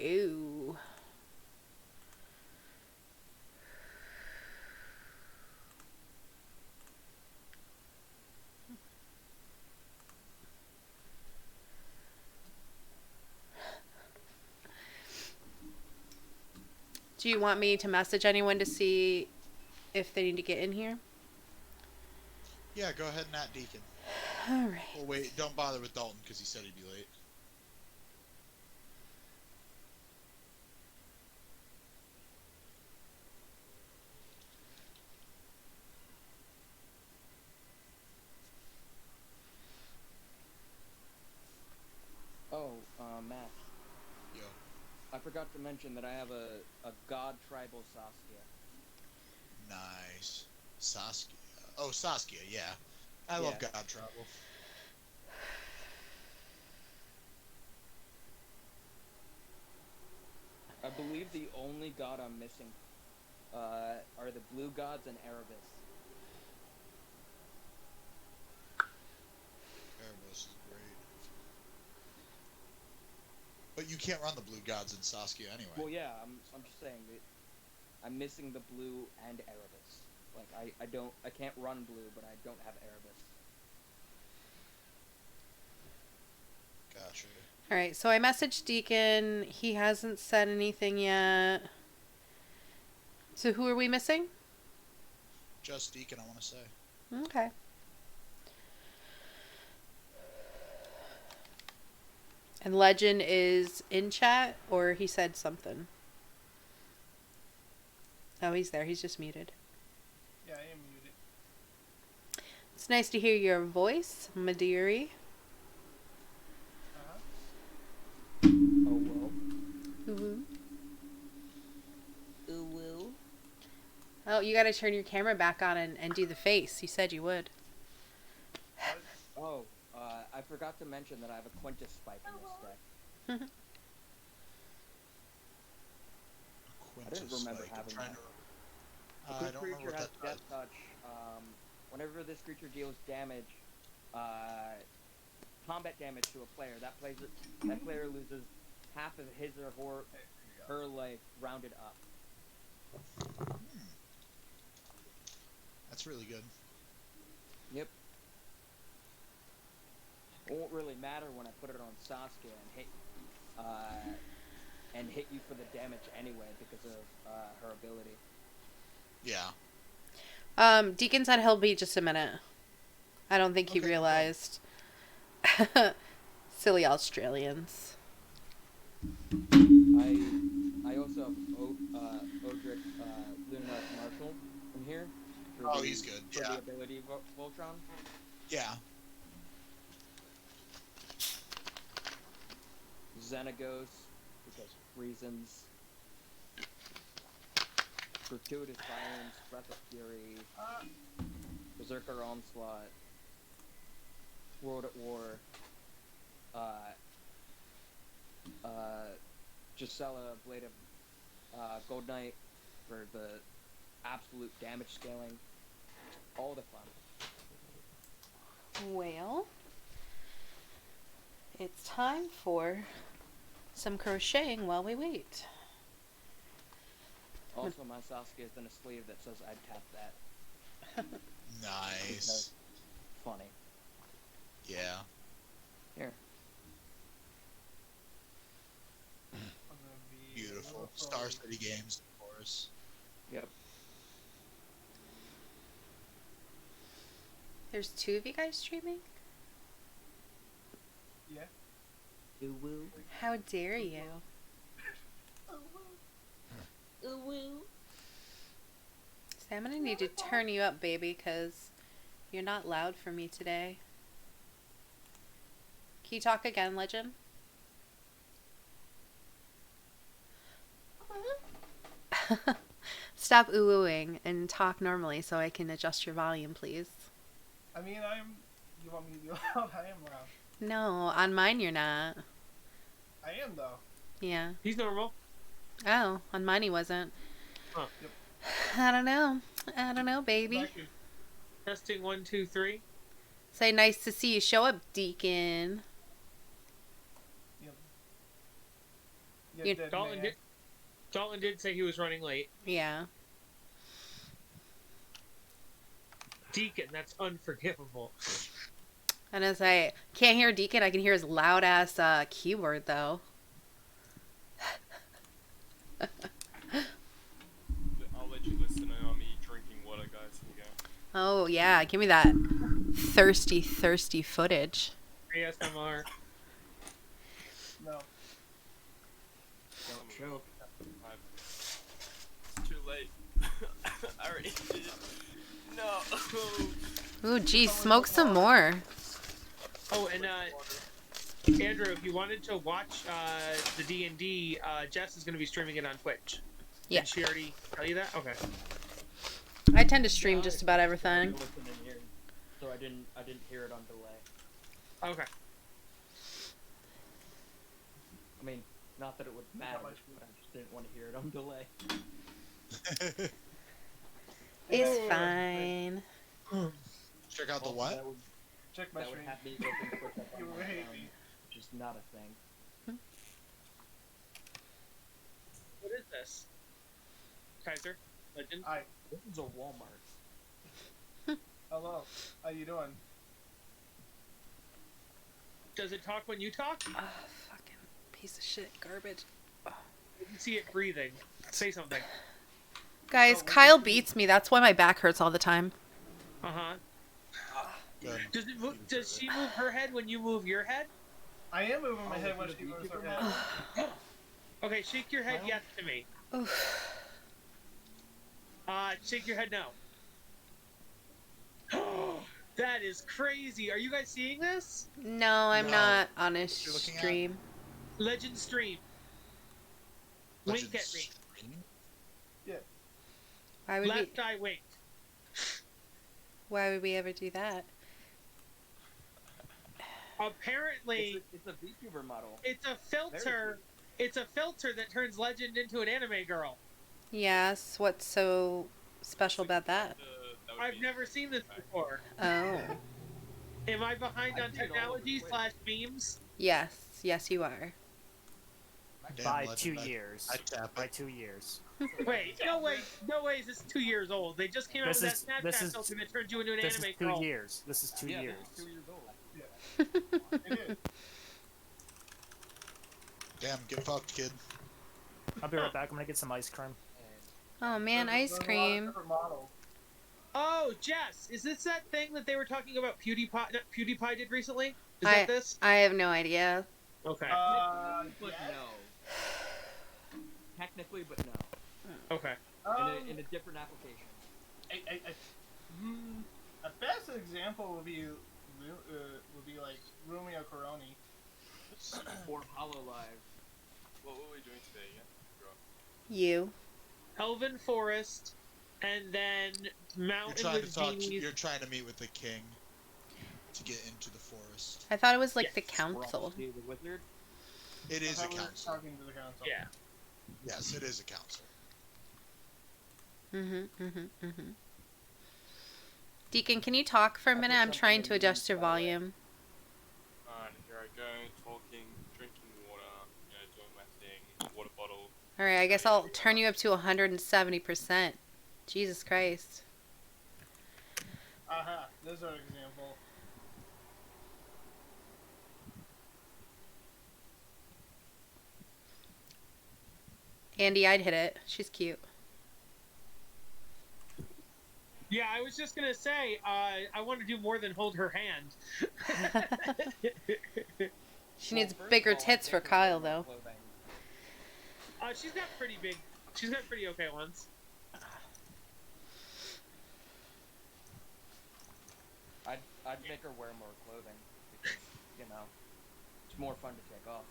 go. Do you want me to message anyone to see if they need to get in here? Yeah, go ahead and at Deacon. All right. Oh, wait, don't bother with Dalton because he said he'd be late. Oh, Matt. Yo. I forgot to mention that I have a god tribal Saskia. Nice. Saskia. Oh, Saskia, yeah. I love Yeah. God Travel. I believe the only god I'm missing are the blue gods and Erebus. Erebus is great. But you can't run the Blue Gods in Saskia anyway. Well, yeah, I'm just saying that I'm missing the blue and Erebus. Like I can't run blue, but I don't have Erebus. Gotcha. All right, so I messaged Deacon. He hasn't said anything yet. So who are we missing? Just Deacon, I want to say. Okay. And Legend is in chat, or he said something? Oh, he's there. He's just muted. Yeah, I am muted. It's nice to hear your voice, Madiri. Uh-huh. Oh well. Ooh. Oh well. Oh, you gotta turn your camera back on and do the face. You said you would. Oh, I forgot to mention that I have a Quintus spike in this deck. Quintus, I didn't remember like, having I'm that. I If this don't remember creature what has that does. Death Touch, whenever this creature deals damage, combat damage to a player, that player loses half of his or her life rounded up. That's really good. Yep. It won't really matter when I put it on Saskia and hit you for the damage anyway because of her ability. Yeah. Deacon said he'll be just a minute. I don't think he Okay, realized. Silly Australians. I also have Odric Lunar Marshall in here. Oh, he's good. For Yeah. the ability Voltron. Yeah. Xenagos, because reasons. Gratuitous Violence, Breath of Fury, Berserker Onslaught, World at War, Gisela, Blade of Gold Knight for the absolute damage scaling. All the fun. Well, it's time for some crocheting while we wait. Also, my Saskia is in a sleeve that says I'd tap that. Nice. Funny. Yeah. Here. I'm gonna be Beautiful. Star City Games, of course. Yep. There's two of you guys streaming? Yeah. Ooh woo. How dare you? Ooh woo. So I'm gonna need to turn you up, baby, because you're not loud for me today. Can you talk again, Legend? Stop ooh-ooing and talk normally so I can adjust your volume, please. I mean, you want me to be loud? I am loud. No, on mine you're not. I am, though. Yeah. He's normal. Oh, on mine he wasn't. Huh. Yep. I don't know, baby. Exactly. Testing 1, 2, 3. Say nice to see you show up, Deacon. Yep. You You- dead Dalton man. did, Dalton did say he was running late. Yeah. Deacon, that's unforgivable. And as I can't hear Deacon, I can hear his loud ass keyboard though. I'll let you listen in on me drinking water, guys. Here you go. Oh yeah, give me that thirsty, thirsty footage. ASMR. No. Don't choke. It's too late. I already did. No. Ooh, geez, smoke some more. Oh, and Andrew, if you wanted to watch the D&D, Jess is going to be streaming it on Twitch. Yeah. Did she already tell you that? Okay. I tend to stream just about everything. Listen in here, so I didn't hear it on delay. Okay. I mean, not that it would matter, much but I just didn't want to hear it on delay. It's fine. Check out the Also, what? That would, Check my that would stream. have me open Twitch up You on would my hate phone, me. which is not a thing. What is this? Kaiser? Legend? This is a Walmart. Hello. How you doing? Does it talk when you talk? Oh, fucking piece of shit, garbage. I can see it breathing. Say something. Guys, Kyle beats me. That's why my back hurts all the time. Uh-huh. Good. Does it move, does she move her head when you move your head? I am moving my Oh, head is when it a she moves her VTuber head. Okay, shake your head Well- yes to me. Oof. Shake your head no. That is crazy. Are you guys seeing this? No, I'm No. not on a What you're looking at? stream. Legend stream. Wink at Legends me. stream? Why would Left eye wink. we ever do that? Apparently, It's a VTuber model. it's a filter. It's a filter that turns Legend into an anime girl. Yes, what's so special about that? That would I've be- never seen this before. Oh. Am I behind I on see it all over technology Twitch. / memes? Yes, you are. Damn, By Legend, 2 I- years. I tap By it. 2 years. Wait, no way, this is 2 years old. They just came out This with is- that this Snapchat is- filter that turns you into an This is anime 2 girl. years. This is 2 Yeah, years. this is 2 years old. It is. Damn, get fucked, kid. I'll be right back. I'm gonna get some ice cream. Oh man, ice There's a lot of cream. different models. Oh, Jess, is this that thing that they were talking about PewDiePie did recently? Is I- that this? I have no idea. Okay. But yes. no. Technically, but no. Okay. In a different application. A best example would be like Romeo Coroni. Or HoloLive. What were we doing today? Yeah. You. Elven Forest, and then You're Mountain trying with to talk. Genies. You're trying to meet with the king to get into the forest. I thought it was like Yes, the council. The wizard. It is I a thought we were council. Talking to the council. Yeah. Yes, it is a council. Mm-hmm. Deacon, can you talk for a minute? I'm trying to adjust your volume. Alright, here I go. Talking, drinking water, doing my thing. Water bottle. Alright, I guess I'll turn you up to 170%. Jesus Christ. Aha, there's our example. Andy, I'd hit it. She's cute. Yeah, I was just gonna say, I want to do more than hold her hand. She needs bigger tits for Kyle, though. She's got pretty big. She's got pretty okay ones. I'd make her wear more clothing because it's more fun to take off.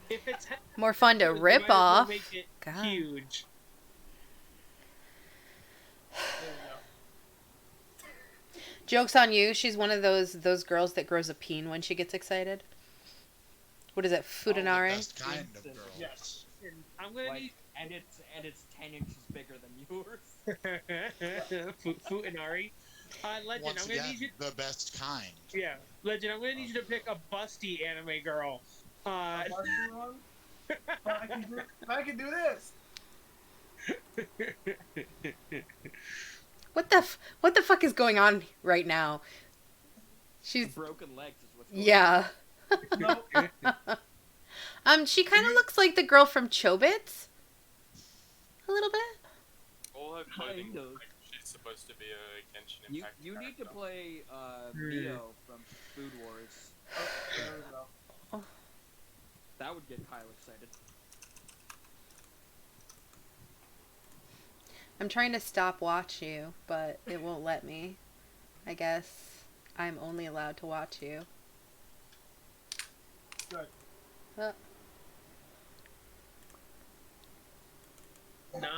If it's More fun to you might rip as well off. make it God. huge. There we Joke's on you. She's one of those girls that grows a peen when she gets excited. What is it? Futanare? Best kind of girl. Yes. And I'm gonna Like, and it's 10 inches bigger than yours. need Futanari. Legend, Once I'm gonna again, need you. the best kind. Yeah, Legend, I'm gonna need you to pick a busty anime girl. go. Varsity one? If I can do this. What the fuck is going on right now? She's Broken legs is what's going on. yeah. Nope. She kind of looks like the girl from Chobits. A little bit. All her clothing Kind of. looks like she's supposed to be a Genshin You Impact you need to character. play Mio from Food Wars. Oh, there we go. That would get Kyle excited. I'm trying to stop watch you, but it won't let me. I guess I'm only allowed to watch you. Good. Not.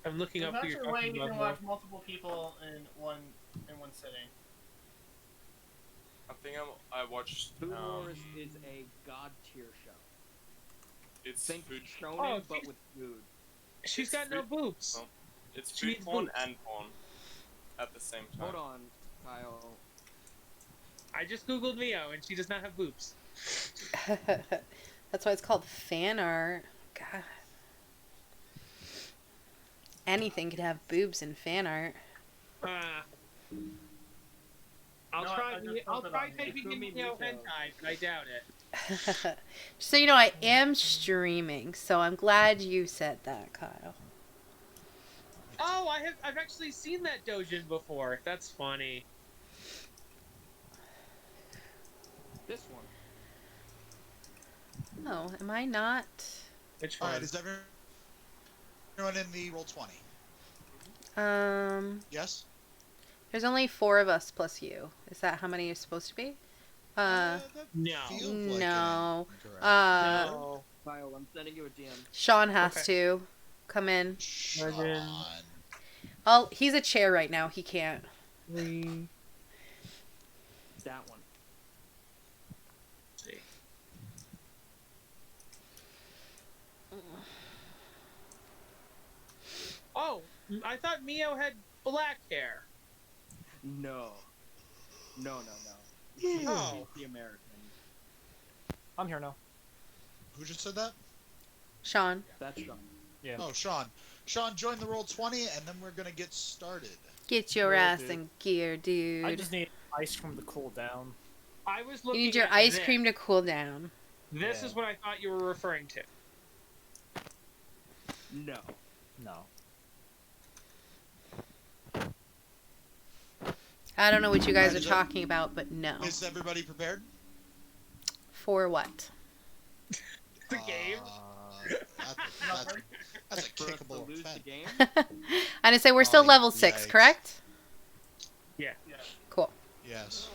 I'm looking There's up who you're actually a way talking you can about. watch multiple people in one sitting. I think I watched. Food Wars is a god tier show. It's Think food. shonen, Oh, but geez. with food. She's got no boobs. Oh. It's She food needs porn boobs. and porn at the same time. Hold on, Kyle. I just googled Mio, and she does not have boobs. That's why it's called fan art. God. Anything could have boobs in fan art. I'll No, try. I just I'll put it try on here. typing in Ikumi Mio Miko. hentai, but I doubt it. So you know I am streaming, so I'm glad you said that, Kyle. Oh, I've actually seen that dojin before. That's funny. This one. Oh, am I not? Which All one? right, is everyone in the roll 20? Yes. There's only 4 of us plus you. Is that how many you're supposed to be? That No. feels like No. an incorrect. No. Kyle, I'm sending you a DM. Sean has Okay. to come in. Sean. Oh, he's a chair right now. He can't. Three. That one. Let's see. Oh, I thought Mio had black hair. No. No. Oh. The American. I'm here now. Who just said that? Sean, That's Sean. Yeah. Oh, Sean. Sean, join the roll 20, and then we're gonna get started. get your Will ass do. in gear, dude. I just need ice cream to cool down. I was You looking. need your at ice this. cream to cool down. This Yeah. is what I thought you were referring to. No. No. I don't know what you guys Right, are is that- talking about, but no. Is everybody prepared? For what? The game. That's a For us to kickable lose the offense. game? And I say we're still Oh, level 6, yikes. correct? Yeah. Yeah. Cool. Yes.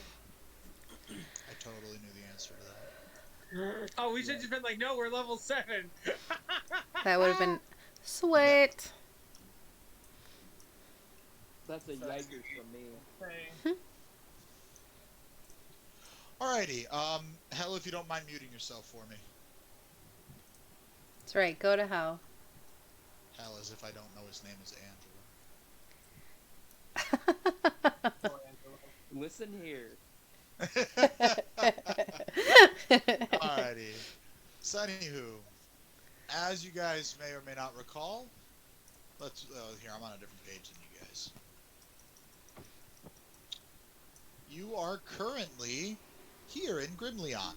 I totally knew the answer to that. Oh, we should have just been like, no, we're level 7. That would have been sweet. That's a yikers from me. Hey. Alrighty. Hell, if you don't mind muting yourself for me. That's right. Go to hell. Hell, as if I don't know his name is Listen here. Alrighty. So anywho, as you guys may or may not recall, here, I'm on a different page than you guys. You are currently here in Grimleon,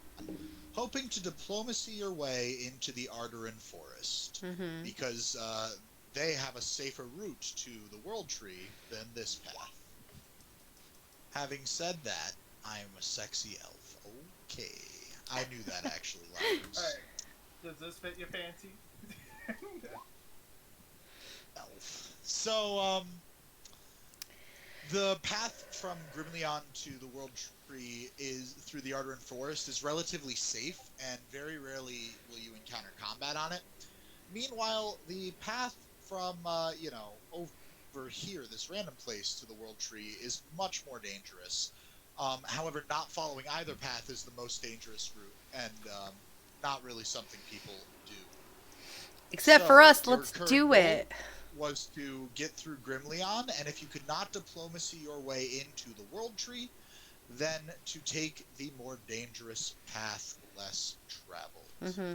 hoping to diplomacy your way into the Arderin Forest, Mm-hmm. because they have a safer route to the World Tree than this path. Having said that, I'm a sexy elf. Okay. I knew that actually, Lars. Alright. Does this fit your fancy? Elf. So, the path from Grimleon to the World Tree is through the Arderin Forest is relatively safe, and very rarely will you encounter combat on it. Meanwhile, the path from, over here, this random place to the World Tree, is much more dangerous. However, not following either path is the most dangerous route, and not really something people do. Except So, for us, your let's current do goal it. Was to get through Grimleon, and if you could not diplomacy your way into the World Tree, then to take the more dangerous path less traveled. Mm-hmm.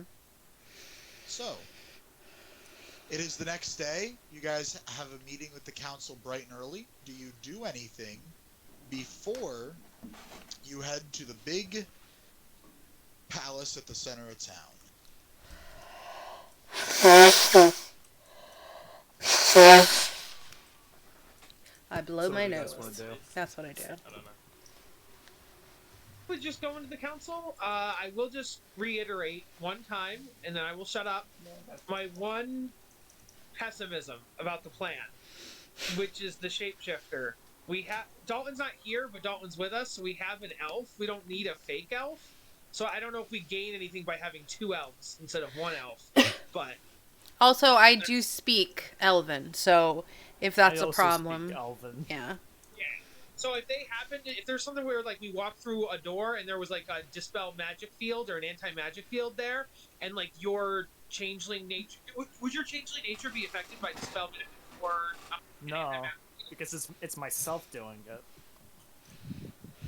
So, it is the next day. You guys have a meeting with the council bright and early. Do you do anything before you head to the big palace at the center of town? I blow So what my do you guys nose. wanna do? That's what I do. I don't know. Would just go into the council. I will just reiterate one time, and then I will shut up. My one pessimism about the plan, which is the shapeshifter. We have Dalton's not here, but Dalton's with us, so we have an elf. We don't need a fake elf. So I don't know if we gain anything by having 2 elves instead of 1 elf. But Also, I do speak Elven, so if that's I a also problem, speak Elven. yeah. so if they happen to, if there's something where like we walk through a door and there was like a dispel magic field or an anti-magic field there, and like your changeling nature, would your changeling nature be affected by dispel magic or an No, anti-magic? because it's myself doing it.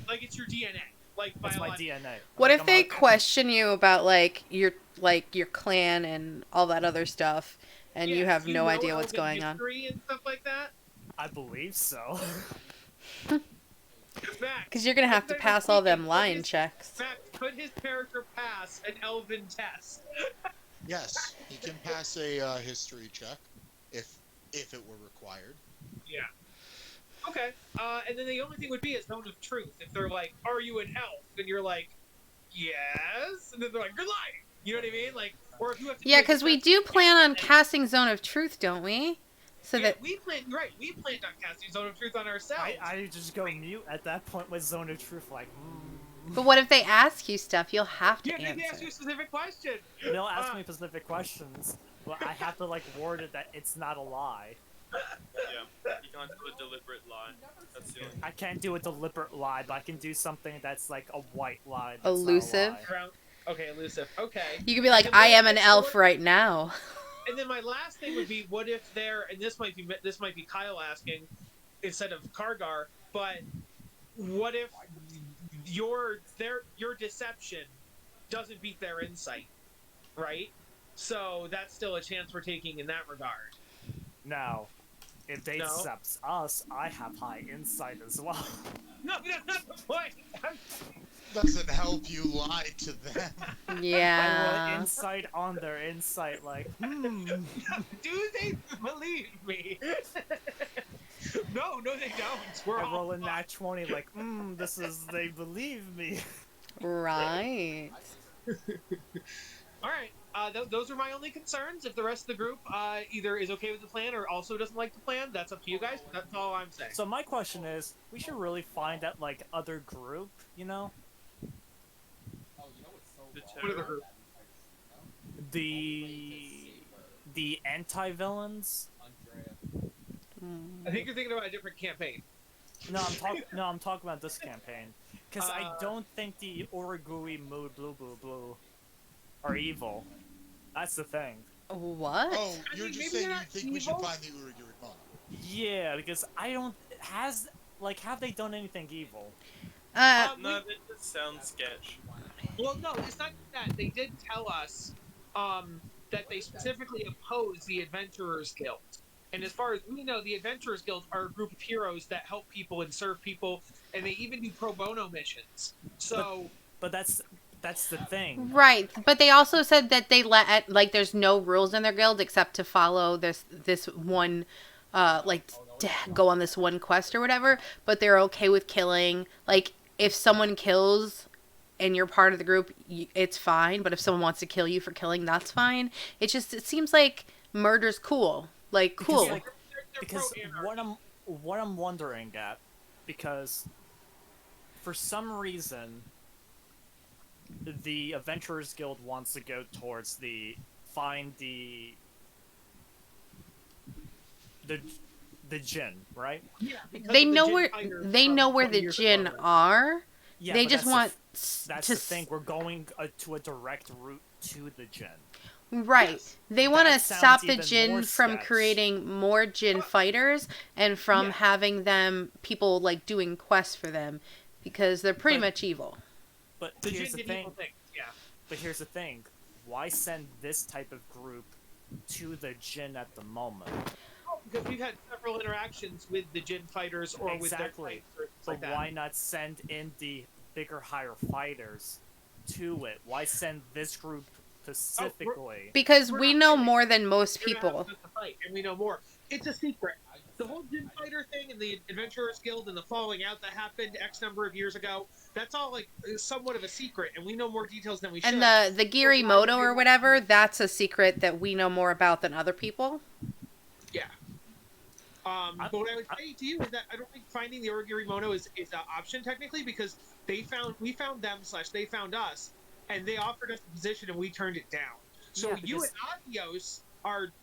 Like it's your DNA, like It's my biological. DNA. What Like, if they question you about like your clan and all that other stuff, and you Yeah, have do no know idea what's Elven going on? history and stuff like that. I believe so. Max, Because you're gonna have to pass all them line checks. Max, could his character pass an Elven test? Yes, he can pass a history check if it were required. Yeah. Okay. And then the only thing would be a zone of truth. If they're like, "Are you an elf?" and you're like, "Yes," and then they're like, "You're lying." You know what I mean? Like, or if you have to. Yeah, do a because we defense- do plan on casting Zone of Truth, don't we? So Yeah, that we planned right. We planned on casting zone of truth on ourselves. I just go mute at that point with Zone of Truth, like, But what if they ask you stuff? You'll have to Yeah, maybe ask answer. you a specific question. They'll ask me specific questions, but I have to, like, word it that it's not a lie. Yeah, you can't do a deliberate lie. That's the only. I can't do a deliberate lie, but I can do something that's, like, a white lie. That's Elusive? Not a lie. Around. Okay, elusive. Okay. You could be like, And then I what am if an they elf sort- right now. And then my last thing would be, what if they're, and this might be Kyle asking instead of Kargar, but what if your deception doesn't beat their insight, right? So that's still a chance we're taking in that regard. Now, if they No. accept us, I have high insight as well. No, that's not the point. Doesn't help you lie to them. I roll Yeah. insight on their insight, like, Do they believe me? No, they don't. We're I all roll a fucked. nat 20, like, they believe me. Right. All right. Those are my only concerns. If the rest of the group either is okay with the plan or also doesn't like the plan, that's up to you guys. That's all I'm saying. So my question is, we should really find that, like, other group, you know? The What are the terror. group? The anti-villains? I think you're thinking about a different campaign. No, I'm talking about this campaign. Because I don't think the Origui Mood Blue Blue Blue are evil. That's the thing. What? Oh, I you're mean, just maybe saying they're you not think we should evil. find the Uruguru Yeah, because I don't... have they done anything evil? No, that just sounds sketch. Well, no, it's not that. They did tell us that they specifically oppose the Adventurers Guild. And as far as we know, the Adventurers Guild are a group of heroes that help people and serve people, and they even do pro bono missions. So, But that's the thing. Right, but they also said that they there's no rules in their guild except to follow this one, go on this one quest or whatever. But they're okay with killing. Like, if someone kills and you're part of the group, it's fine. But if someone wants to kill you for killing, that's fine. It seems like murder's cool. Like, cool. Because, like, they're because pro-anarchy. what I'm wondering at, because for some reason the Adventurers Guild wants to go towards find the djinn, right? Yeah, because They of the know Jin where Tiger they from know where 20 the years Jinn ago. are. Yeah, They but just that's want that's to the thing. We're going to a direct route to the djinn. Right. Yes. They want to That sounds stop the even Jinn more from sketch. creating more Jinn fighters and from Yeah. having people like doing quests for them because they're pretty But- much evil. But The here's Jin the did evil thing. things. Yeah. But here's the thing. why send this type of group to the Jin at the moment? Because we've had several interactions with the Jin fighters or with their Exactly. fights or things But like that. why not send in the bigger, higher fighters to it? Why send this group specifically? Because We're we not know fighting. more than most We're gonna have people. to fight, and we know more. It's a secret. The whole Jin Fighter thing and the Adventurers Guild and the falling out that happened X number of years ago, that's all like somewhat of a secret, and we know more details than we should. And the Girimoto or whatever, that's a secret that we know more about than other people. Yeah. But what I would say to you is that I don't think finding the Origirimono is an option technically, because we found them / they found us, and they offered us a position and we turned it down. So Yeah, you and Adios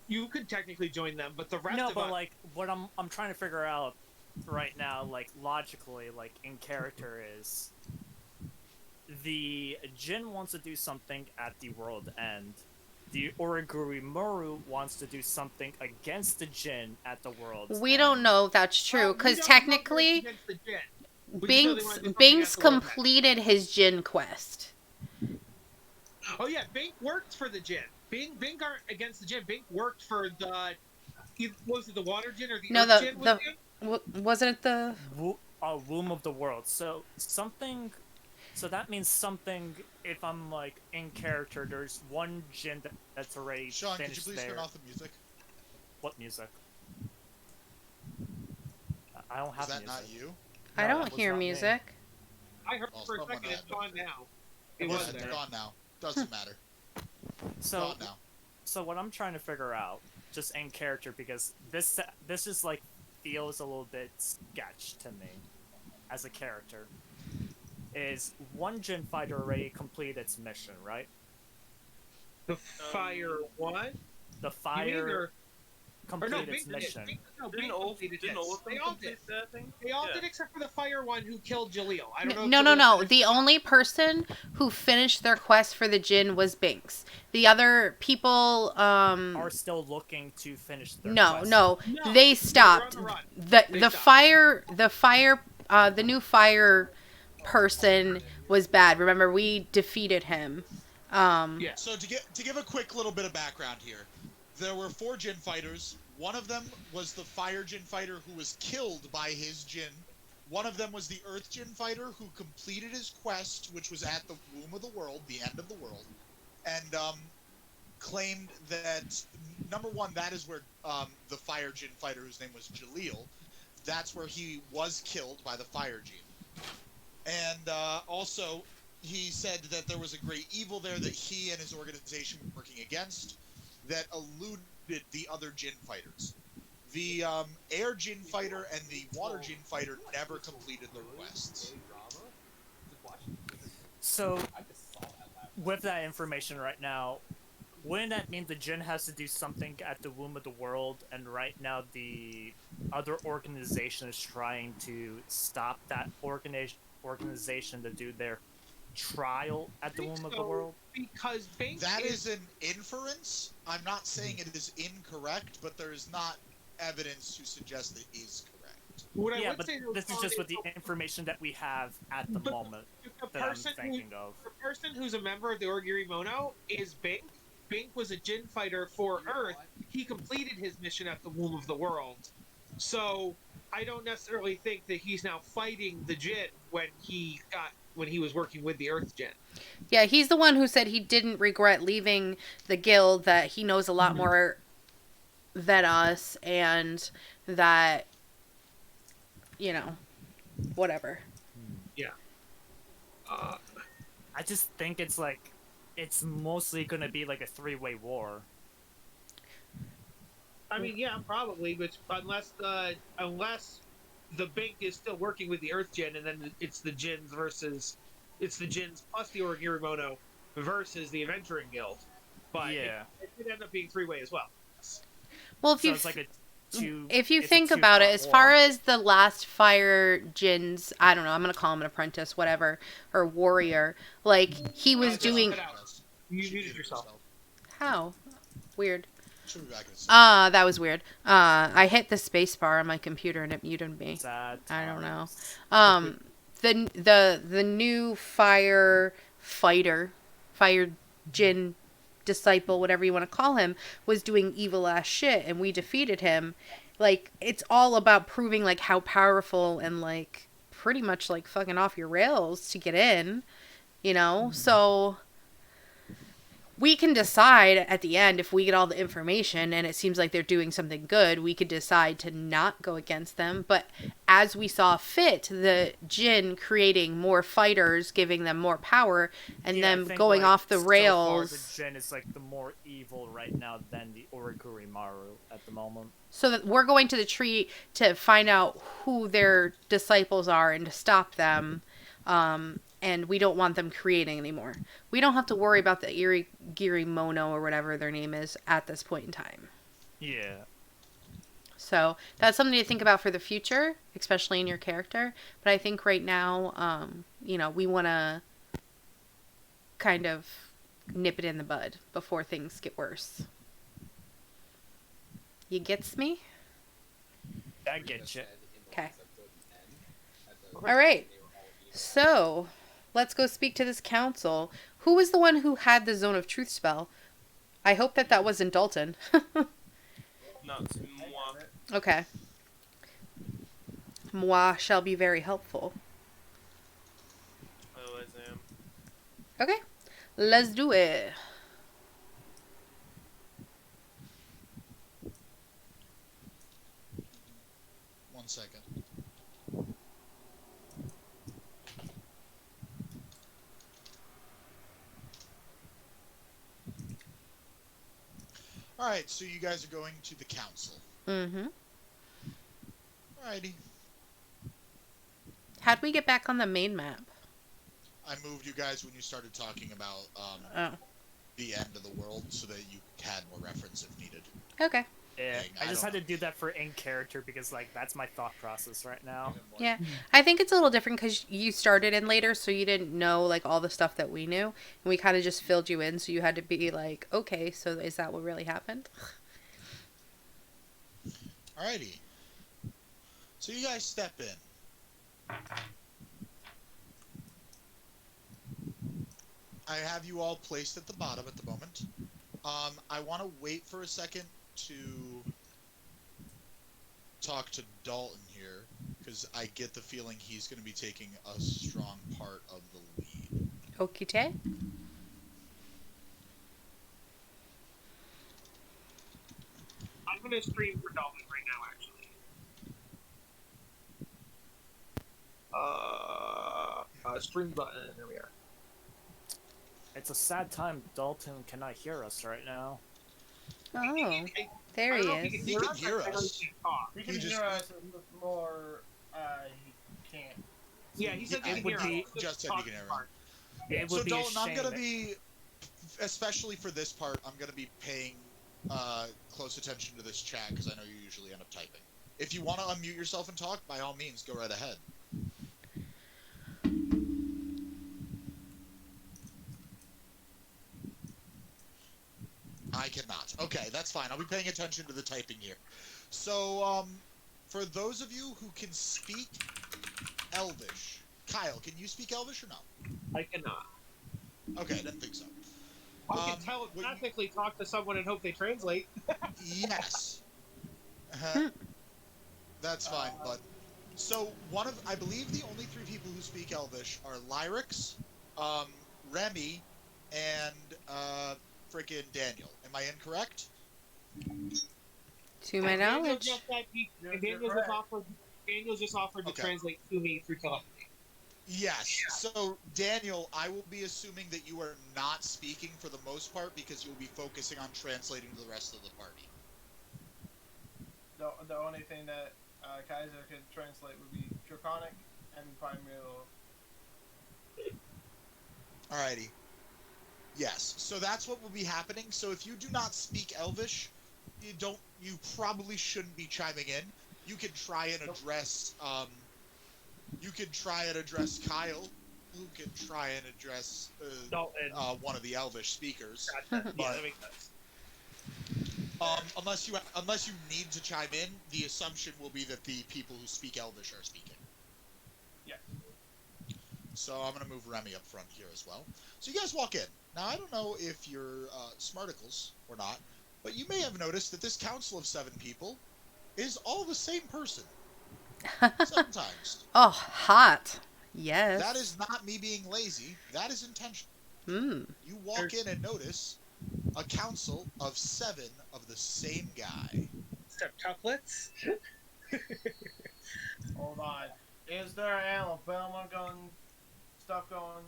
you could technically join them, but the rest No, of but us, like what I'm trying to figure out right now, like logically, like in character, is the Jin wants to do something at the world end. The Origurimoru wants to do something against the Jin at the world's We end. don't know if that's true, we because don't know if it's technically, against the Jin. We just know they Binks wanna do something Binks at the world end. completed his Jin quest. Oh yeah, Bink worked for the Jin. Bink aren't against the Jin. Bink worked for the. Was it the Water Jin or the No, Earth Jin? wasn't it the? Womb of the World. So something. So that means something. If I'm like in character, there's one Jin that's already Sean, could you finished please there. turn off the music? What music? I don't have Is that music. not you? I No, don't that was hear not me. music. I heard Well, for a someone second. It's had. gone now. It Yeah, was it's there. gone now. Doesn't matter. So Gone now. So what I'm trying to figure out, just in character, because this is like feels a little bit sketch to me as a character, is one Jin fighter already completed its mission, right? The fire one? The You mean fire or no, completed its Bink did. mission. Didn't all completed didn't his. all of them They all did. complete that thing? They all Yeah. did except for the fire one who killed Jaleel. I don't know. if No. Jaleel finished The it. only person who finished their quest for the Jin was Binks. The other people, Are still looking to finish their quest. no, No, they stopped. they're on the run. The They the stopped. the new fire person was bad. Remember, we defeated him. Yeah. So to give a quick little bit of background here, there were 4 Jin fighters. One of them was the Fire Jin fighter who was killed by his Jin. One of them was the Earth Jin fighter who completed his quest, which was at the womb of the world, the end of the world, and claimed that number one, that is where the Fire Jin fighter, whose name was Jaleel, that's where he was killed by the Fire Jin. And also, he said that there was a great evil there that he and his organization were working against that eluded the other Jin fighters. The Air Jin fighter and the Water Jin fighter never completed their quests. So, with that information right now, wouldn't that mean the Jin has to do something at the womb of the world, and right now the other organization is trying to stop that organization to do their trial at the womb of the world? Because Bink That is an inference. I'm not saying it is incorrect, but there is not evidence to suggest it is correct. What I Yeah, would but say this is just with the information that we have at the But moment the that I'm person thinking of. the person who's a member of the Origirimono is Bink. Bink was a Jin fighter for Earth. He completed his mission at the womb of the world. So I don't necessarily think that he's now fighting the Jin when he was working with the Earth Jin. Yeah, he's the one who said he didn't regret leaving the guild, that he knows a lot more than us, and that, whatever. Yeah. I just think it's mostly gonna be like a 3-way war. I mean, yeah, probably, but unless the Bink is still working with the Earth Jin, and then it's the Jins plus the Origirimono versus the Adventuring Guild. But Yeah. it could end up being 3-way as well. Well, if So you it's like a two. if you it's a think about it, two-front as war. far as the last fire Jin's, I don't know, I'm gonna call him an apprentice, whatever, or warrior. Like, he was Just doing. cut out. You muted yourself. How? Weird. Should be back in a second. That was weird. I hit the space bar on my computer and it muted me. Sad I don't know. times. The new fire Jin disciple, whatever you want to call him, was doing evil ass shit and we defeated him. Like, it's all about proving, like, how powerful and, like, pretty much, like, fucking off your rails to get in, you know? So we can decide at the end, if we get all the information and it seems like they're doing something good, we could decide to not go against them. But as we saw fit, the Jinn creating more fighters, giving them more power, and Yeah, I them think, going like, off the so rails. far, the Jin is like the more evil right now than the Origurimaru at the moment. So that we're going to the tree to find out who their disciples are and to stop them. And we don't want them creating anymore. We don't have to worry about the Irigirimono or whatever their name is at this point in time. Yeah. So that's something to think about for the future, especially in your character. But I think right now, you know, we want to kind of nip it in the bud before things get worse. You gets me? I get you. Okay. All right. So, let's go speak to this council. Who was the one who had the Zone of Truth spell? I hope that wasn't Dalton. No, it's moi. Okay. Moi shall be very helpful. Otherwise, I am. Okay. Let's do it. One second. Alright, so you guys are going to the council. Mm-hmm. Alrighty. How'd we get back on the main map? I moved you guys when you started talking about Oh. the end of the world so that you had more reference if needed. Okay. Yeah, Dang, I just don't had to do that for in character because, like, that's my thought process right now. Yeah. I think it's a little different because you started in later, so you didn't know, like, all the stuff that we knew. And we kind of just filled you in, so you had to be like, okay, so is that what really happened? Alrighty. So you guys step in. I have you all placed at the bottom at the moment. I want to wait for a second to talk to Dalton here, because I get the feeling he's going to be taking a strong part of the lead. Okite? I'm gonna stream for Dalton right now, actually. Stream button. There we are. It's a sad time Dalton cannot hear us right now. Oh, there I he don't know if is. He can hear I know us. he can't talk. He can He just- hear us more. He can't. Yeah, he said Yeah, he it can would hear be- us. just said he can hear us. Part. It So would be a Dalton, I'm shame. going to be, especially for this part, I'm going to be paying close attention to this chat because I know you usually end up typing. If you want to unmute yourself and talk, by all means, go right ahead. I cannot. Okay, that's fine. I'll be paying attention to the typing here. So, for those of you who can speak Elvish, Kyle, can you speak Elvish or no? I cannot. Okay, I didn't think so. I can what you- telepathically talk to someone and hope they translate. Yes. Uh-huh. That's fine, but so I believe the only three people who speak Elvish are Lyrix, Remy, and frickin' Daniel. Am I incorrect? To my And Daniel knowledge. just said You're Daniel just offered to Okay. translate to me through telepathy. Yes. So Daniel, I will be assuming that you are not speaking for the most part because you'll be focusing on translating to the rest of the party. The only thing that Kaiser could translate would be Draconic and Primeval. Alrighty. Yes. So that's what will be happening. So if you do not speak Elvish, you probably shouldn't be chiming in. You can try and address Kyle, who can try and address Dalton. one of the Elvish speakers. Gotcha. Yeah, that makes sense. Unless you need to chime in, the assumption will be that the people who speak Elvish are speaking. Yeah. So I'm going to move Remy up front here as well. So you guys walk in. Now, I don't know if you're smarticles or not, but you may have noticed that this council of 7 people is all the same person. Sometimes. Oh, hot. Yes. That is not me being lazy. That is intentional. Mm. You walk in and notice a council of 7 of the same guy. Septuplets? Hold on. Is there Alabama stuff going?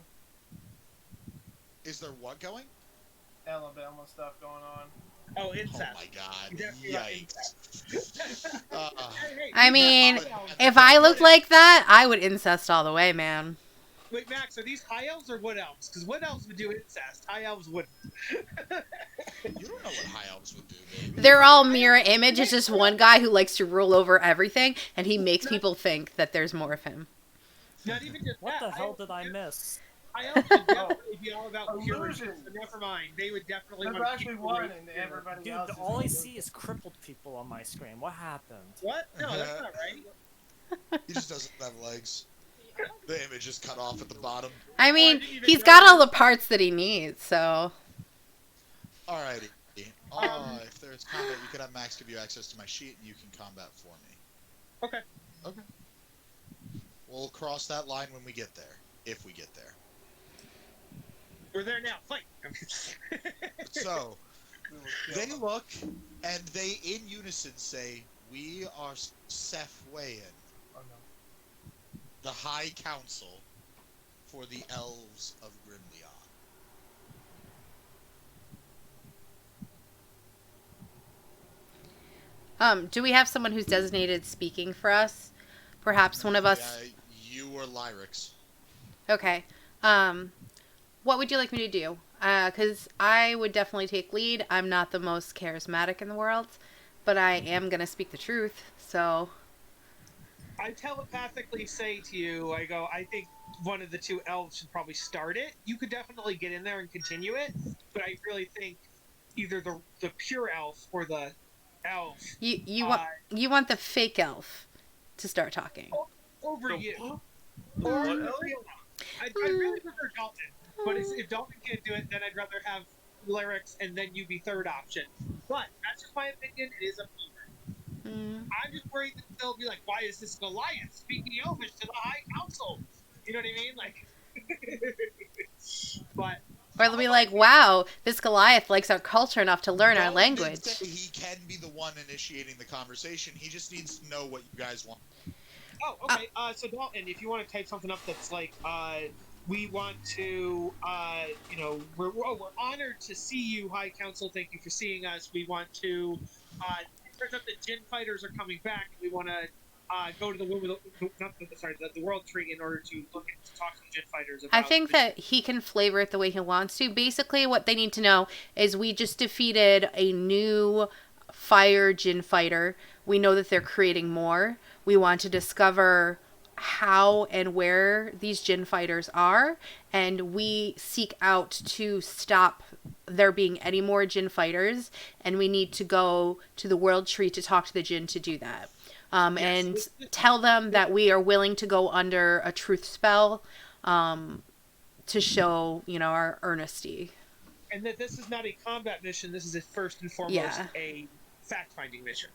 Is there what going? Alabama stuff going on. Oh, incest. Oh my god. Definitely not Yikes. Hey, I mean, these are high elves. if I looked like that, I would incest all the way, man. Wait, Max, are these high elves or wood elves? Because wood elves would do incest. High elves wouldn't. You don't know what high elves would do, baby. They're all mirror image. It's just one guy who likes to rule over everything, and he makes people think that there's more of him. Not even just What that. the hell did I miss? High elves would definitely be all about purity. Illusion. So never mind. They would definitely There's want to actually keep one, the and race everybody Dude, else. all I see is crippled people on my screen. What happened? What? No, that's not right. He just doesn't have legs. The image is cut off at the bottom. I mean, didn't even he's know got that. all the parts that he needs, so. Alrighty. If there's combat, you could have Max give you access to my sheet, and you can combat for me. Okay. Okay. We'll cross that line when we get there. If we get there. We're there now. Fight. So, We will kill they them. look, and they in unison say, "We are Seth Wayan, Oh, no. the High Council for the Elves of Grimleon." Do we have someone who's designated speaking for us? Perhaps one of us. You or Lyrics. Okay. What would you like me to do? Because I would definitely take lead. I'm not the most charismatic in the world, but I am going to speak the truth, so. I telepathically say to you, I go, I think one of the two elves should probably start it. You could definitely get in there and continue it, but I really think either the pure elf or the elf You want the fake elf to start talking. over The you. what? Or What the elf? real elf. I'd really prefer Dalton, but if Dalton can't do it, then I'd rather have Lyrics and then you be third option. But that's just my opinion. It is up to you. Mm. I'm just worried that they'll be like, why is this Goliath speaking Elvish to the High Council? You know what I mean? Like, but Or they'll be like, wow, this Goliath likes our culture enough to learn our Dalton language. did say he can be the one initiating the conversation. He just needs to know what you guys want. oh, okay. So Dalton, if you want to type something up that's like, we want to, we're honored to see you, High Council. Thank you for seeing us. We want to. It turns out that Jin fighters are coming back. We want to go to the World Tree in order to talk to the Jin fighters. About I think that he can flavor it the way he wants to. Basically, what they need to know is we just defeated a new fire Jin fighter. We know that they're creating more. We want to discover how and where these Jin fighters are, and we seek out to stop there being any more Jin fighters, and we need to go to the World Tree to talk to the Jin to do that. And tell them that we are willing to go under a truth spell to show, our earnesty. and that this is not a combat mission. This is a first and foremost Yeah. a fact-finding mission.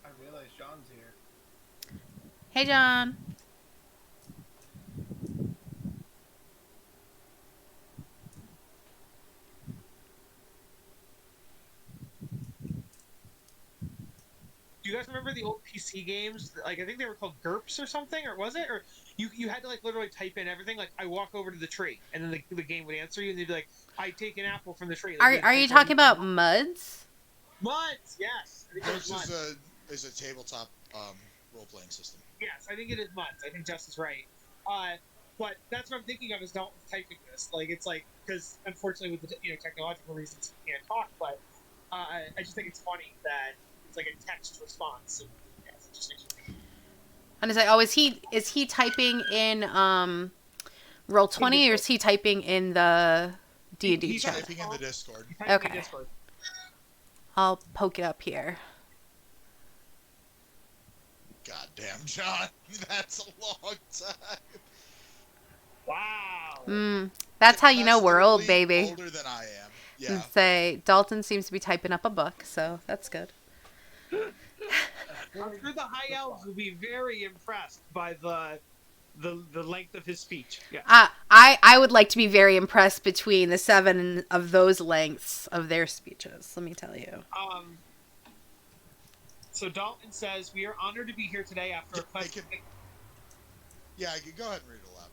I realize John's here. Hey, John. Do you guys remember the old PC games? Like, I think they were called GURPS or something, or was it? Or you had to like literally type in everything. Like, I walk over to the tree, and then the game would answer you, and they'd be like, I take an apple from the tree. Like, Are you talking about MUDs? Muds? Yes. I think it was This Muds. is a tabletop role-playing system. Yes, I think it is Muds. I think Justin's right. But that's what I'm thinking of is Dalton typing this. Like it's like because unfortunately with the technological reasons he can't talk, but I just think it's funny that it's like a text response. And, yeah, it just makes me And it's like, oh, is he typing in roll 20 or is he typing in the D&D He's chat? Typing in the Discord. typing Okay. in Discord. I'll poke it up here. Goddamn, John, that's a long time. Wow. That's how you know That's we're old, literally baby. Older than I am. Yeah. And say Dalton seems to be typing up a book, so that's good. I'm sure the high elves will be very impressed by the length of his speech. Yeah. I would like to be very impressed between the 7 of those lengths of their speeches. Let me tell you. So Dalton says, "We are honored to be here today after a quest." Yeah, I can go ahead and read it aloud.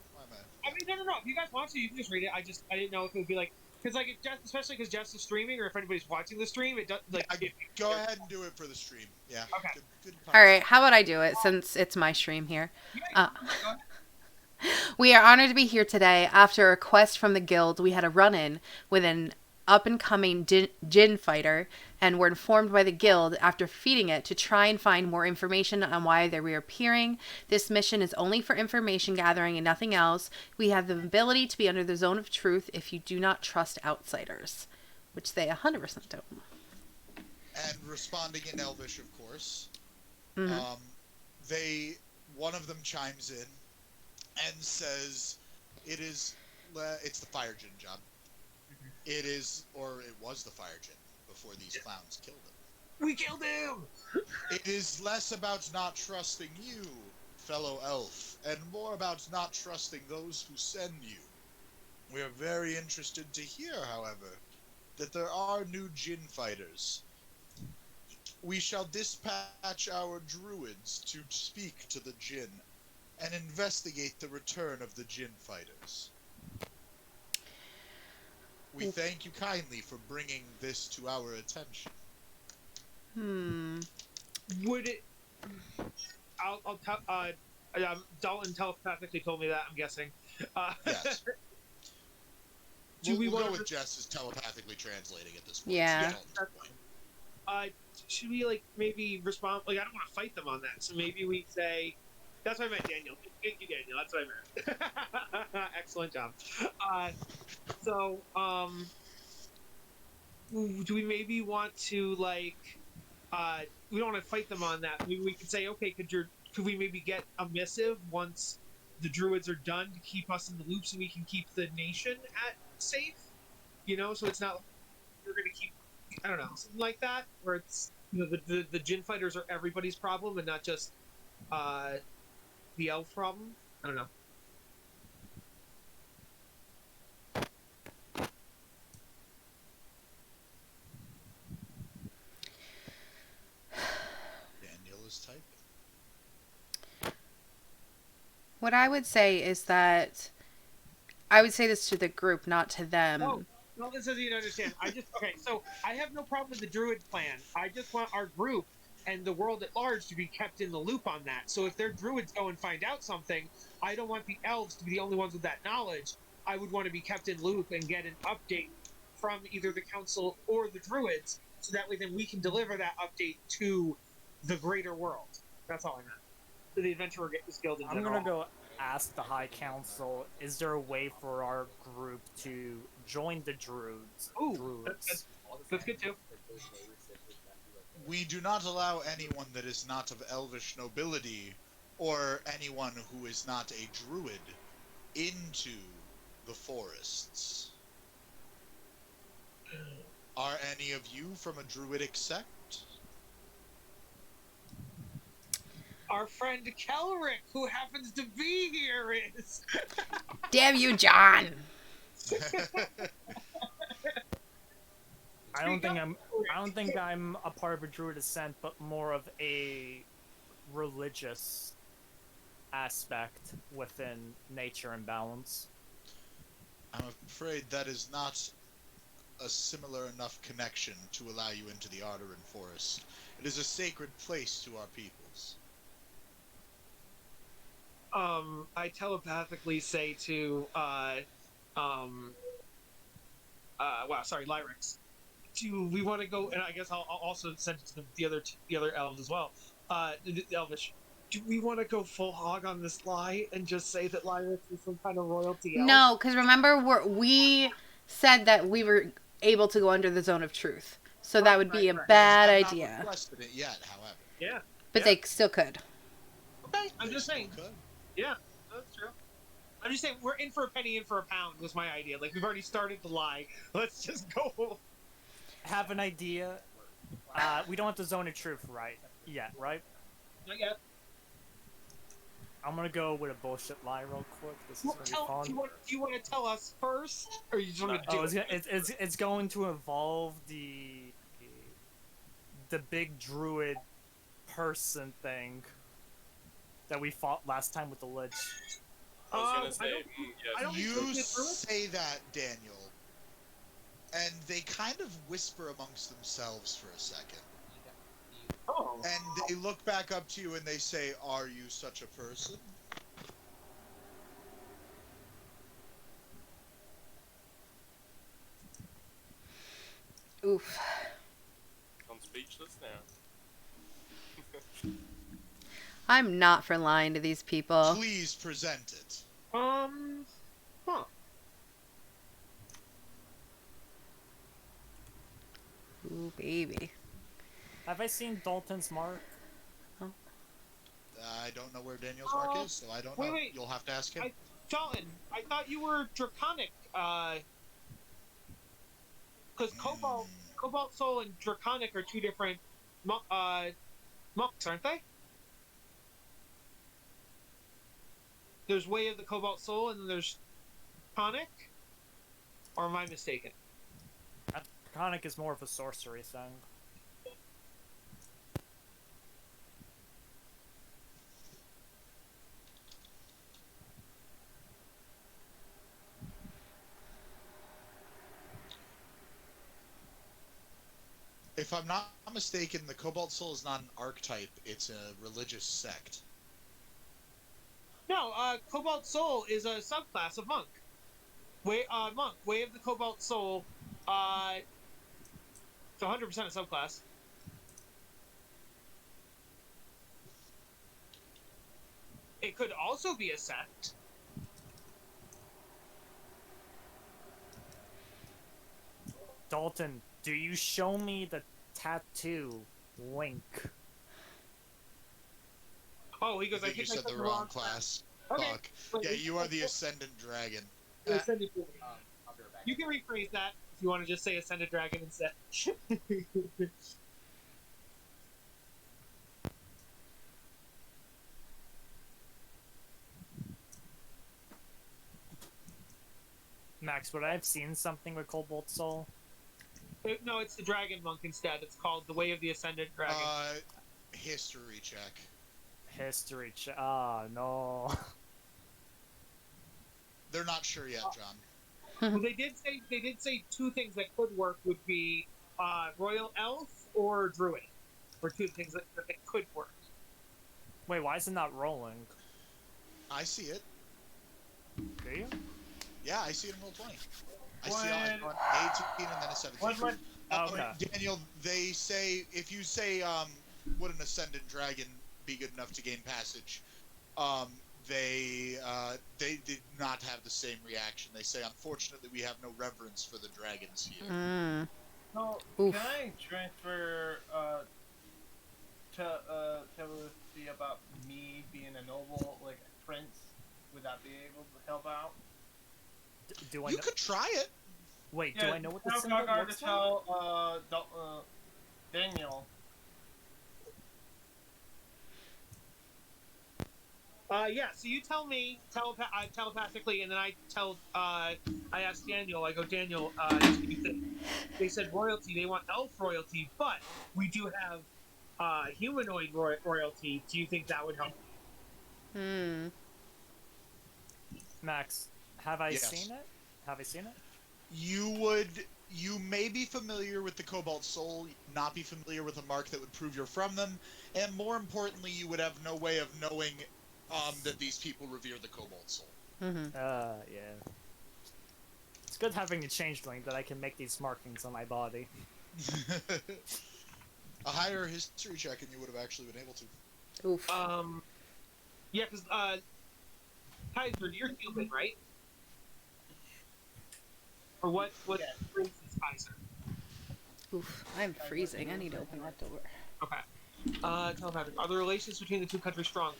I mean, no. If you guys want to, you can just read it. I didn't know if it would be like because like especially because Jess is streaming, or if anybody's watching the stream, it does like. Go ahead and do it for the stream. Yeah. Okay. Good All right, how about I do it since it's my stream here? Yeah, We are honored to be here today. After a request from the guild, we had a run-in with an up-and-coming djinn fighter, and were informed by the guild after feeding it to try and find more information on why they're reappearing. This mission is only for information gathering and nothing else. We have the ability to be under the zone of truth if you do not trust outsiders, which they 100% don't. And responding in Elvish, of course. Mhm. One of them chimes in and says, it's the fire djinn job. It is, or it was the fire djinn before these clowns killed him. we killed him. It is less about not trusting you, fellow elf, and more about not trusting those who send you. We are very interested to hear, however, that there are new djinn fighters. We shall dispatch our druids to speak to the djinn and investigate the return of the djinn fighters. We thank you kindly for bringing this to our attention. Would it? I'll tell. Dalton telepathically told me that. I'm guessing. Yes. We'll go with Jess is telepathically translating at this point. Yeah. Should we like maybe respond? Like I don't want to fight them on that, so maybe we say. That's what I meant, Daniel. Thank you, Daniel. That's what I meant. Excellent job. Do we maybe want to like? We don't want to fight them on that. Maybe we could say, okay, could we maybe get a missive once the druids are done to keep us in the loop, so we can keep the nation at safe? You know, so it's not like we're going to keep. I don't know, something like that, where it's the djinn fighters are everybody's problem and not just the elf problem. I don't know. Daniel is typing. What I would say is that I would say this to the group, not to them. Oh, no, this doesn't even understand. Okay, so I have no problem with the druid plan. I just want our group and the world at large to be kept in the loop on that. So if their druids go and find out something, I don't want the elves to be the only ones with that knowledge. I would want to be kept in loop and get an update from either the council or the druids, so that way then we can deliver that update to the greater world. That's all I meant. To the Adventurer Guild in I'm general. gonna go ask the High Council, is there a way for our group to join the druids? Ooh, that's good too. We do not allow anyone that is not of elvish nobility or anyone who is not a druid into the forests. Are any of you from a druidic sect? Our friend Kelric, who happens to be here, is. Damn you, John! I don't think I'm a part of a druid ascent, but more of a religious aspect within nature and balance. I'm afraid that is not a similar enough connection to allow you into the Arderin Forest. It is a sacred place to our peoples. I telepathically say to wow, sorry, Lyrex. Do we want to go? And I guess I'll also send it to the other elves as well. The Elvish. Do we want to go full hog on this lie and just say that Lyrex is some kind of royalty elf? No, because remember, we said that we were able to go under the zone of truth. So that would be a Right. They bad have not idea. requested it yet, however. Yeah. But Yeah. they still could. Okay, I'm They just still saying. could. Yeah, that's true. I'm just saying we're in for a penny, in for a pound was my idea. Like we've already started the lie. Let's just go. Have an idea. We don't have the zone of truth right yet, right? Not yet. I'm gonna go with a bullshit lie real quick. This is Well, gonna be fun. do you want to tell us first, or you just want to do Oh, it? it's going to involve the big druid person thing that we fought last time with the lich. I was gonna I say, don't- yes. I don't- You get through it? say that, Daniel, and they kind of whisper amongst themselves for a second. Oh. And they look back up to you and they say, "Are you such a person?" Oof. I'm speechless now. I'm not for lying to these people. Please present it. Huh. Ooh, baby. Have I seen Dalton's mark? I don't know where Daniel's mark is, so I don't know. wait. You'll have to ask him. Dalton, I thought you were draconic. Because Cobalt Soul and draconic are two different monks, aren't they? There's Way of the Cobalt Soul, and then there's draconic. Or am I mistaken? Draconic is more of a sorcery thing. If I'm not mistaken, the Cobalt Soul is not an archetype, it's a religious sect. No, Cobalt Soul is a subclass of monk. Way of the Cobalt Soul, it's 100% a subclass. It could also be a sect. Dalton, do you show me the tattoo? Wink. Oh, he goes, I I think you think I said took the wrong class. Okay. Fuck. Wait, Yeah, wait, you are wait, the wait. Ascendant Dragon. Ascended Dragon. You can rephrase that if you want to just say Ascended Dragon instead. Max, would I have seen something with Cobalt Soul? No, it's the Dragon Monk instead. It's called the Way of the Ascended Dragon. History check. History check. Ah, no. They're not sure yet, John. Well, they did say two things that could work would be Royal Elf or Druid. Or two things that could work. Wait, why is it not rolling? I see it. Do you? Yeah, I see it in Roll20. I What? see it on 18 and then a 17. What? Okay. Daniel, they say, if you say, would an Ascendant Dragon be good enough to gain passage, they did not have the same reaction. They say, unfortunately, we have no reverence for the dragons here. Mm. So, Oof. can I transfer telepathy about me being a noble, like a prince? Would that be able to help out? Do I You know? could try it. Wait, do I know what the tell symbol Gargar looks to like? tell Daniel. Yeah, so you tell me telepathically, and then I ask Daniel, I go, Daniel, they said royalty, they want elf royalty, but we do have humanoid royalty. Do you think that would help? Hmm. Max, have I Yes. seen it? Have I seen it? You may be familiar with the Cobalt Soul, not be familiar with a mark that would prove you're from them, and more importantly, you would have no way of knowing that these people revere the Cobalt Soul. Mm-hmm. Yeah. It's good having a changeling that I can make these markings on my body. A higher history check and you would have actually been able to. Oof. Yeah, because Kaiser, you're human, right? Or what? What Yes. race is Kaiser? Oof. I'm freezing. I need to open that door. Okay. Telepathic. Are the relations between the two countries strong?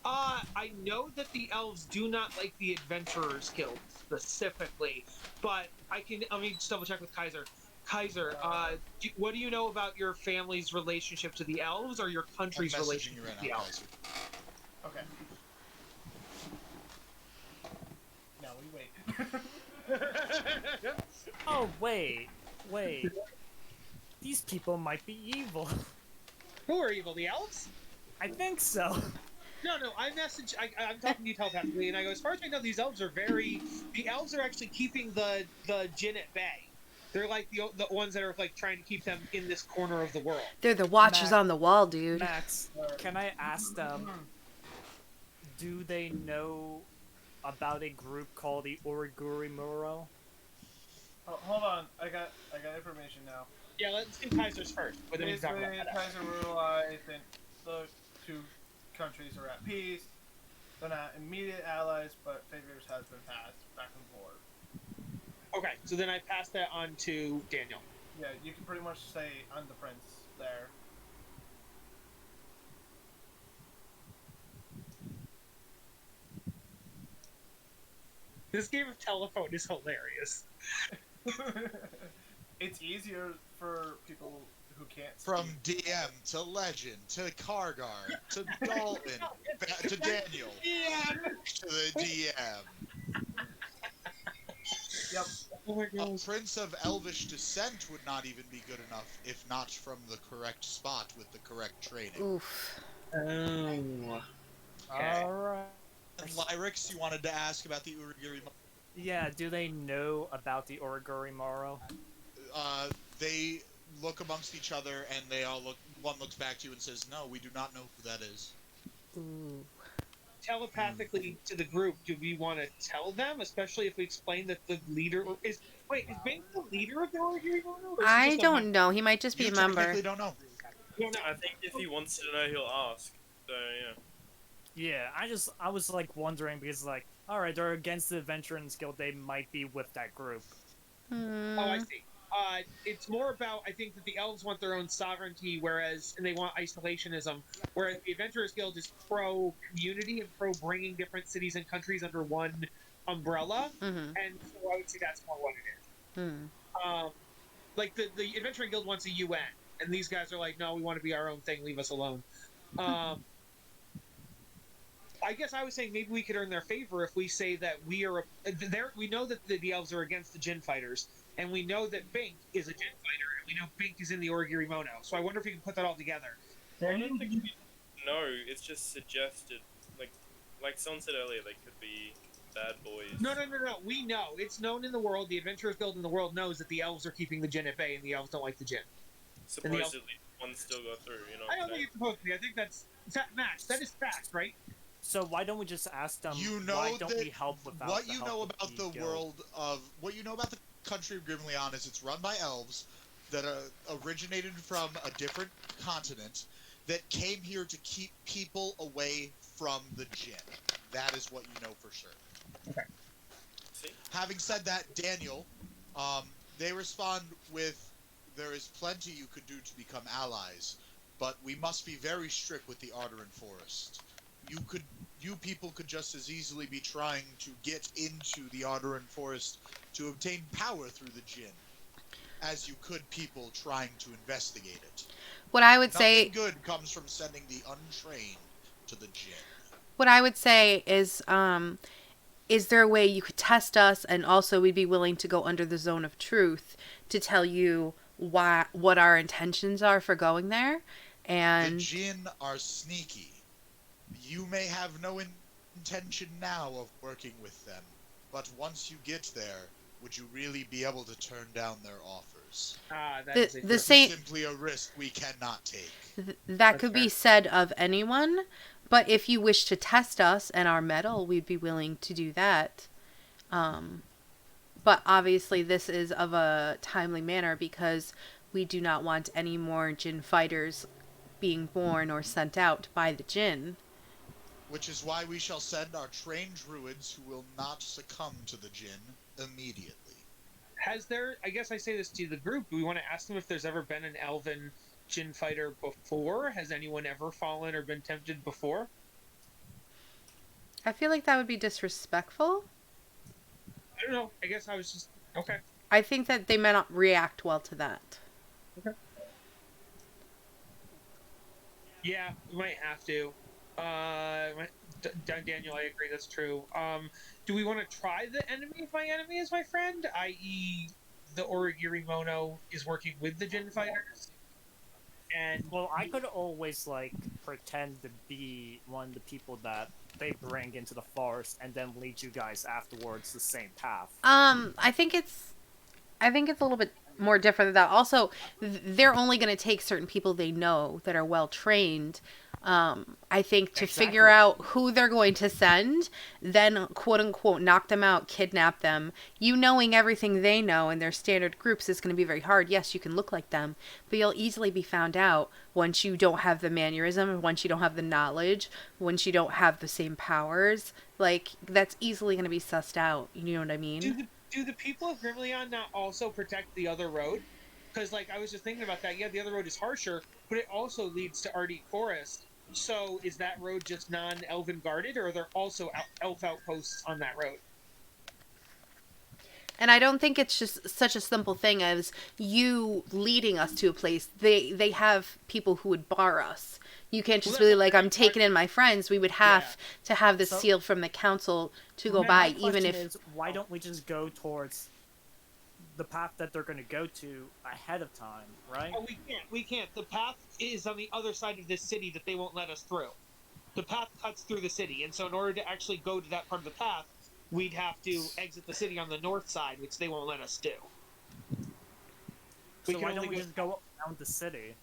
I know that the elves do not like the Adventurers Guild specifically, but let me just double check with Kaiser. Kaiser, what do you know about your family's relationship to the elves or your country's I'm messaging relationship you right to the now, elves? Kaiser. Okay. Now we wait. Oh, wait. These people might be evil. Who are evil? The elves? I think so. No, I'm talking to you telepathically, and I go, as far as I know, the elves are actually keeping the Jinn at bay. They're like the ones that are like trying to keep them in this corner of the world. They're the watchers Max- on the wall, dude. Max, can I ask them, do they know about a group called the Origuri Muro? Oh, hold on, I got information now. Yeah, let's do Kaiser's first. But then we can talk Basically, about that. Kaiser realized that the two countries are at peace. They're not immediate allies, but favors has been passed back and forth. Okay, so then I pass that on to Daniel. Yeah, you can pretty much say I'm the prince there. This game of telephone is hilarious. It's easier for people who can't From speak. DM to Legend to Kargar to Dalton to Daniel to the DM. Yep. Oh my A gosh. prince of elvish descent would not even be good enough if not from the correct spot with the correct training. Oof. Oh. Okay. Alright. And Lyrics, you wanted to ask about the Urugiri. Yeah, do they know about the Origuri Muro? They look amongst each other and they all look. One looks back to you and says, "No, we do not know who that is." Ooh. Telepathically to the group, do we want to tell them, especially if we explain that the leader is? Wait, is Bing the leader of the Origami Mono? I don't know. He might just be You a member. technically don't know. No, no. I think if he wants to know, he'll ask. So yeah. Yeah, I was like wondering because like, alright, they're against the Adventurers Guild, they might be with that group. Hmm. Oh, I see. It's more about, I think that the elves want their own sovereignty, and they want isolationism, whereas the Adventurers Guild is pro-community and pro-bringing different cities and countries under one umbrella, Mm-hmm. and so I would say that's more what it is. Hmm. Like, the Adventuring Guild wants a UN, and these guys are like, no, we want to be our own thing, leave us alone. I guess I was saying maybe we could earn their favor if we say that we know that the elves are against the Jinn fighters, and we know that Bink is a Jinn fighter, and we know Bink is in the Origiri Mono. So I wonder if we can put that all together. I don't think you know. It's just suggested. Like someone said earlier, they could be bad boys. No. We know. It's known in the world. The Adventurers Guild in the world knows that the elves are keeping the Jinn at bay, and the elves don't like the Jinn. Supposedly, one still got through. You know. I don't think it's supposed to be. I think that's Max. That is fact, right? So why don't we just ask them? You know why don't that we help without what the you help know of about the guild? world of what you know about the country of Grimleon is it's run by elves that originated from a different continent that came here to keep people away from the Jinn. That is what you know for sure. Okay. See? Having said that, Daniel, they respond with, "There is plenty you could do to become allies, but we must be very strict with the Arderin Forest. You people could just as easily be trying to get into the Arderin Forest to obtain power through the Jinn, as you could people trying to investigate it. What I would Nothing say, good comes from sending the untrained to the Jinn." what I would say is there a way you could test us, and also we'd be willing to go under the zone of truth to tell you what our intentions are for going there, The and Jinn are sneaky. You may have no intention now of working with them, but once you get there, would you really be able to turn down their offers? the same Simply a risk we cannot take. that could be said of anyone, But if you wish to test us and our metal, we'd be willing to do that. But obviously this is of a timely manner because we do not want any more Jinn fighters being born or sent out by the Jinn. Which is why we shall send our trained druids who will not succumb to the Jinn immediately. Has there, I guess I say this to the group, do we want to ask them if there's ever been an elven Jinn fighter before? Has anyone ever fallen or been tempted before? I feel like that would be disrespectful. I don't know. I guess I was just... Okay. I think that they may not react well to that. Okay. Yeah, we might have to. Daniel, I agree, that's true. Do we want to try the enemy if my enemy is my friend? I.e., the Origiri Mono is working with the Jinn fighters? And... Well, I could always, like, pretend to be one of the people that they bring into the forest and then lead you guys afterwards the same path. I think it's a little bit more different than that. Also, they're only going to take certain people they know that are well trained. I think to figure out who they're going to send, then quote unquote knock them out, kidnap them. You knowing everything they know in their standard groups is going to be very hard. Yes, you can look like them, but you'll easily be found out once you don't have the mannerism, once you don't have the knowledge, once you don't have the same powers. Like, that's easily going to be sussed out. You know what I mean? Do the people of Grimleon not also protect the other road? Because, like, I was just thinking about that. Yeah, the other road is harsher, but it also leads to Arctic Forest. So is that road just non-elven guarded, or are there also elf outposts on that road? And I don't think it's just such a simple thing as you leading us to a place. They have people who would bar us. You can't just really like, I'm taking in my friends. We would have to have this sealed from the council to go by, even if... Is, why don't we just go towards the path that they're going to go to ahead of time, right? Oh, we can't. The path is on the other side of this city that they won't let us through. The path cuts through the city, and so in order to actually go to that part of the path, we'd have to exit the city on the north side, which they won't let us do. So why don't we just go around the city?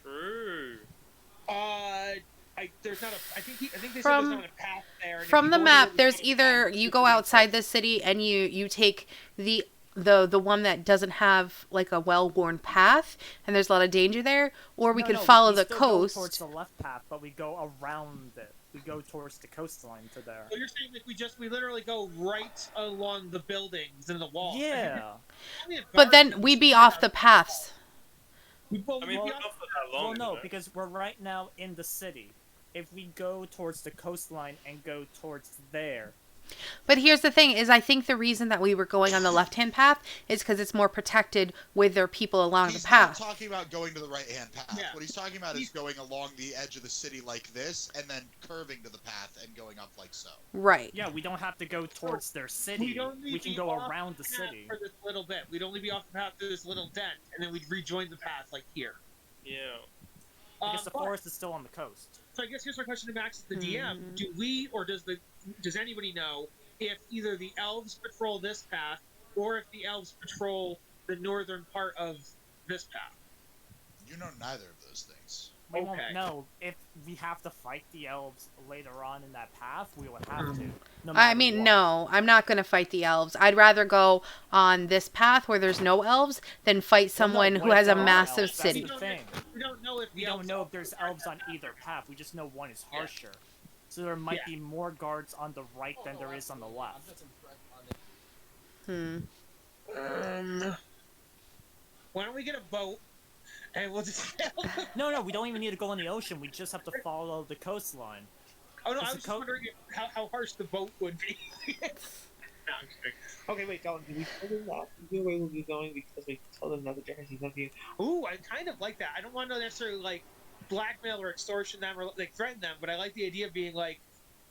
True. I think they said there's not a path there. From the map, there's either you go outside the city and you take the one that doesn't have like a well-worn path and there's a lot of danger there, or we could follow the coast. Go towards the left path, but we go around it. We go towards the coastline to there. So you're saying that we literally go right along the buildings and the walls? Yeah. But then we'd be off the paths. I mean, we're not for that long. Well, no, you know? because we're right now in the city. If we go towards the coastline and go towards there... But here's the thing, is I think the reason that we were going on the left-hand path is because it's more protected with their people along the path. He's not talking about going to the right-hand path. Yeah. What he's talking about is going along the edge of the city like this, and then curving to the path and going up like so. Right. Yeah, we don't have to go towards their city. We can go around the city. For this little bit. We'd only be off the path through this little dent, and then we'd rejoin the path, like here. Yeah. Because the forest is still on the coast. So I guess here's my question to Max, the DM. Do we, or does anybody know if either the elves patrol this path, or if the elves patrol the northern part of this path? You know neither of those things. We won't know. If we have to fight the elves later on in that path, we will have to. No, I'm not going to fight the elves. I'd rather go on this path where there's no elves than fight someone who has a massive city. That's the thing. We don't know if there's elves on either path. We just know one is harsher. So there might be more guards on the right than there is on the left. Why don't we get a boat? And we'll just... No, we don't even need to go in the ocean. We just have to follow the coastline. Oh no, I was just wondering how harsh the boat would be. No, I'm just kidding. Okay, wait, Dylan, did we tell them that the way we'll be going because we tell them another generation of you? Ooh, I kind of like that. I don't want to necessarily, like, blackmail or extortion them or, like, threaten them, but I like the idea of being, like,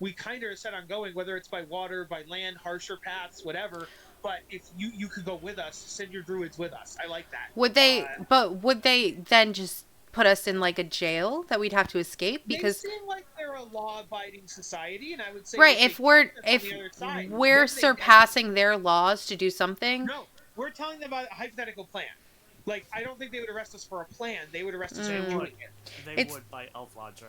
we kind of are set on going, whether it's by water, by land, harsher paths, whatever. But if you could go with us, send your druids with us. I like that. Would they then just put us in like a jail that we'd have to escape? Because they seem like they're a law-abiding society, and I would say right, if we're surpassing their laws to do something. No, we're telling them about a hypothetical plan. Like, I don't think they would arrest us for a plan. They would arrest us for doing it. They would by elf logic.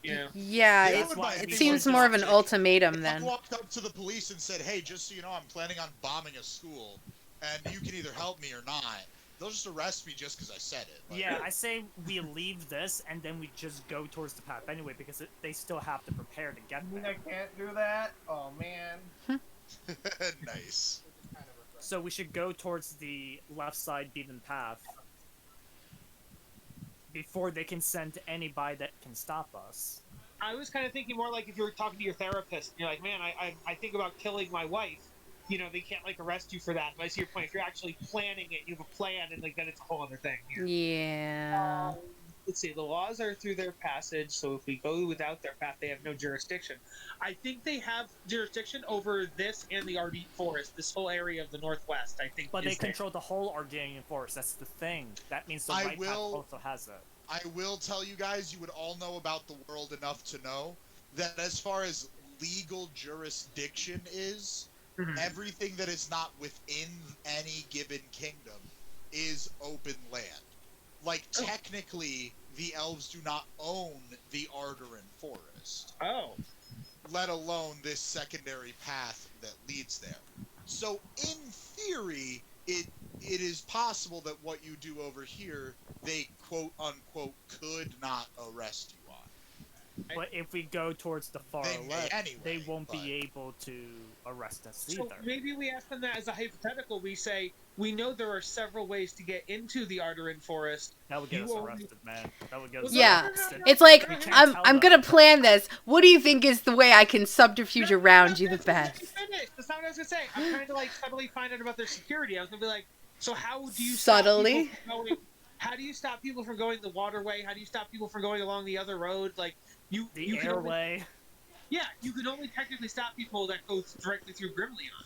Yeah. Yeah, They it, would buy it anyone seems to more of an take- ultimatum If I then. walked up to the police and said, "Hey, just so you know, I'm planning on bombing a school, and you can either help me or not," they'll just arrest me just because I said it. Like, Yeah, I say we leave this and then we just go towards the path anyway because they still have to prepare to get I mean, there. I can't do that. Oh man. nice. So we should go towards the left side beaten path before they can send anybody that can stop us. I was kind of thinking more like if you were talking to your therapist, and you're like, man, I think about killing my wife. You know, they can't like arrest you for that. But I see your point. If you're actually planning it, you have a plan, and like then it's a whole other thing. Yeah. Let's see. The laws are through their passage, so if we go without their path, they have no jurisdiction. I think they have jurisdiction over this and the Ardite Forest, this whole area of the Northwest. I think, But they is there. control the whole Argonian forest. That's the thing. That means the I right path will- also has it. I will tell you guys, you would all know about the world enough to know that as far as legal jurisdiction is, Mhm. everything that is not within any given kingdom is open land. Like, technically, the elves do not own the Ardoran Forest, Oh, let alone this secondary path that leads there. So, in theory, it is possible that what you do over here, they quote-unquote could not arrest you on. But if we go towards the far They may left, anyway, they won't but- be able to arrest us so either. maybe we ask them that as a hypothetical. We say we know there are several ways to get into the Ardoran Forest. That would get You us only- arrested, man. That would get us Yeah. arrested. It's like We can't I'm tell I'm them. gonna plan this. What do you think is the way I can subterfuge around you the Let me best? finish. That's not what I was gonna say. I'm trying to like subtly find out about their security. I was gonna be like, so how do you Subtly? Stop people from going, how do you stop people from going the waterway? How do you stop people from going along the other road? Like you The you can only, airway. yeah, you can only technically stop people that go directly through Grimleon.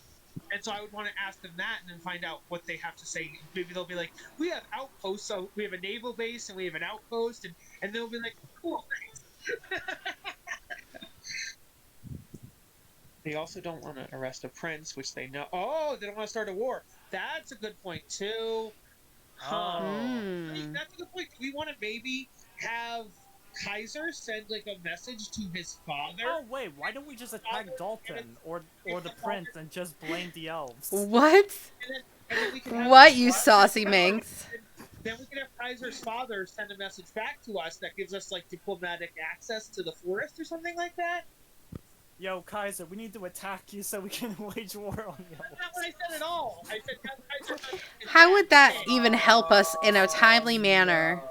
And so I would want to ask them that and then find out what they have to say. Maybe they'll be like, we have outposts, so we have a naval base and we have an outpost, and they'll be like, cool, thanks. They also don't want to arrest a prince, which they know. Oh, they don't want to start a war. That's a good point too. Huh. Hmm. That's a good point. Do we want to maybe have Kaiser send like a message to his father? Oh wait, why don't we just attack Dalton or the prince and just blame the elves? What? And then we can have What, you saucy minx? Then we can have Kaiser's father send a message back to us that gives us like diplomatic access to the forest or something like that. Yo, Kaiser, we need to attack you so we can wage war on the That's elves. not what I said at all. I said Kaiser. How would that even help us in a timely manner?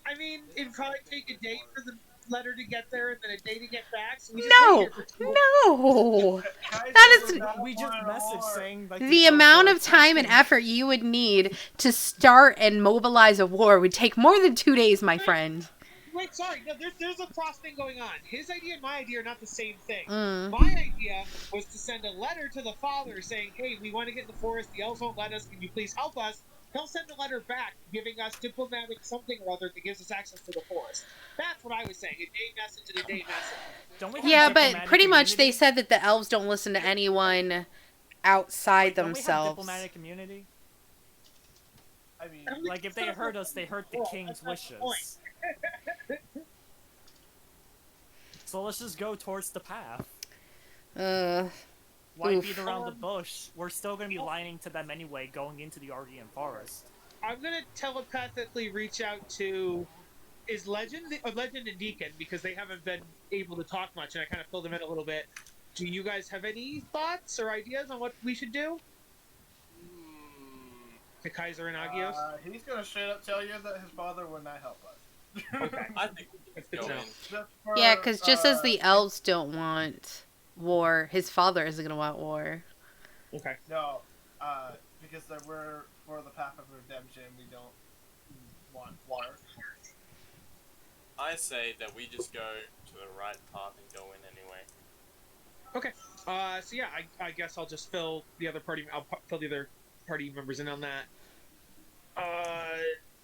I mean, it'd probably take a day for the letter to get there and then a day to get back. So we just No, wait here for 2 no. That is We just messaged saying like the elves amount are of time and attacking. effort you would need to start and mobilize a war would take more than 2 days, my friend. Wait, sorry. No, there's a cross thing going on. His idea and my idea are not the same thing. Mm. My idea was to send a letter to the father saying, hey, we want to get in the forest. The elves won't let us. Can you please help us? He'll send a letter back giving us diplomatic something or other that gives us access to the forest. That's what I was saying. A day message and a day message. Don't we have Yeah, but diplomatic pretty much they immunity? said that the elves don't listen to anyone outside Wait, don't we have themselves. diplomatic immunity? I mean, Like if they hurt us, they hurt the Well, king's that's not the point. wishes. So let's just go towards the path. Why Oof. beat around the bush? We're still gonna be lining to them anyway, going into the Argian forest. I'm going to telepathically reach out to... Is Legend and Deacon, because they haven't been able to talk much, and I kind of filled them in a little bit. Do you guys have any thoughts or ideas on what we should do? To Kaiser and Agios? he's gonna straight up tell you that his father would not help us. Okay. I think we That's can good go to know. in. Just for, Yeah, because just as the uh, elves don't want war, his father isn't gonna want war. Okay. No, because we're for the path of redemption. We don't want war. I say that we just go to the right path and go in anyway. Okay. So yeah, I guess I'll just fill the other party. I'll fill the other party members in on that.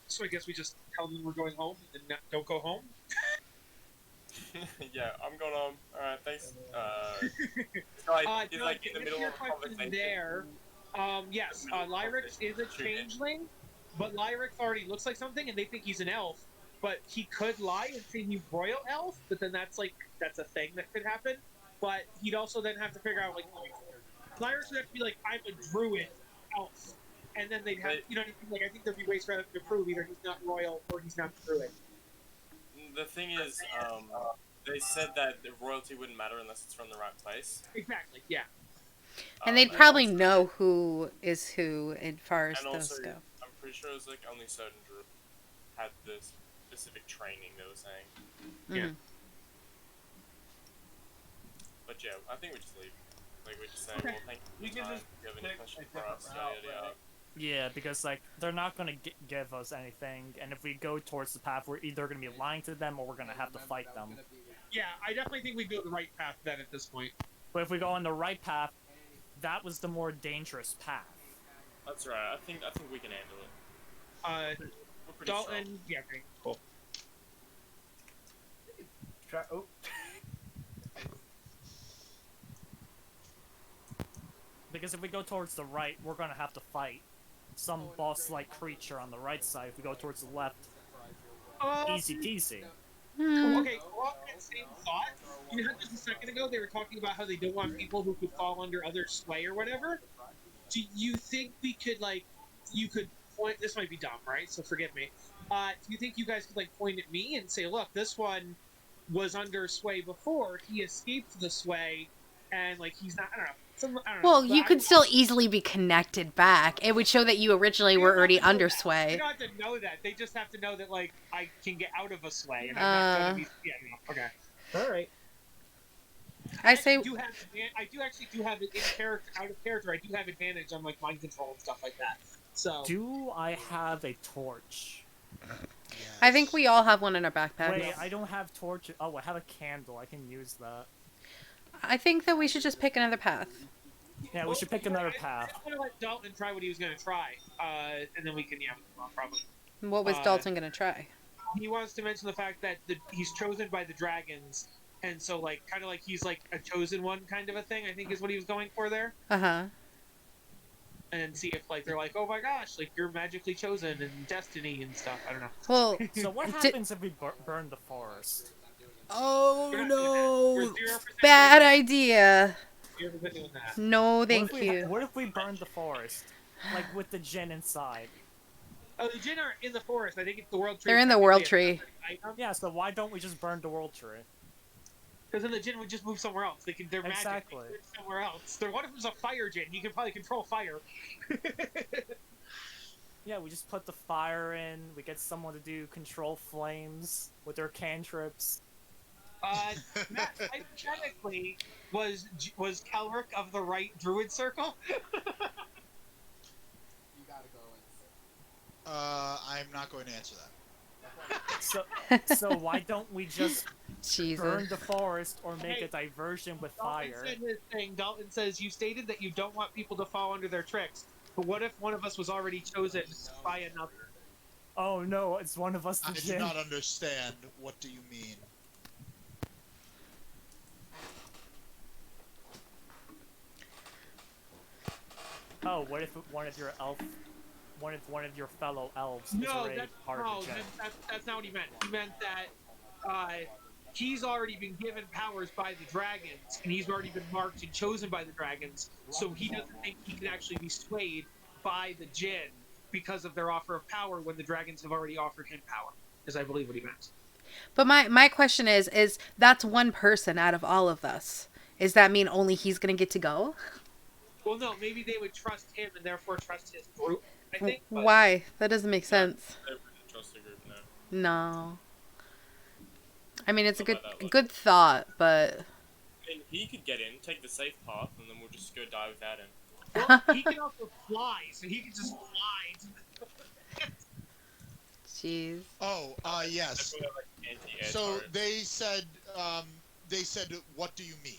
So I guess we just tell them we're going home and don't go home. Yeah, I'm going home. Alright, thanks. It's like in the to middle answer your of a question conversation. there. Yes, Lyric is a changeling, but Lyric already looks like something, and they think he's an elf. but he could lie and say he's royal elf. But then that's a thing that could happen. But he'd also then have to figure out liars would have to be like, I'm a druid elf, and then they'd have, you know what I mean? Like, I think there'd be ways for them to prove either he's not royal or he's not druid. The thing is, they said that the royalty wouldn't matter unless it's from the right place. Exactly. Yeah. And they'd probably know who is who as far as and those also, go. I'm pretty sure it was like only certain druids had this specific training, they were saying. Yeah. But yeah, I think we just leave. Like, we just say, Okay. well, thank you We for can your time. just If you have any pick questions a for different us, route, yada, yada, right? Yeah, because like they're not gonna give us anything, and if we go towards the path, we're either gonna be lying to them or we're gonna have to fight them. Yeah, I definitely think we go the right path then at this point. But if we go on the right path, that was the more dangerous path. That's right. I think we can handle it. We're pretty Dalton, strong. yeah, okay, cool. Try. Oh. Because if we go towards the right, we're gonna have to fight some boss-like creature on the right side. If we go towards the left, easy peasy. Okay, well, same thought. You know, just a second ago they were talking about how they don't want people who could fall under other sway or whatever. Do you think we could you could point? This might be dumb, right? So forgive me. Do you think you guys could point at me and say, "Look, this one was under sway before. He escaped the sway, and he's not." I don't know. I don't know. Well, But you could still easily be connected back. It would show that you originally were already under They sway. don't have to know that. They just have to know that I can get out of a sway, and I'm not going to be. Yeah. Okay. All right. I say I do actually have it in character, out of character. I do have advantage on mind control and stuff like that. So. Do I have a torch? I think we all have one in our backpacks. Wait, I don't have torch. Oh, I have a candle. I can use that. I think that we should just pick another path. Yeah, we should pick another path. I'm gonna let Dalton try what he was gonna try, and then we can probably. What was Dalton gonna try? He wants to mention the fact that he's chosen by the dragons, and so kind of he's a chosen one kind of a thing. I think is what he was going for there. Uh-huh. And see if they're oh my gosh, you're magically chosen and destiny and stuff. I don't know. Well, So what happens if we burn the forest? oh We're not no, doing that. We're 0% bad idea. You're doing that. No, thank What if we- you. What if we burn the forest, with the djinn inside? Oh, the djinn are in the forest. I think it's the world tree. They're in the world tree. Yeah, so why don't we just burn the world tree? Because then the djinn would just move somewhere else. They're magic. Exactly. They live somewhere else. One of them's a fire djinn. You can probably control fire. Yeah, we just put the fire in. We get someone to do control flames with their cantrips. Matt, hypothetically, was Kelric of the right druid circle? I'm not going to answer that. So why don't we just Jesus. burn the forest or make Hey, a diversion with Dalton fire? said his thing. Dalton says, you stated that you don't want people to fall under their tricks, but what if one of us was already chosen by another? Oh no, it's one of us, the I do djinn. not understand. What do you mean? Oh, what if one of your fellow elves is No, already part of the djinn? that's not what he meant. He meant that he's already been given powers by the dragons, and he's already been marked and chosen by the dragons, so he doesn't think he can actually be swayed by the djinn because of their offer of power when the dragons have already offered him power, is I believe what he meant. But my question is that's one person out of all of us. Does that mean only he's gonna get to go? Well, no, maybe they would trust him and therefore trust his group, I think. But Why? That doesn't make sense. They wouldn't trust the group, no. No. I mean, it's a Not good like that, like- good thought, but I mean, he could get in, take the safe path, and then we'll just go die without him. well, he can also fly, so he can just fly to the... jeez. Oh, yes. That's why we have, anti-air So turrets. they said, what do you mean?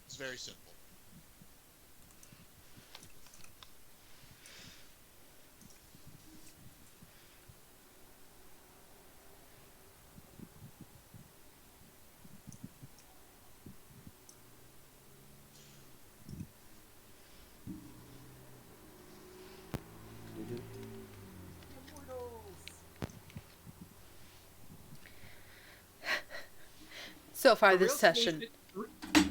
It's very simple. so far The this real session.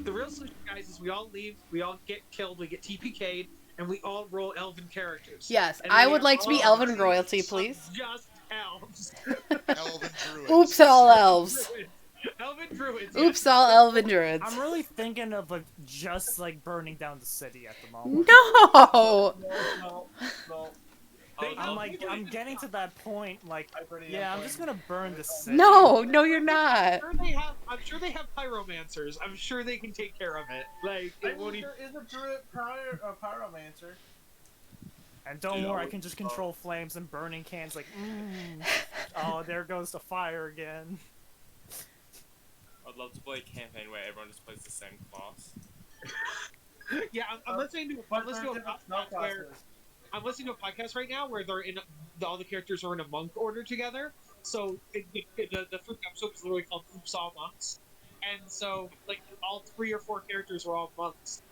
The real solution, guys, is we all leave, we all get killed, we get TPK'd, and we all roll elven characters. Yes, And I we would are like to be all elven royalty, please. Just elves. Elven druids. Oops, all elves. Elven druids. Oops, yes. all elven druids. I'm really thinking of like just like burning down the city at the moment. No! No. I'm getting to that point. Like, I pretty yeah, am I'm just going- gonna burn the city. No, you're not. I'm sure they have pyromancers. I'm sure they can take care of it. Like, I it won't mean, even. there is a druid pyromancer. And don't worry, I can just control flames and burning cans. Like, oh, there goes the fire again. I'd love to play a campaign where everyone just plays the same class. Yeah, I'm listening to I'm listening to a podcast where I'm listening to a podcast right now where they're in all the characters are in a monk order together. So the first episode was literally called "Oops All Monks," and so like all 3 or 4 characters were all monks.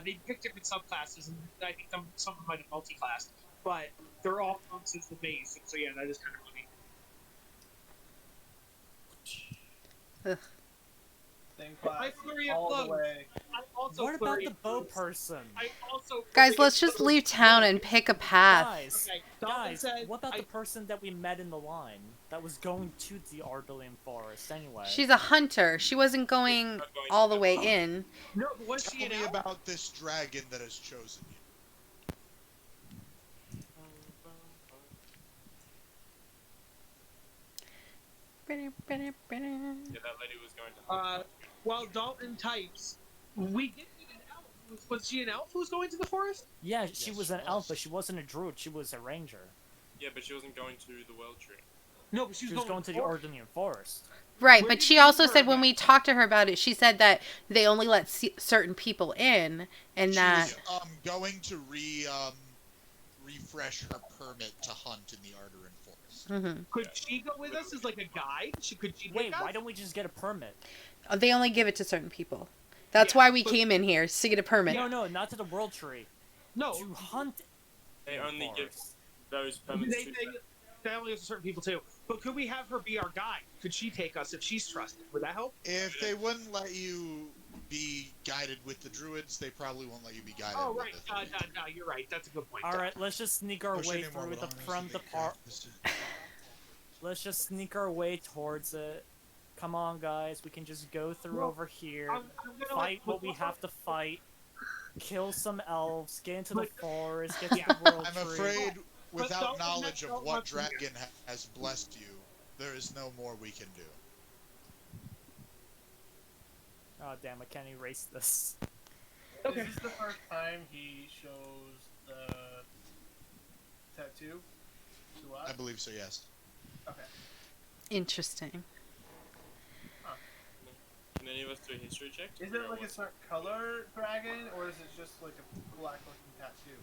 They picked different subclasses, and I think some of them might have multi-classed, but they're all monks as the base. And so yeah, that is kind of funny. Same class. I flurry of all the blows. way. I also What about flurry the of bow blows. person? I also Guys, flurry let's of just blows. leave town and pick a path. Guys, Okay, Dalton guys, said, what about I- the person that we met in the line that was going to the Ardalian Forest anyway? She's a hunter. She wasn't going all the way in. No, but was she Tell an me elf? about this dragon that has chosen you. Yeah, that lady was going to. While Dalton types, we did meet an elf. Was she an elf who was going to the forest? Yeah, she Yes, was she an elf, was. but she wasn't a druid. She was a ranger. Yeah, but she wasn't going to the world tree. No, but She was going to the Ardalian Forest. Right, Where but did she you also meet her said when again? we talked to her about it, she said that they only let certain people in, and She that was going to refresh her permit to hunt in the Arderin Forest. Could she go with us as like a guide? Could she Wait, take us? why don't we just get a permit? they only give it to certain people. That's Yeah, why we but- came in here, is to get a permit. No, not to the world tree. No, To hunt. They in the only give forest. those permits they, to they, they only have certain people too. But could we have her be our guide? Could she take us if she's trusted? Would that help? If they wouldn't let you be guided with the druids, they probably won't let you be guided Oh, with right. the No, you're right. That's a good point. All right, let's just sneak our way through the from the park. Let's just sneak our way towards it. Come on, guys. We can just go through Well, over here, I'm gonna fight let- what we have to fight, kill some elves, get into the But- forest, get to the world I'm tree. afraid, But without Dalton knowledge has of so what much fear. dragon has blessed you, there is no more we can do. Oh damn! I can't erase this. Okay. Is this the first time he shows the tattoo to us? I believe so, yes. Okay. Interesting. Can any of us do a history check? Is it like a certain color dragon, or is it just like a black looking tattoo?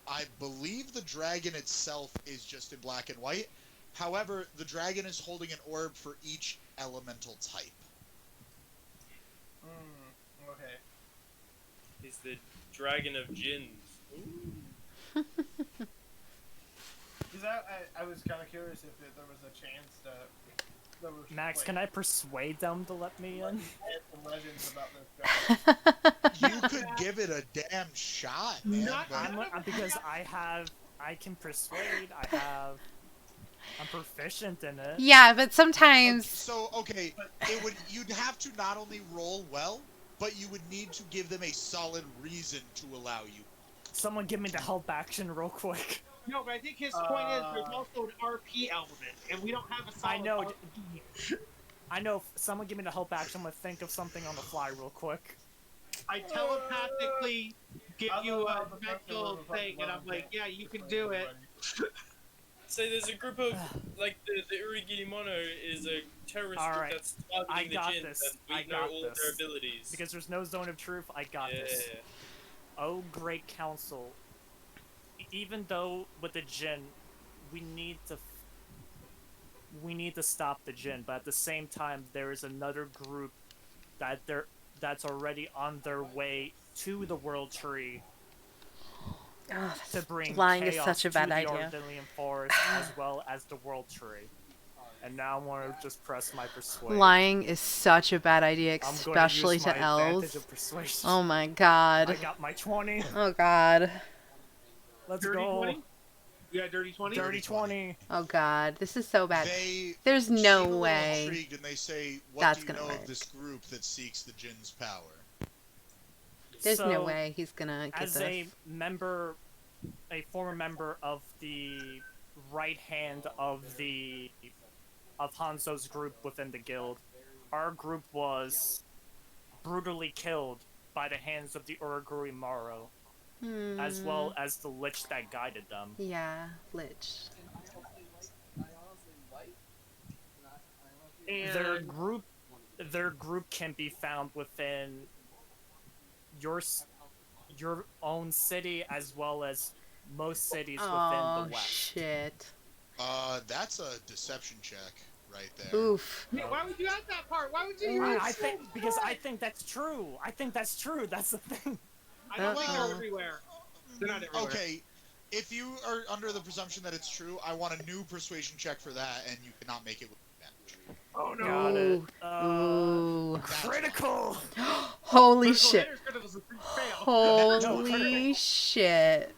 I believe the dragon itself is just in black and white. However, the dragon is holding an orb for each elemental type. Okay. He's the dragon of jinns. Ooh. Because I was kind of curious if there was a chance that there was Max, like, can I persuade them to let me in? some legends about this dragon. You could give it a damn shot, man. Not- but Because I can persuade. I'm proficient in it. Yeah, but sometimes So, okay, you'd have to not only roll well, but you would need to give them a solid reason to allow you. Someone give me the help action real quick. No, but I think his point is there's also an RP element, and we don't have a solid I know. RP. I know. Someone give me the help action. I'm gonna think of something on the fly real quick. I telepathically give I you love how a the mental person was thing, and I'm like, yeah, you can do it. So there's a group of, like, the Urigiri Mono is a terrorist group Alright, that's I targeting got the jinns, this. and I we know got all this. of their abilities. Because there's no zone of truth. I got yeah. this. Oh, great council. Even though with the Jinn, we need to stop the Jinn, but at the same time, there is another group that's already on their way to the World Tree to bring Flying is chaos such a to bad the idea. Ardalian Forest as well as the World Tree. And now I want to just press my persuade. Lying is such a bad idea, I'm going especially use my to advantage elves. of persuasion. Oh my I god. got my 20. Oh god. Let's Dirty go. 20? You got dirty 20? Dirty 20. Oh god. This is so bad. They There's seem no a little way. intrigued, and they say, "What That's do you gonna know work. of this group that seeks the Jinn's power?" There's no So, way he's gonna get As this. a former member of the right hand of Hanzo's group within the guild, our group was brutally killed by the hands of the Uruguri Maro, as well as the lich that guided them. Yeah, Lich. And Their group can be found within your own city, as well as most cities within Oh the west. shit. That's a deception check right there. Oof. Wait, why would you add that part? Why would you use I think that's true. I think that's true. That's the thing. I don't think Uh-oh. they're everywhere. They're not everywhere. Okay, if you are under the presumption that it's true, I want a new persuasion check for that, and you cannot make it with advantage. Oh no. Got it. Ooh. Critical. Holy Critical shit. hitters, criticals, and free fail. Holy critical. shit.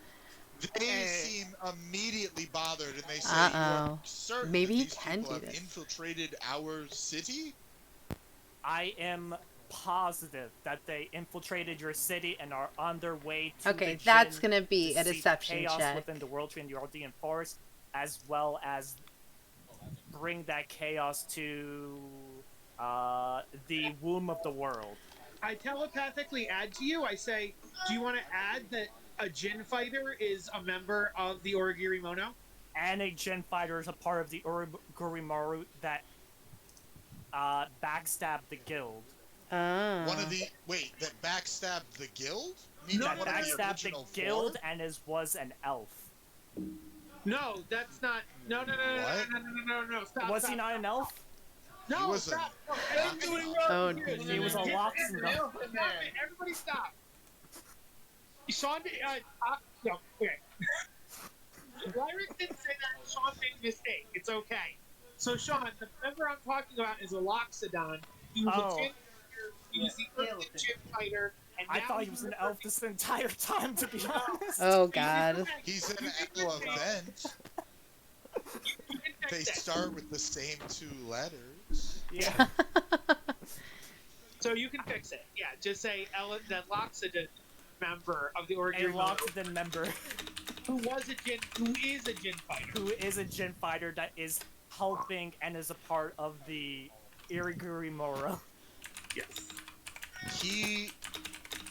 They seem immediately bothered, and they say, "You Uh-oh. are certain Maybe that he these can people do have this. infiltrated our city?" I am positive that they infiltrated your city and are on their way to Okay, the that's Jinn gonna be to a seek deception chaos check. within the World Tree and the Ardean Forest, as well as bring that chaos to the womb of the world. I telepathically add to you. I say, do you want to add that a Jinn fighter is a member of the Origiri Mono? And a Jinn fighter is a part of the Urugurimaru that backstabbed the guild. Oh. One of the that backstabbed the guild? Meaning That one of the backstabbed the original guild four? and was an elf. No, that's not. No. Stop. Was stop, he not an elf? He No, was a- stop. No, everybody, Oh, He was a locksmith. stop it. Everybody stop. Sean, no, okay. Lyric didn't say that. Sean made a mistake. It's okay. So, Sean, the member I'm talking about is a Loxodon. He was Oh. a Jinn fighter. He was the early Jinn fighter. And I now thought he he's was an the elf this entire time, to be honest. Oh god. He's an echo event. They start with the same two letters. Yeah. So you can fix it. Yeah, just say that Loxodon member of the A Origami Loxodon member who is a Jinn fighter. who is a Jinn fighter that is helping and is a part of the Iriguri Moro. Yes.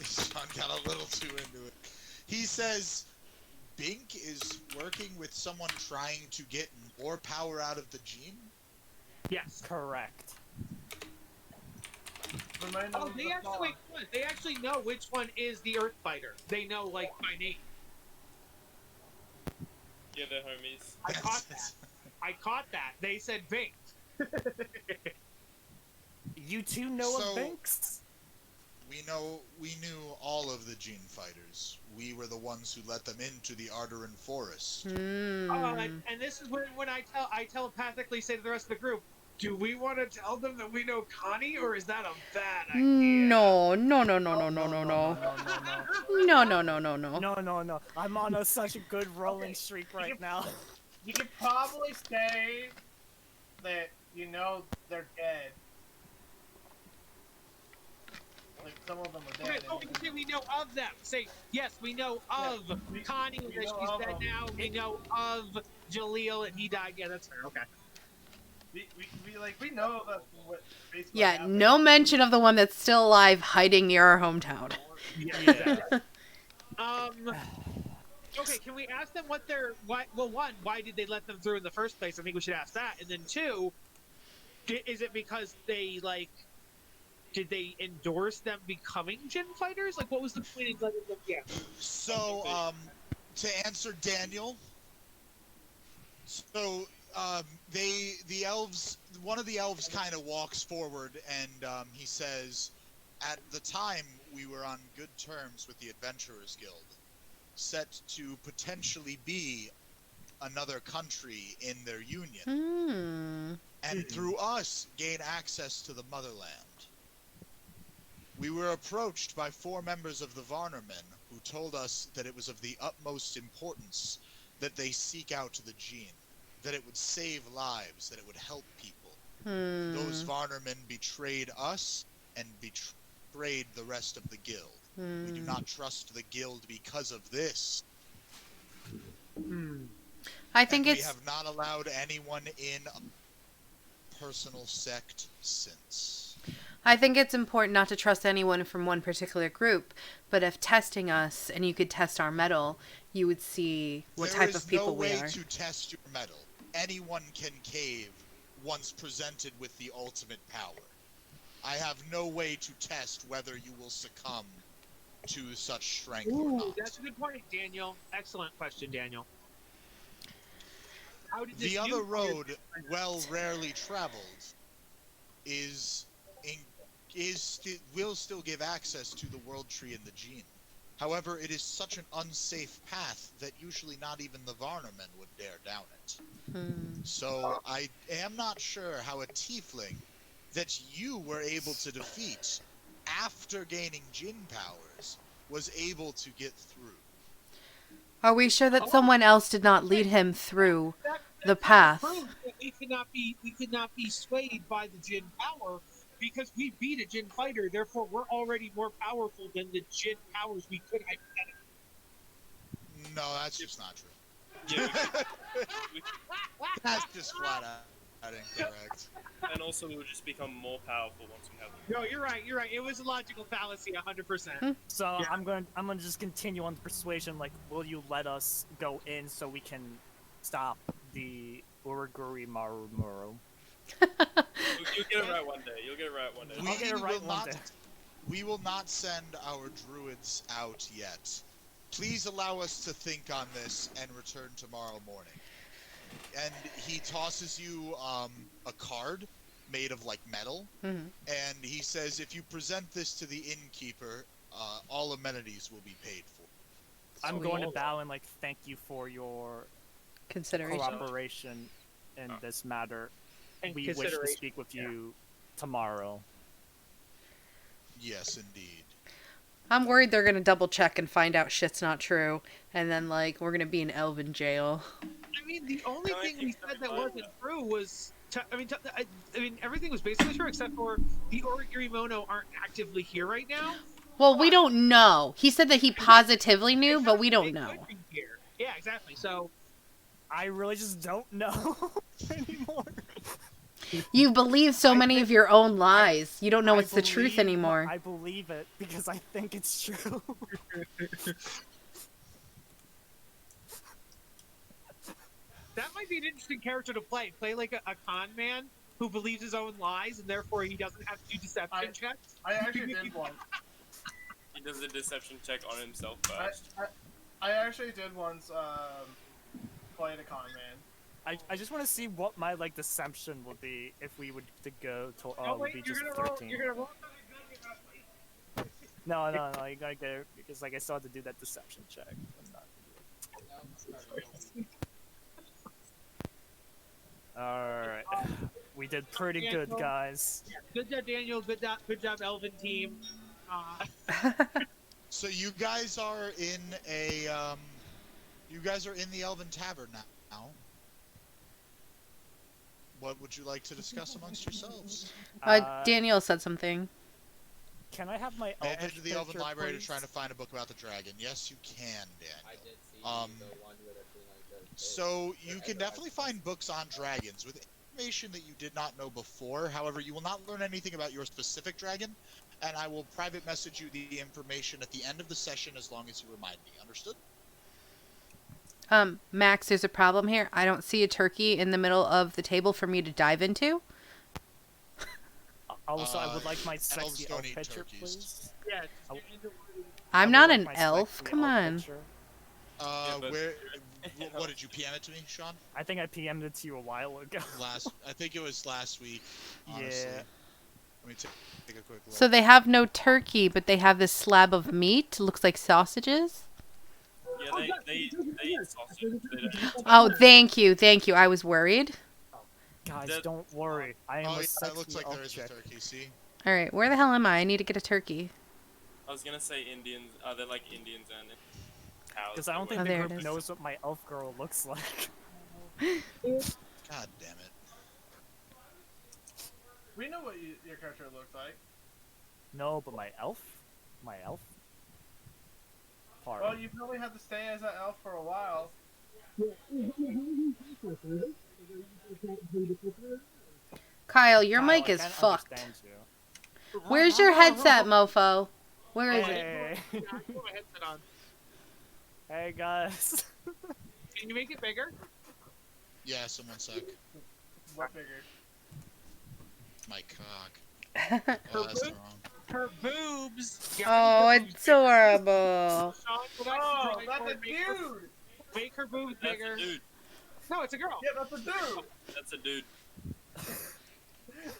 Sean got a little too into it. He says Bink is working with someone trying to get more power out of the Jinn? Yes. Correct. Oh, they actually know which one is the Earth Fighter. They know, like, by name. Yeah, they're homies. I caught that. They said Bink. You two know So- of Binks? We knew all of the Jinn fighters. We were the ones who let them into the Arderan Forest. Hmm. And this is when I telepathically say to the rest of the group, do we want to tell them that we know Connie, or is that a bad idea? No. No. I'm on such a good rolling streak right now. You could probably say that you know they're dead. Like some of them are Okay, dead. we can say we know of them. Say, yes, we know of Connie, we that know she's of dead them. now. We know of Jaleel, and he died. Yeah, that's fair. Okay. We know that what basically Yeah, happened. no mention of the one that's still alive hiding near our hometown. Yeah. Okay, can we ask them why did they let them through in the first place? I think we should ask that. And then two, is it because they, like, did they endorse them becoming Jinn fighters? Like, what was the point of letting them, yeah. So, to answer Daniel, so, the elves, one of the elves kind of walks forward and, he says, at the time, we were on good terms with the Adventurers Guild, set to potentially be another country in their union. Hmm. and through us gain access to the motherland. We were approached by 4 members of the Varnermen who told us that it was of the utmost importance that they seek out the gene, that it would save lives, that it would help people. Those Varnermen betrayed us and betrayed the rest of the guild. We do not trust the guild because of this. I think and it's. We have not allowed anyone in a personal sect since. I think it's important not to trust anyone from one particular group, but if testing us and you could test our metal, you would see what type of people we are. There is no way to test your metal. Anyone can cave once presented with the ultimate power. I have no way to test whether you will succumb to such strength or not. That's a good point, Daniel. Excellent question, Daniel. How did The other road, well rarely traveled, will still give access to the world tree and the gene. However, it is such an unsafe path that usually not even the Varnermen would dare down it. So I am not sure how a tiefling that you were able to defeat after gaining Jin powers was able to get through. Are we sure that someone else did not lead him through the path? We could not be swayed by the Jin power because we beat a Jin fighter. Therefore, we're already more powerful than the Jin powers we could hypothetically. No, that's just not true. Yeah, That's just flat out incorrect. and also we will just become more powerful once we have them. No, you're right. You're right. It was a logical fallacy, 100%. So I'm gonna just continue on the persuasion. Like, will you let us go in so we can stop the Uraguri Marumuro? You'll get it right one day. You'll get it right one day. I'll get it right one day. We will not send our druids out yet. Please allow us to think on this and return tomorrow morning. And he tosses you a card made of like metal, and he says, if you present this to the innkeeper, all amenities will be paid for. I'm going to bow and like thank you for your Consideration. cooperation in this matter. And We wish to speak with you tomorrow. Yes, indeed. I'm worried they're gonna double check and find out shit's not true, and then like we're gonna be in elven jail. I mean, the only thing we said that wasn't true was, I mean, everything was basically true except for the Origiri Mono aren't actively here right now. Well, we don't know. He said that he positively knew, but we don't They know. could be here. Yeah, exactly. So I really just don't know anymore. You believe so many of your own lies. You don't know what's the truth anymore. I believe it because I think it's true. that might be an interesting character to play. Play like a con man who believes his own lies and therefore he doesn't have to do deception checks. I actually did one. He does a deception check on himself first. I actually did once play the con man. I just want to see what my like deception would be if we would to go to Oh wait, would be you're just gonna roll. 13. You're gonna roll something good. No, you gotta get it because like I still have to do that deception check. I'm not Alright. We did pretty good, guys. Good job, Daniel. Good job, Elven team. So you guys are in the Elven Tavern now. What would you like to discuss amongst yourselves? Daniel said something. Can I have my May I Elvish head to the Elven picture, Library please? to try to find a book about the dragon? Yes, you can, Daniel. I did see the one with it being like the So you can definitely find books on dragons with information that you did not know before. However, you will not learn anything about your specific dragon, and I will private message you the information at the end of the session as long as you remind me. Understood? Max, there's a problem here. I don't see a turkey in the middle of the table for me to dive into. Also, I would like my elves sexy don't elf eat picture, turkeys. please. Yeah. I'm I would not like an my elf. sexy Come elf on. picture. but- What did you PM it to me, Sean? I think I PM'd it to you a while ago. I think it was last week. Honestly. Yeah. Let me take a quick look. So they have no turkey, but they have this slab of meat. Looks like sausages. Yeah, they eat sausage. They don't eat Oh, thank you. I was worried. Guys, That- don't worry. I am Oh a yeah, sexy it looks like elf there is a chick. turkey. See? All right, where the hell am I? I need to get a turkey. I was gonna say Indians. They're like Indians and cows. Because I don't think Oh, the there it group is. knows what my elf girl looks like. God damn it. We know what your character looks like. No, but my elf? My elf? Part. Well, you probably have to stay as an elf for a while. Kyle, your Kyle, mic I is can't fucked. understand you. Where's your headset, mofo? Where is it? Hey. Yeah, I put my headset on. Hey guys. Can you make it bigger? Yeah, someone suck. What bigger? My cock. Oh, that's the wrong. Her boobs. Oh, adorable. Sean, will that Oh, drawing that's a board dude! make her boobs That's bigger? a dude. No, it's a girl. Yeah, that's a dude! That's a dude.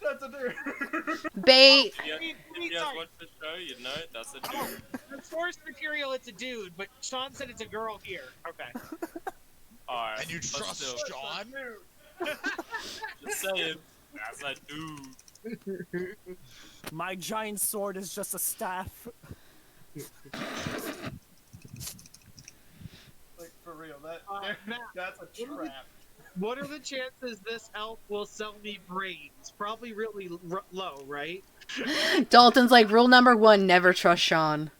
That's a dude! Bait. If you guys Sorry. watch the show, you'd know that's a dude. The source material, it's a dude, but Sean said it's a girl here. Okay. Alright. And you but trust still, Sean? just saying, that's a dude. My giant sword is just a staff. Like, for real, that, Matt, that's a trap. what are the chances this elf will sell me brains? Probably really low, right? Dalton's like, rule number 1, never trust Sean.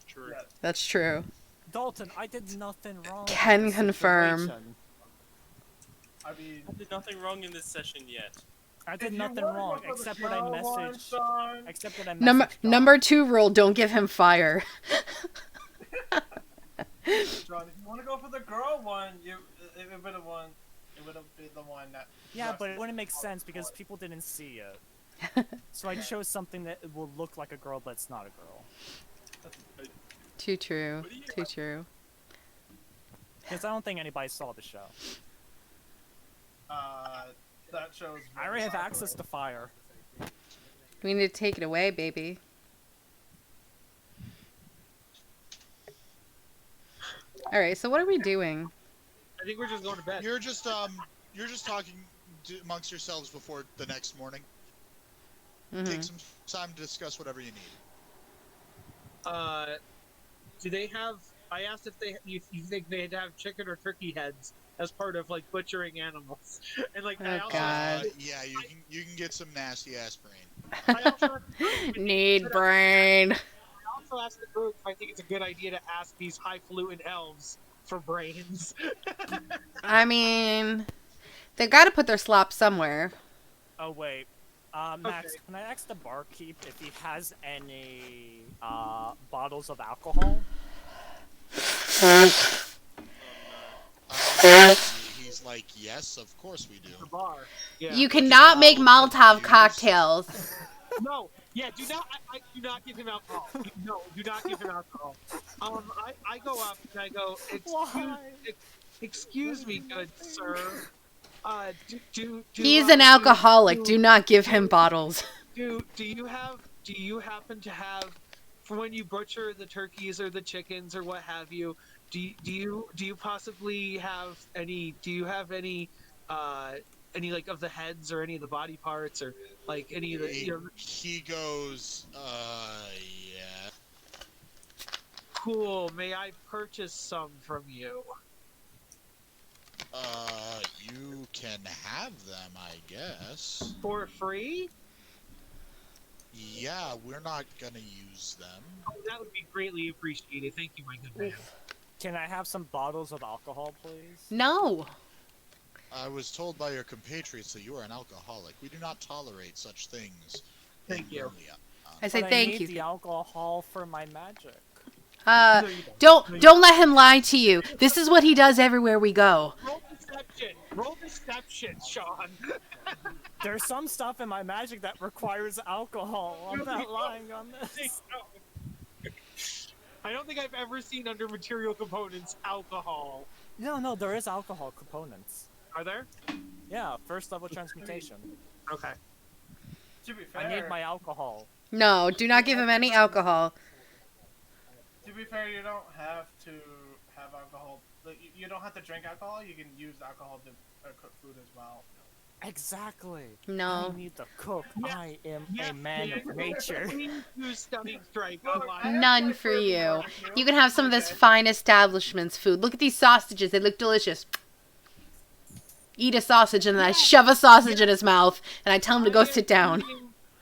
True. Yeah. That's true. Dalton, I did nothing wrong. Can in this confirm. situation. I mean, I did nothing wrong in this session yet. I if did you nothing wanna wrong go for the except what I girl one, messaged. Sean, Except what I messaged. Number 2 rule, don't give him fire. Sean, if you want to go for the girl one, it would have won. It would have been the one that. Yeah, rushed but it this wouldn't make out sense because before. people didn't see it. So I chose something that will look like a girl, but it's not a girl. Too true. What do you- Too true. Because I don't think anybody saw the show. That shows. I already have access to fire. We need to take it away, baby. All right, so what are we doing? I think we're just going to bed. You're just talking amongst yourselves before the next morning. Mhm. Take some time to discuss whatever you need. Do they have? I asked if you think they'd have chicken or turkey heads as part of like butchering animals, and like I Oh, also God. Yeah, you can get some nasty ass brain. I also asked the group Need brain. I also asked the group if I think it's a good idea to ask these highfalutin elves for brains. I mean, they've got to put their slop somewhere. Oh wait, Max, Okay. can I ask the barkeep if he has any bottles of alcohol? He's like, yes, of course we do. The bar. Yeah. You cannot make Molotov cocktails. No. Yeah. Do not. I do not give him alcohol. No. Do not give him alcohol. I go up and I go. Excuse me, good sir. Do He's an alcoholic. Do not give him bottles. Do you happen to have, for when you butcher the turkeys or the chickens or what have you, do you possibly have any? Do you have any like of the heads or any of the body parts or like any of the? He goes, yeah. Cool. May I purchase some from you? You can have them, I guess. For free? Yeah, we're not gonna use them. Oh, that would be greatly appreciated. Thank you, my good man. Can I have some bottles of alcohol, please? No. I was told by your compatriots that you are an alcoholic. We do not tolerate such things. Thank you. I say But I thank need you. the alcohol for my magic. Don't let him lie to you. This is what he does everywhere we go. Roll deception. Roll deception, Sean. There's some stuff in my magic that requires alcohol. I'm not lying on this. I don't think I've ever seen under material components alcohol. No, there is alcohol components. Are there? Yeah, first level transmutation. Okay. To be fair, I need my alcohol. No, do not give him any alcohol. To be fair, you don't have to have alcohol. Like, you don't have to drink alcohol. You can use alcohol to cook food as well. Exactly. No. I need to cook. Yes. I am Yes, a man of please. nature. Please use stunning strike Look, on I have None my for bourbon you. barbecue. You can have some of this Okay. fine establishment's food. Look at these sausages. They look delicious. Eat a sausage and then I shove a sausage in his mouth and I tell him to go sit down.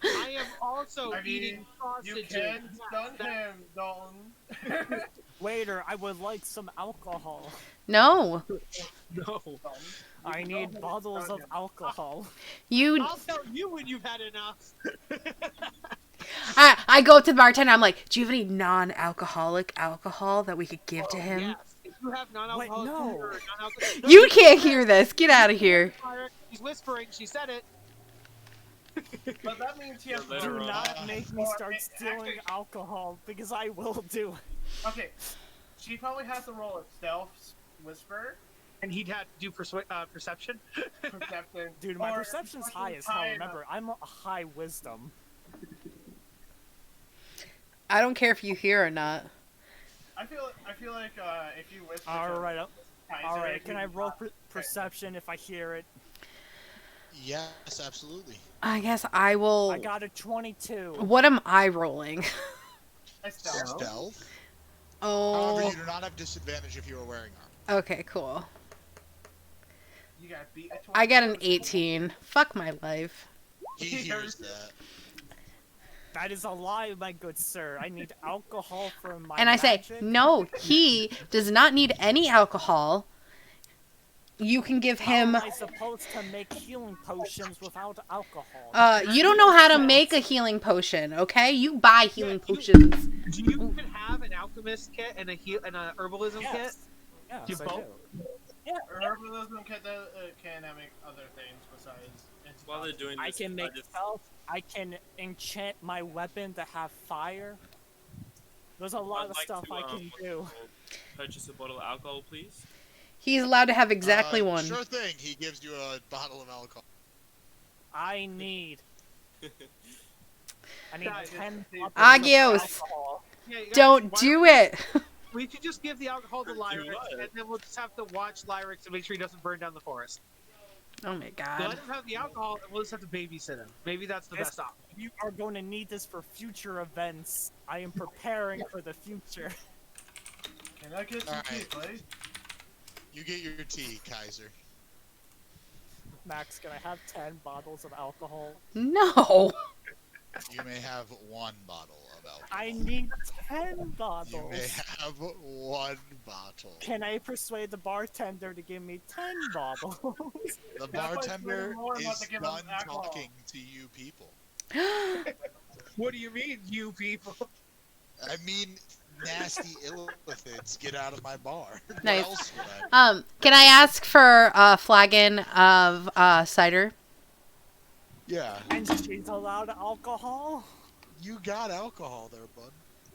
I am also I mean, eating you sausages. can stun Yes, him, Dalton. Waiter, I would like some alcohol. No. No. I need bottles of alcohol. You. I'll tell you when you've had enough. I go up to the bartender. I'm like, do you have any non-alcoholic alcohol that we could give to him? Yes. If you have non-alcoholic no. food or non-alcoholic... You can't hear this. Get out of here. She's whispering. She said it. But that means he has to Do Later on. not make me Or start it- stealing actually- alcohol, because I will do it. Okay, she probably has to roll a stealth whisper, And he'd have to do perception. perception. Dude, my or perception's high as hell. high Remember, I'm a high wisdom. I don't care if you hear or not. I feel like if you whisper. Alright, Kaiser, alright. Can I you- roll perception if I hear it? Yes, absolutely. I guess I will. I got a 22. What am I rolling? I stealth. Stealth. However, Oh. you do not have disadvantage if you are wearing armor. Okay, cool. You got beat. At I got an 22. 18. Fuck my life. He hears that. That is a lie, my good sir. I need alcohol for my And I say, magic. no, he does not need any alcohol. You can give How him. am I supposed to make healing potions without alcohol? You don't know how to make a healing potion, okay? You buy healing potions. Do you even have an alchemist kit and a herbalism kit? Yes. Yes, You I both? do. Herbalism can make other things besides. While they're doing I this, can make just- stealth. I can enchant my weapon to have fire. There's a lot I'd of like stuff to, I can do. Purchase a bottle of alcohol, please. He's allowed to have exactly one. Sure thing. He gives you a bottle of alcohol. I need. I need Guys, 10 it's- bottles of Agios. alcohol. Yeah, you guys, Don't why do it. We should just give the alcohol to Do Lyric, what? and then we'll just have to watch Lyric to make sure he doesn't burn down the forest. Oh my Let god. him have the alcohol, and we'll just have to babysit him. Maybe that's the Yes. best option. You are going to need this for future events. I am preparing for the future. Can I get some tea, Alright. please? You get your tea, Kaiser. Max, can I have 10 bottles of alcohol? No. You may have one bottle of alcohol. I need 10 You bottles. may have one bottle. Can I persuade the bartender to give me 10 bottles? The That's why it's bartender really more about is to give him done alcohol. talking to you people. What do you mean, you people? I mean, nasty illithits, get out of my bar. Nice. What else would I? Can I ask for a flagon of cider? Yeah, And she's allowed alcohol? you got alcohol there, bud.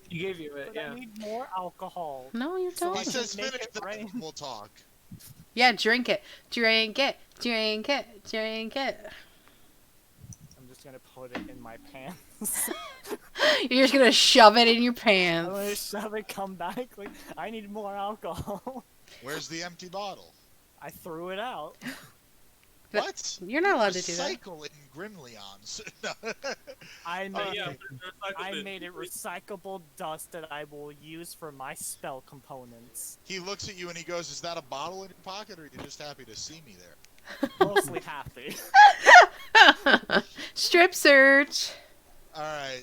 He gave you it, But I need more alcohol. No, you So don't. He says make finish it that rain. and we'll talk. Yeah, drink it. Drink it. Drink it. Drink it. I'm just gonna put it in my pants. You're just gonna shove it in your I'm pants. gonna shove it, come back, like, I need more alcohol. Where's the empty bottle? I threw it out. But What? You're not allowed to do that. Recycle in Grimleons. No. I Oh made yeah, it. recycle I bin. made it recyclable dust that I will use for my spell components. He looks at you and he goes, "Is that a bottle in your pocket, or are you just happy to see me there?" Mostly happy. Strip search. All right.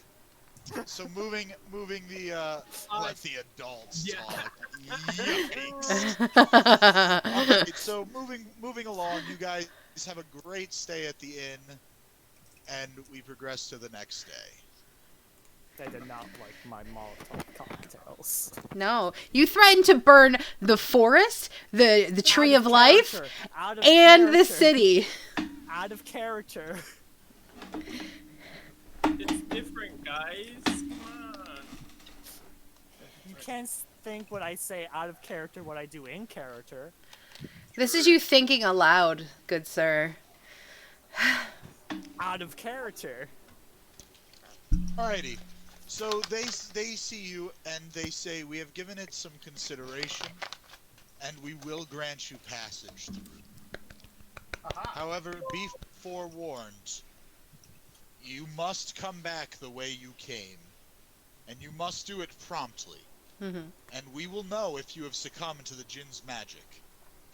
So moving the let the adults yeah. talk. Yikes. Alright, so moving along, you guys have a great stay at the inn, and we progress to the next day. They did not like my Molotov cocktails. No, you threatened to burn the forest, the tree Out of life, character. Out of and the character. city. Out of character. It's different, guys. Come on. You can't think what I say out of character, what I do in character. This is you thinking aloud, good sir. Out of character. Alrighty. So they see you and they say, "We have given it some consideration. and we will grant you passage through. Aha. However, be forewarned, you must come back the way you came, and you must do it promptly. Mm-hmm. And we will know if you have succumbed to the Jinn's magic.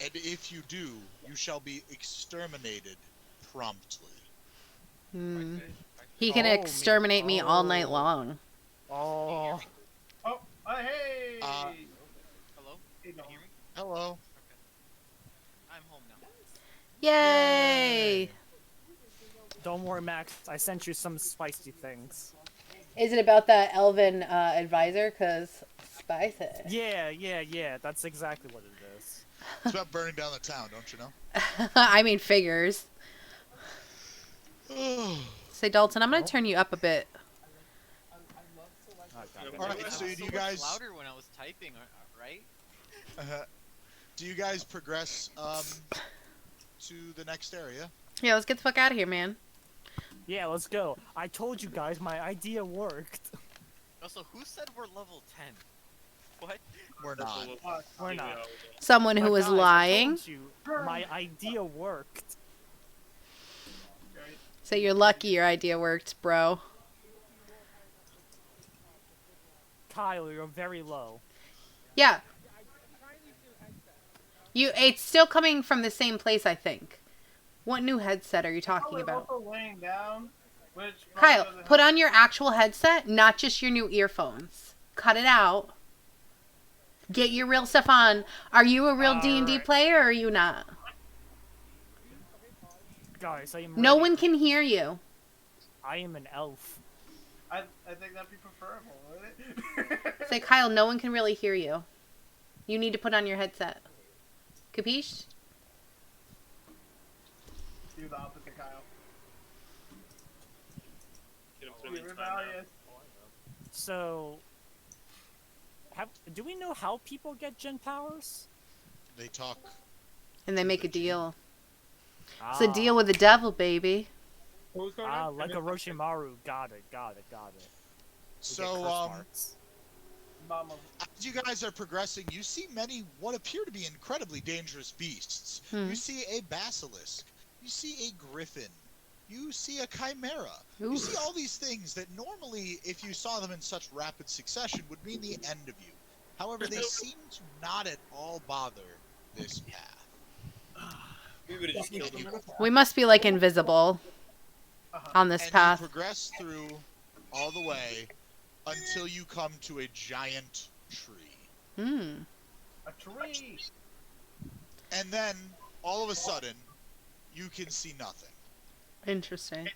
And if you do, you shall be exterminated promptly. Mm. Fish. He can Oh, me. exterminate me all night Oh. long. Oh, Oh, hey! Hello? Hey, Can no. you hear me? Hello. Okay. I'm home now. Yay! don't worry, Max. I sent you some spicy things. Is it about that elven advisor? Cause spicy. Yeah. That's exactly what it is. It's about burning down the town, don't you know? I mean figures. Oh. Say, Dalton, I'm gonna turn you up a bit. Oh, God, Yeah, Alright, It so was do so you much guys... louder when I was typing, right? do you guys progress to the next area? Yeah, let's get the fuck out of here, man. Yeah, let's go. I told you guys my idea worked. Also, who said we're level 10? What? We're not. We're not. Someone who But was guys, I lying. told you, my idea worked. Okay. Say you're lucky your idea worked, bro. Kyle, you're very low. Yeah. It's still coming from the same place, I think. What new headset are you talking Probably about? also laying down, which probably Kyle, doesn't put help. on your actual headset, not just your new earphones. Cut it out. Get your real stuff on. Are you a real D&D Alright. player or are you not? Guys, I am No ready. one can hear you. I am an elf. I think that'd be preferable, wouldn't it? Say, Kyle, no one can really hear you. You need to put on your headset. Capiche? Do the opposite, Kyle. Get him Be through the time now. rebellious. So, do we know how people get gen powers? They talk. And they make a deal. It's Ah, a deal with the devil, baby. What was going on? like Orochimaru. Got it. We get So, curse marks. Mama. as you guys are progressing, you see many what appear to be incredibly dangerous beasts. Hmm. You see a basilisk. You see a griffin. You see a chimera. You Ooh. see all these things that normally, if you saw them in such rapid succession, would mean the end of you. However, they seem to not at all bother this path. We would have just killed him. We must be like invisible on this And path. you progress through all the way until you come to a giant tree. Hmm. A tree. And then, all of a sudden, you can see nothing. Interesting.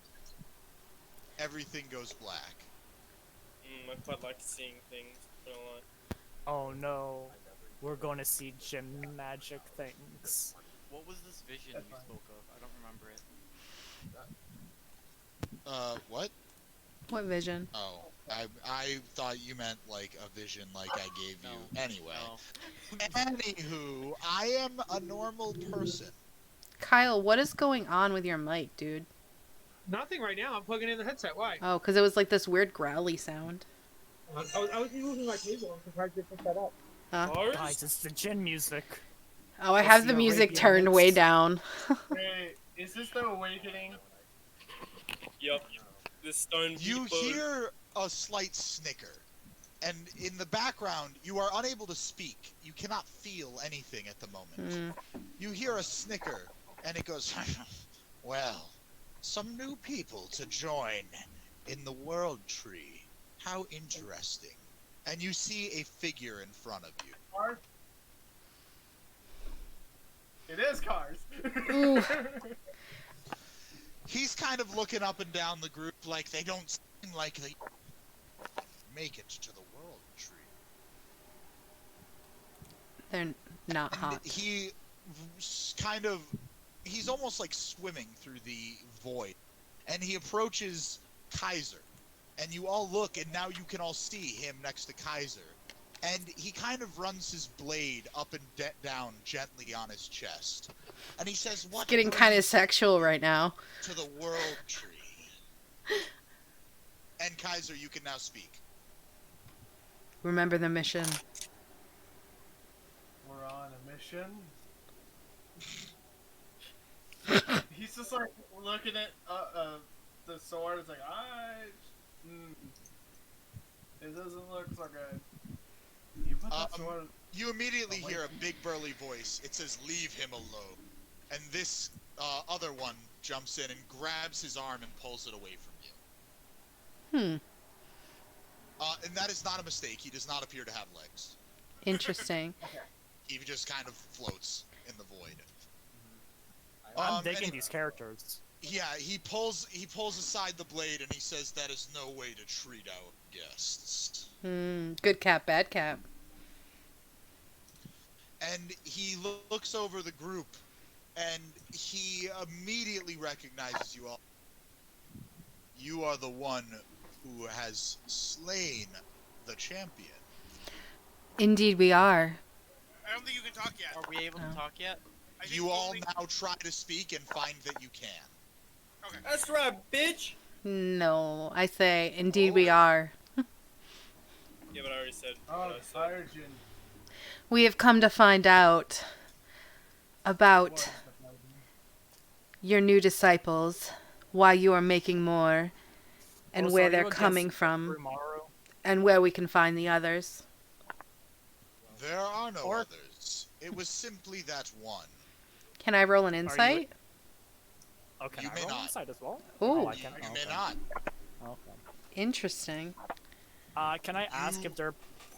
Everything goes black. I quite like seeing things. Not gonna lie. Oh no, we're going to see gym magic things. What was this vision you spoke of? I don't remember it. What? What vision? Oh, I thought you meant like a vision like I gave you. No. Anyway. No. Anywho, I am a normal person. Kyle, what is going on with your mic, dude? Nothing right now. I'm plugging in the headset. Why? Oh, because it was like this weird growly sound. I was moving my cable. I'm surprised you picked that up. Ours? Guys, it's the gin music. Oh, I It's have the the music Arabian turned Nights. way down. Hey, is this the awakening? Yup. The stone You people. hear a slight snicker, and in the background, you are unable to speak. You cannot feel anything at the moment. Hmm. You hear a snicker, and it goes, well, some new people to join in the world tree. How interesting. And you see a figure in front of you. Cars? It is cars. Ooh. He's kind of looking up and down the group like they don't seem like they make it to the world tree. They're not hot. He he's almost like swimming through the void, and he approaches Kaiser, and you all look, and now you can all see him next to Kaiser, and he kind of runs his blade up and down gently on his chest, and he says, "What It's getting kind of sexual right now. to the world tree?" And Kaiser, you can now speak. Remember the mission. We're on a mission. He's just like looking at the sword. It's like, it doesn't look so good. You put that sword. You immediately hear a big burly voice. It says, "Leave him alone." And this other one jumps in and grabs his arm and pulls it away from you. And that is not a mistake. He does not appear to have legs. Interesting. He just kind of floats in the void. I'm digging these characters. Yeah, he pulls aside the blade and he says, "That is no way to treat our guests." Good cat, bad cat. And he looks over the group and he immediately recognizes you all. You are the one who has slain the champion. Indeed we are. I don't think you can talk yet. Are we able to talk yet? I think You all only- now try to speak and find that you can. Okay. That's right, bitch. No, I say, indeed we are. Yeah, but I already said. Oh, what I said. fire Jin. We have come to find out about your new disciples, why you are making more, and Also, where are they're you against coming from, Urimaru? and where we can find the others. There are no Or- others. It was simply that one. Can I roll an insight? Oh, can You I may roll not. inside as well? Ooh. Oh, I can. You Oh, may okay. not. Okay. Interesting. Can I ask You- if they're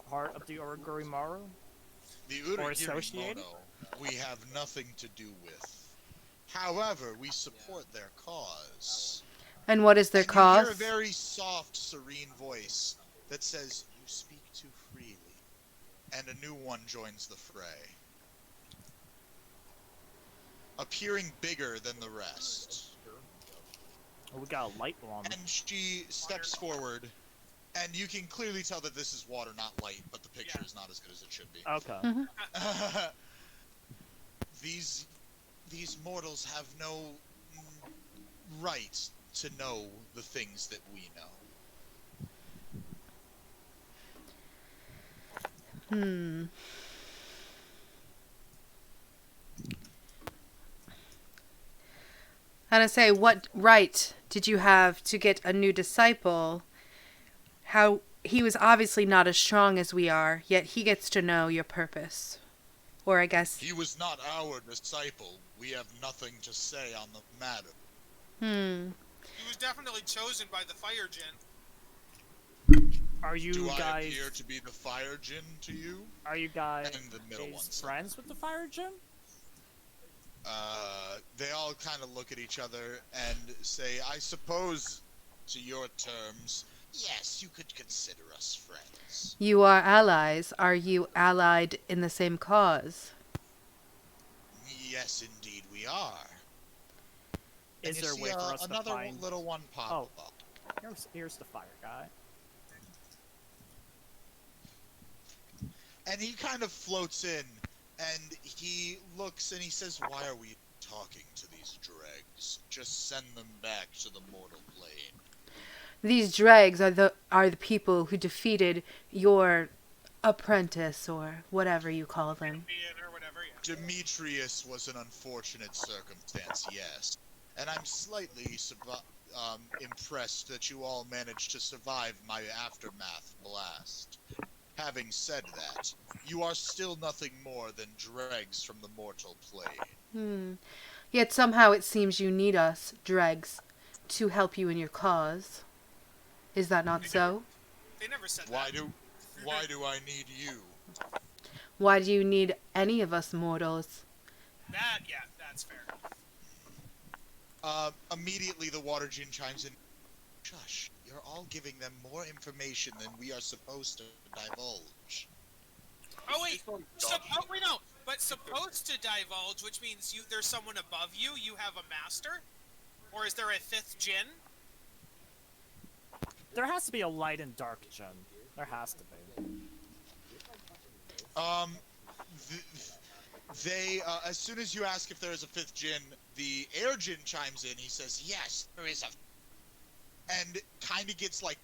part of the Urimaru? The Or associated? Urugirimono we have nothing to do with. However, we support their cause. And what is their And you cause? hear a very soft, serene voice that says, "You speak too freely." And a new one joins the fray. Appearing bigger than the rest. Oh, we got a light one. And she steps forward, and you can clearly tell that this is water, not light, but the picture is not as good as it should be. Okay. These mortals have no right to know the things that we know. And I say, what right did you have to get a new disciple? How he was obviously not as strong as we are, yet he gets to know your purpose. Or I guess, He was not our disciple. We have nothing to say on the matter. He was definitely chosen by the fire Jin. Are you Do I guys? appear to be the fire Jin to you? Are you guys And the middle one said. friends with the fire gym? They all kind of look at each other and say, "I suppose, to your terms, yes, you could consider us friends." you are allies. Are you allied in the same cause? Yes, indeed, we are. Is And there a you way see, for us to another find? little one pop Oh. up. Here's the fire guy. And he kind of floats in, and he looks and he says, "Why are we talking to these dregs? Just send them back to the mortal plane." These dregs are the people who defeated your apprentice, or whatever you call them. Or whatever, yeah. Demetrius was an unfortunate circumstance, yes. And I'm slightly impressed that you all managed to survive my aftermath blast. Having said that, you are still nothing more than dregs from the mortal plane. Yet somehow it seems you need us, dregs, to help you in your cause. Is that not so? They never said Why that. do I need you? Why do you need any of us mortals? Yeah, that's fair. Immediately the water djinn chimes in. "Shush, you're all giving them more information than we are supposed to divulge." Oh wait, wait no, but supposed to divulge, which means there's someone above you. You have a master, or is there a fifth Jin? There has to be a light and dark gym. There has to be. They, as soon as you ask if there is a fifth djinn, the air djinn chimes in. He says, "Yes, there is a," and kind of gets like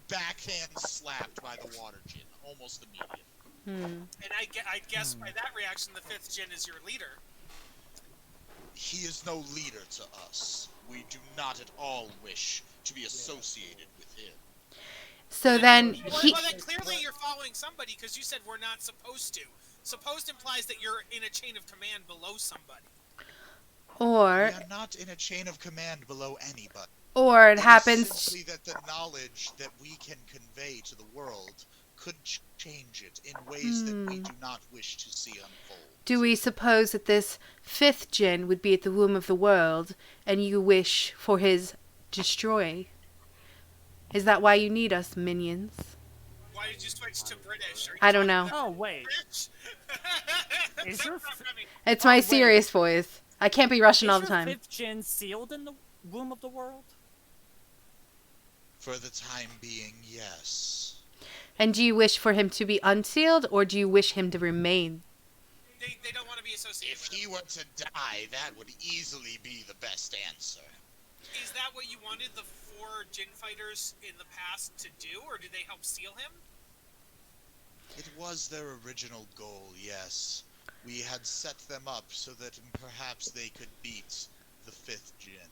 backhand slapped by the water djinn almost immediately. Hmm. And I guess by that reaction, the 5th Jinn is your leader. He is no leader to us. We do not at all wish to be associated with him. So then he. Well, then clearly you're following somebody because you said we're not supposed to. Supposed implies that you're in a chain of command below somebody. Or. We are not in a chain of command below anybody. Or it It is happens. simply that the knowledge that we can convey to the world could change it in ways that we do not wish to see unfold. Do we suppose that this 5th Jinn would be at the womb of the world, and you wish for his destroy? Is that why you need us, minions? Why did you switch to British? Are you I don't talking know. about Oh wait, British? is your It's my wait. serious voice. I can't be Russian all the is your time. 5th Jinn sealed in the womb of the world? For the time being, yes. And do you wish for him to be unsealed, or do you wish him to remain? They don't want to be associated If with he him. were to die, that would easily be the best answer. Is that what you wanted the 4 Jinn fighters in the past to do, or did they help seal him? It was their original goal, yes. We had set them up so that perhaps they could beat the 5th Jinn.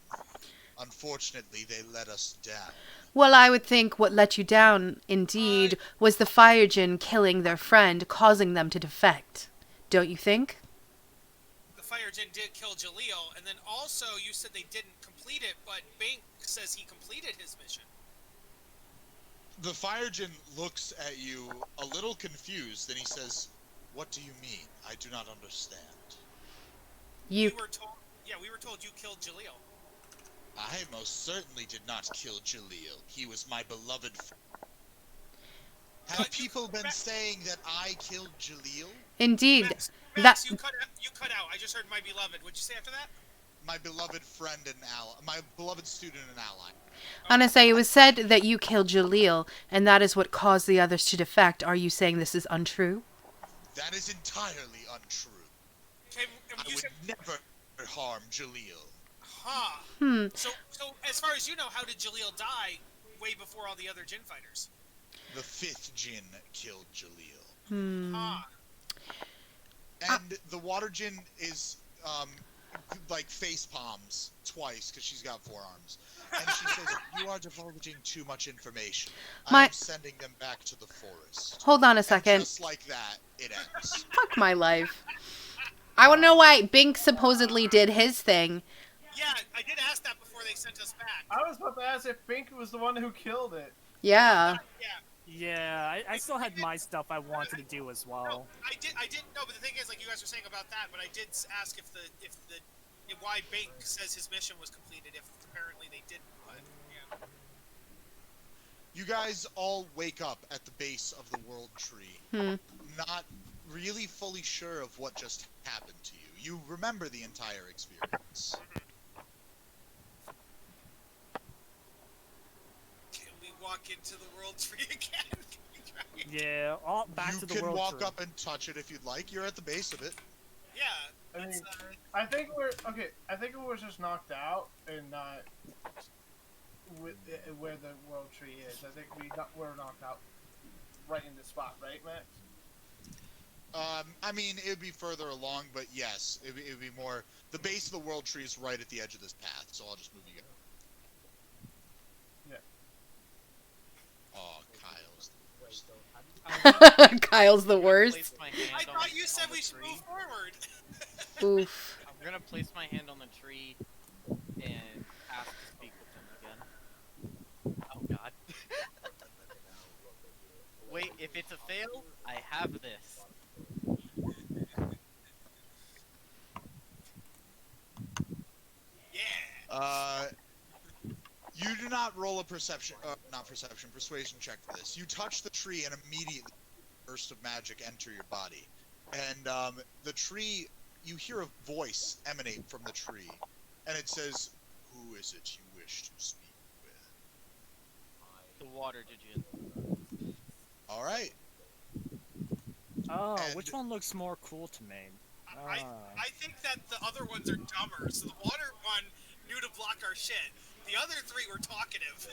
Unfortunately, they let us down. Well, I would think what let you down, indeed, was the Fire Jinn killing their friend, causing them to defect. Don't you think? The Fire Jinn did kill Jaleel, and then also you said they didn't complete it, but Bink says he completed his mission. The Fire Jinn looks at you a little confused, then he says, "What do you mean? I do not understand." You. We were told you killed Jaleel. I most certainly did not kill Jaleel. He was my beloved friend. Have people been saying that I killed Jaleel? Indeed. Max, you cut out. I just heard my beloved. What'd you say after that? My beloved friend and ally. My beloved student and ally. Honestly, it was said that you killed Jaleel, and that is what caused the others to defect. Are you saying this is untrue? That is entirely untrue. Okay, I would never harm Jaleel. Huh. So as far as you know, how did Jaleel die way before all the other Jinn fighters? The 5th Jinn killed Jaleel. Huh. And the Water Jinn is, like, face palms twice, because she's got 4 arms. And she says, "You are divulging too much information. I'm sending them back to the forest." Hold on a second. And just like that, it ends. Fuck my life. I want to know why Bink supposedly did his thing. Yeah, I did ask that before they sent us back. I was about to ask if Bink was the one who killed it. Yeah. Yeah, I still had my stuff I wanted to do as well. No, I didn't know, but the thing is, like you guys were saying about that, but I did ask if why Bink says his mission was completed if apparently they didn't. But yeah. You guys all wake up at the base of the World Tree, not really fully sure of what just happened to you. You remember the entire experience. Can we walk into the World Tree again? Yeah, all back to the world. You can walk tree. up and touch it if you'd like. You're at the base of it. Yeah. I mean, I think I think it was just knocked out and not where the World Tree is. I think we're knocked out right in the spot, right, Max? I mean, it would be further along, but yes, it would be more. The base of the World Tree is right at the edge of this path, so I'll just move you. Yeah. Oh, Kyle's the worst. Kyle's the worst. I thought you said we should move forward. Oof. I'm gonna place my hand on the tree and ask to speak with him again. Oh god. Wait, if it's a fail, I have this. Yeah. You do not roll a perception, persuasion check for this. You touch the tree and immediately a burst of magic enter your body. And the tree, you hear a voice emanate from the tree. And it says, "Who is it you wish to speak with?" The water Djinn. Alright. Oh, And- which one looks more cool to me? I think that the other ones are dumber. So the water one knew to block our shit. The other 3 were talkative.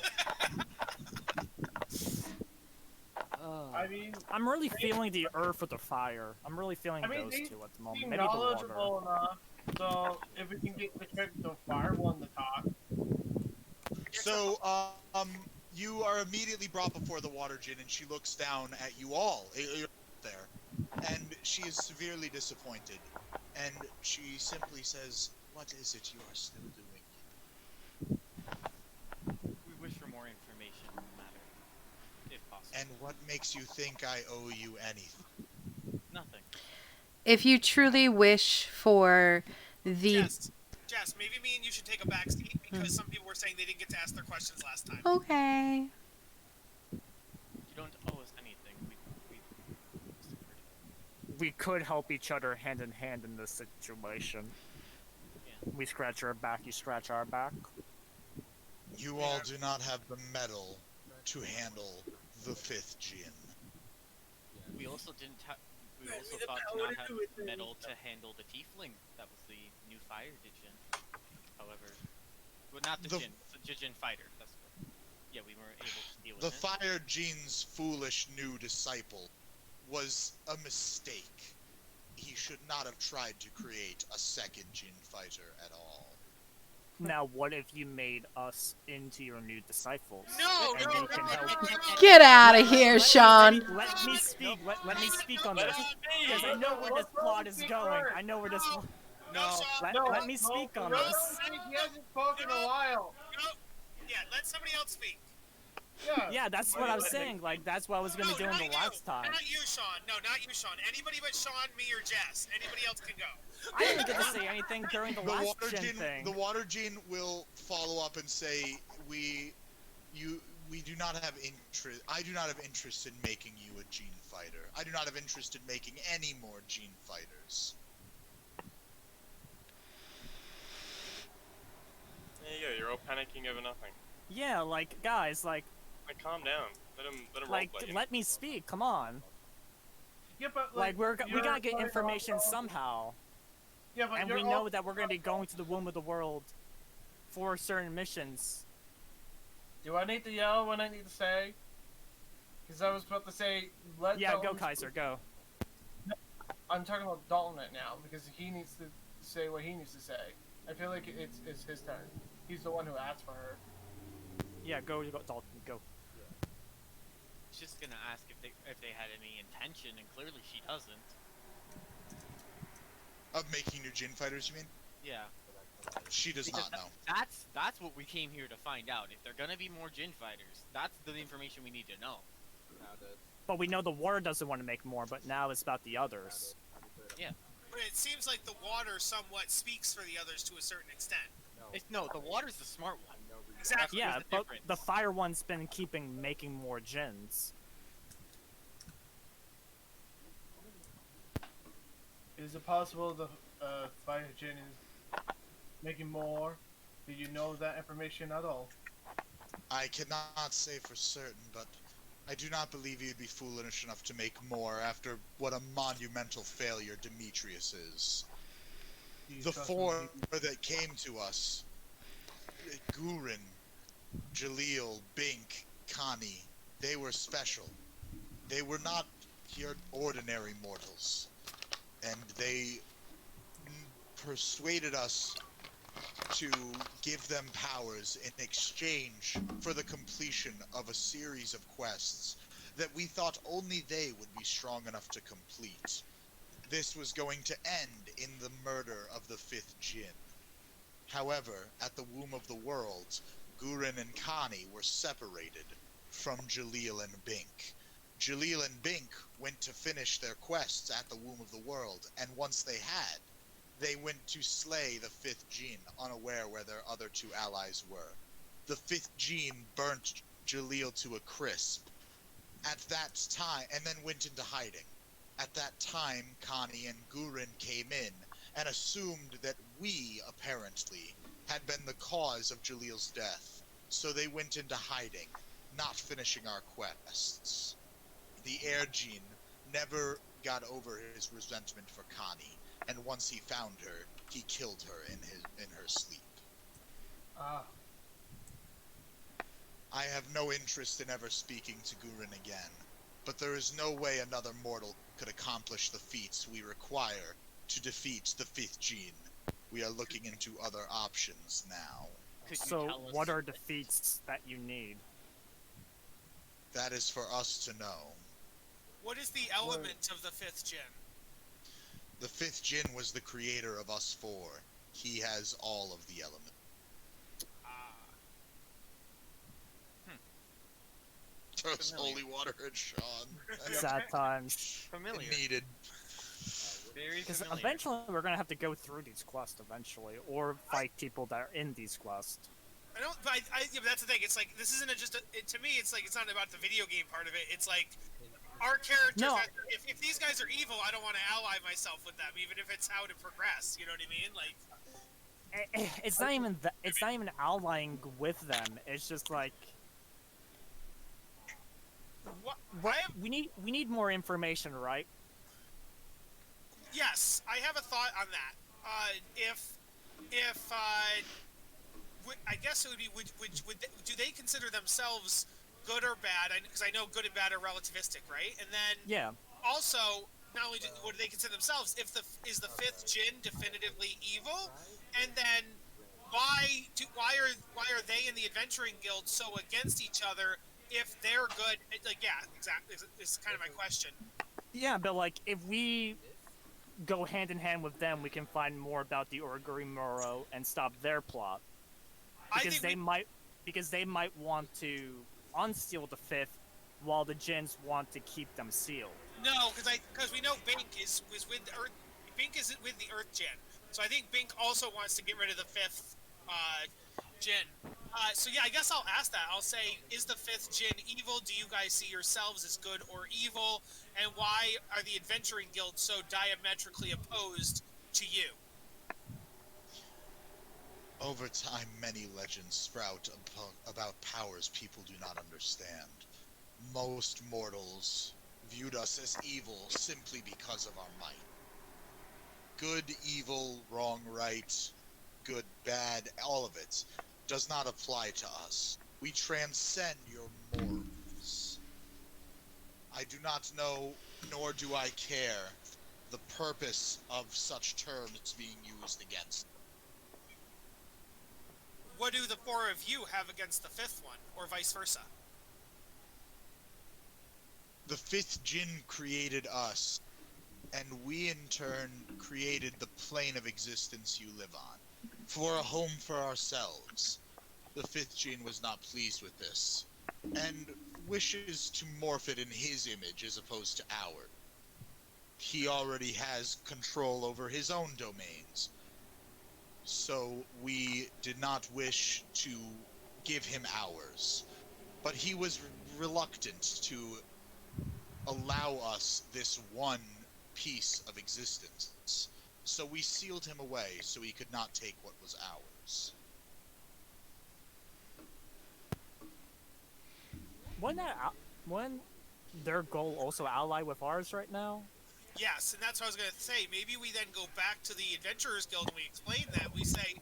I mean, I'm really feeling the earth with the fire. I'm really feeling I mean, those they two at the moment. seem Maybe the water. knowledgeable enough. So if we can get the fire one to talk. So, you are immediately brought before the water djinn, and she looks down at you all. You're there, and she is severely disappointed, and she simply says, "What is it you are still doing? We wish for more information on the matter, if possible. And what makes you think I owe you anything?" Nothing. If you truly wish for the Jess, maybe me and you should take a back seat because some people were saying they didn't get to ask their questions last time. okay. You don't owe us anything. We could help each other hand in hand in this situation. Yeah. We scratch our back, you scratch our back. You all do not have the metal to handle the fifth djinn. We also didn't have. We also thought to not have metal to handle the tiefling. That was the new fire djinn. However, well, not the djinn, the djinn fighter. That's what. Yeah, we weren't able to deal with The it. fire djinn's foolish new disciple was a mistake. He should not have tried to create a second djinn fighter at all. Now, what if you made us into your new disciples? No, and no, we can no, help no, you? no. Get out of here, Sean. Let me speak. Let me speak on this. Because I know where this plot is going. I know where this. No, Sean. Let me speak on no, this. He hasn't spoken in a while. No. Yeah, let somebody else speak. Yeah, that's what I was saying. Like, that's what I was gonna be doing the last time. Not you, Sean. No, not you, Sean. Anybody but Sean, me, or Jess. Anybody else can go. I didn't get to say anything during the last gen thing. The water djinn will follow up and say, we do not have interest. I do not have interest in making you a djinn fighter. I do not have interest in making any more djinn fighters. There you go. You're all panicking over nothing. Yeah, like, guys, like, calm down. Let him like, roleplay. let me speak. Come on. Yeah, but Like, we gotta get information somehow. Yeah, but And we know that we're gonna be going to the womb of the world for certain missions. Do I need to yell when I need to say? Because I was about to say, Yeah, Dalton go, Kaiser, go. I'm talking about Dalton right now because he needs to say what he needs to say. I feel like it's his turn. He's the one who asked for her. Yeah, go, Dalton, go. Just gonna ask if they had any intention, and clearly she doesn't. Of making new djinn fighters, you mean? Yeah. She does Because not know. That's what we came here to find out. If they're gonna be more djinn fighters, that's the information we need to know. But we know the water doesn't want to make more, but now it's about the others. Yeah. But it seems like the water somewhat speaks for the others to a certain extent. No, the water's the smart one. Exactly. Yeah, the but difference. the fire one's been making more djinns. Is it possible the fire djinn is making more? Do you know that information at all? I cannot say for certain, but I do not believe you'd be foolish enough to make more after what a monumental failure Demetrius is. The four that came to us, Gurin, Jalil, Bink, Kani, they were special. They were not your ordinary mortals. And they persuaded us to give them powers in exchange for the completion of a series of quests that we thought only they would be strong enough to complete. This was going to end in the murder of the fifth djinn. However, at the womb of the world, Gurin and Kani were separated from Jalil and Bink. Jalil and Bink went to finish their quests at the womb of the world, and once they had, they went to slay the fifth djinn, unaware where their other two allies were. The fifth djinn burnt Jalil to a crisp. At that time, and then went into hiding. At that time, Kani and Gurin came in and assumed that we, apparently, had been the cause of Jalil's death. So they went into hiding, not finishing our quests. The air djinn never got over his resentment for Kani, and once he found her, he killed her in her sleep. Ah. I have no interest in ever speaking to Gurin again, but there is no way another mortal could accomplish the feats we require to defeat the 5th gene. We are looking into other options now. Could you So, tell us what are the feats that you need? That is for us to know. What is the element of the 5th gen? The 5th Jin was the creator of us 4. He has all of the elements. Throws holy water at Sean. Sad times. familiar? Needed. Very Because familiar. eventually we're gonna have to go through these quests eventually, or fight people that are in these quests. I don't. But yeah, but that's the thing. It's like this isn't to me. It's like it's not about the video game part of it. It's like our characters. No. If these guys are evil, I don't want to ally myself with them, even if it's how to progress. You know what I mean? Like It's not even it's not even allying with them. It's just like what? we need more information, right? Yes, I have a thought on that. I guess it would be do they consider themselves good or bad? Because I know good and bad are relativistic, right? And then Yeah. also, not only what do they consider themselves, is the 5th Jin definitively evil? And then why are they in the Adventuring Guild so against each other if they're good? Like, yeah, exactly. Is kind of my question. Yeah, but like if we go hand in hand with them, we can find more about the Orgrimmaro and stop their plot. Because they might want to unseal the 5th, while the Jins want to keep them sealed. No, because we know Bink is with the Earth. Bink is with the Earth Gen, so I think Bink also wants to get rid of the 5th Gen. So yeah, I guess I'll ask that. I'll say, is the 5th Gen evil? Do you guys see yourselves as good or evil? And why are the Adventuring Guild so diametrically opposed to you? Over time, many legends sprout about powers people do not understand. Most mortals viewed us as evil simply because of our might. Good, evil, wrong, right, good, bad, all of it does not apply to us. We transcend your morals. I do not know, nor do I care, the purpose of such terms being used against. What do the 4 of you have against the 5th one, or vice versa? The 5th Jin created us, and we in turn created the plane of existence you live on, for a home for ourselves. The 5th Jin was not pleased with this, and wishes to morph it in his image as opposed to ours. He already has control over his own domains, so we did not wish to give him ours. But he was reluctant to allow us this one piece of existence. So we sealed him away so he could not take what was ours. Wouldn't their goal also ally with ours right now? Yes, and that's what I was going to say. Maybe we then go back to the Adventurers Guild and we explain that. We say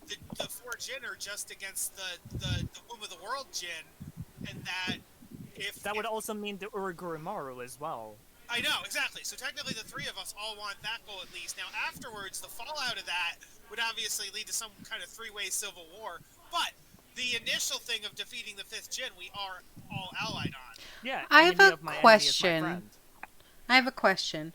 the 4 Jin are just against the Womb of the World Jin, and that That would also mean the Urugurimaru as well. I know, exactly. So technically the 3 of us all want that goal at least. Now afterwards, the fallout of that would obviously lead to some kind of 3-way civil war, but the initial thing of defeating the 5th Jin, we are all allied on. Yeah, I have enemy a of my enemy is my question. friend. I have a question.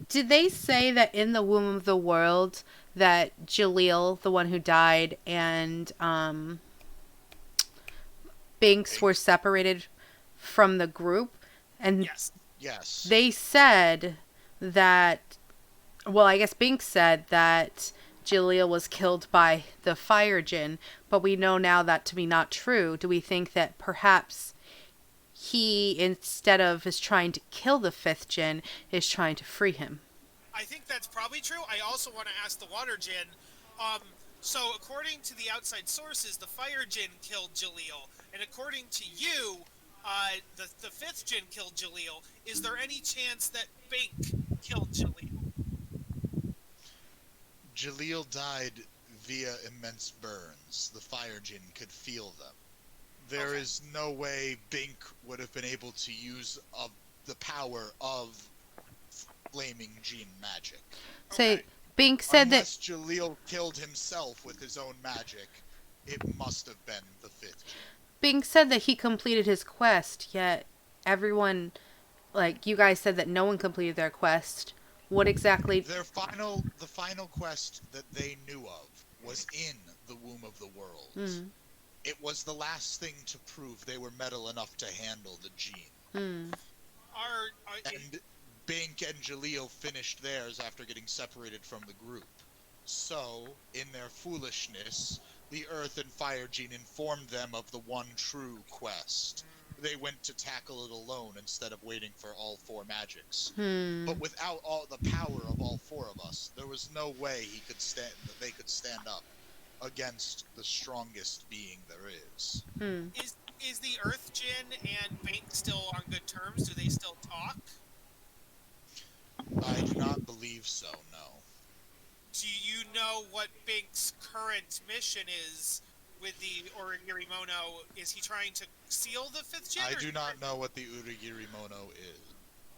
Did they say that in the Womb of the World that Jaleel, the one who died, and Binks were separated from the group? And Yes. Yes. they said that, well, I guess Binks said that Jaleel was killed by the Fire Djinn, but we know now that to be not true. Do we think that perhaps he, instead of is trying to kill the 5th Djinn, is trying to free him? I think that's probably true. I also want to ask the Water Djinn. So according to the outside sources, the Fire Djinn killed Jaleel, and according to you, the 5th Djinn killed Jaleel. Is there any chance that Bink killed Jaleel? Jaleel died via immense burns. The Fire Djinn could feel them. There is no way Bink would have been able to use the power of flaming gene magic. So Okay. Bink said that Unless Jaleel killed himself with his own magic, it must have been the 5th gene. Bink said that he completed his quest, yet everyone, like you guys said that no one completed their quest. What exactly? The final quest that they knew of was in the womb of the world. Mm. It was the last thing to prove they were metal enough to handle the gene. Mm. And Bink and Jaleel finished theirs after getting separated from the group. So, in their foolishness, the Earth and Fire Gene informed them of the one true quest. They went to tackle it alone instead of waiting for all 4 magics. But without all the power of all 4 of us, there was no way they could stand up against the strongest being there is. Is the Earth Djinn and Bink still on good terms? Do they still talk? I do not believe so, no. Do you know what Bink's current mission is with the Origirimono? Is he trying to seal the 5th Djinn? I do not know what the Urigirimono is.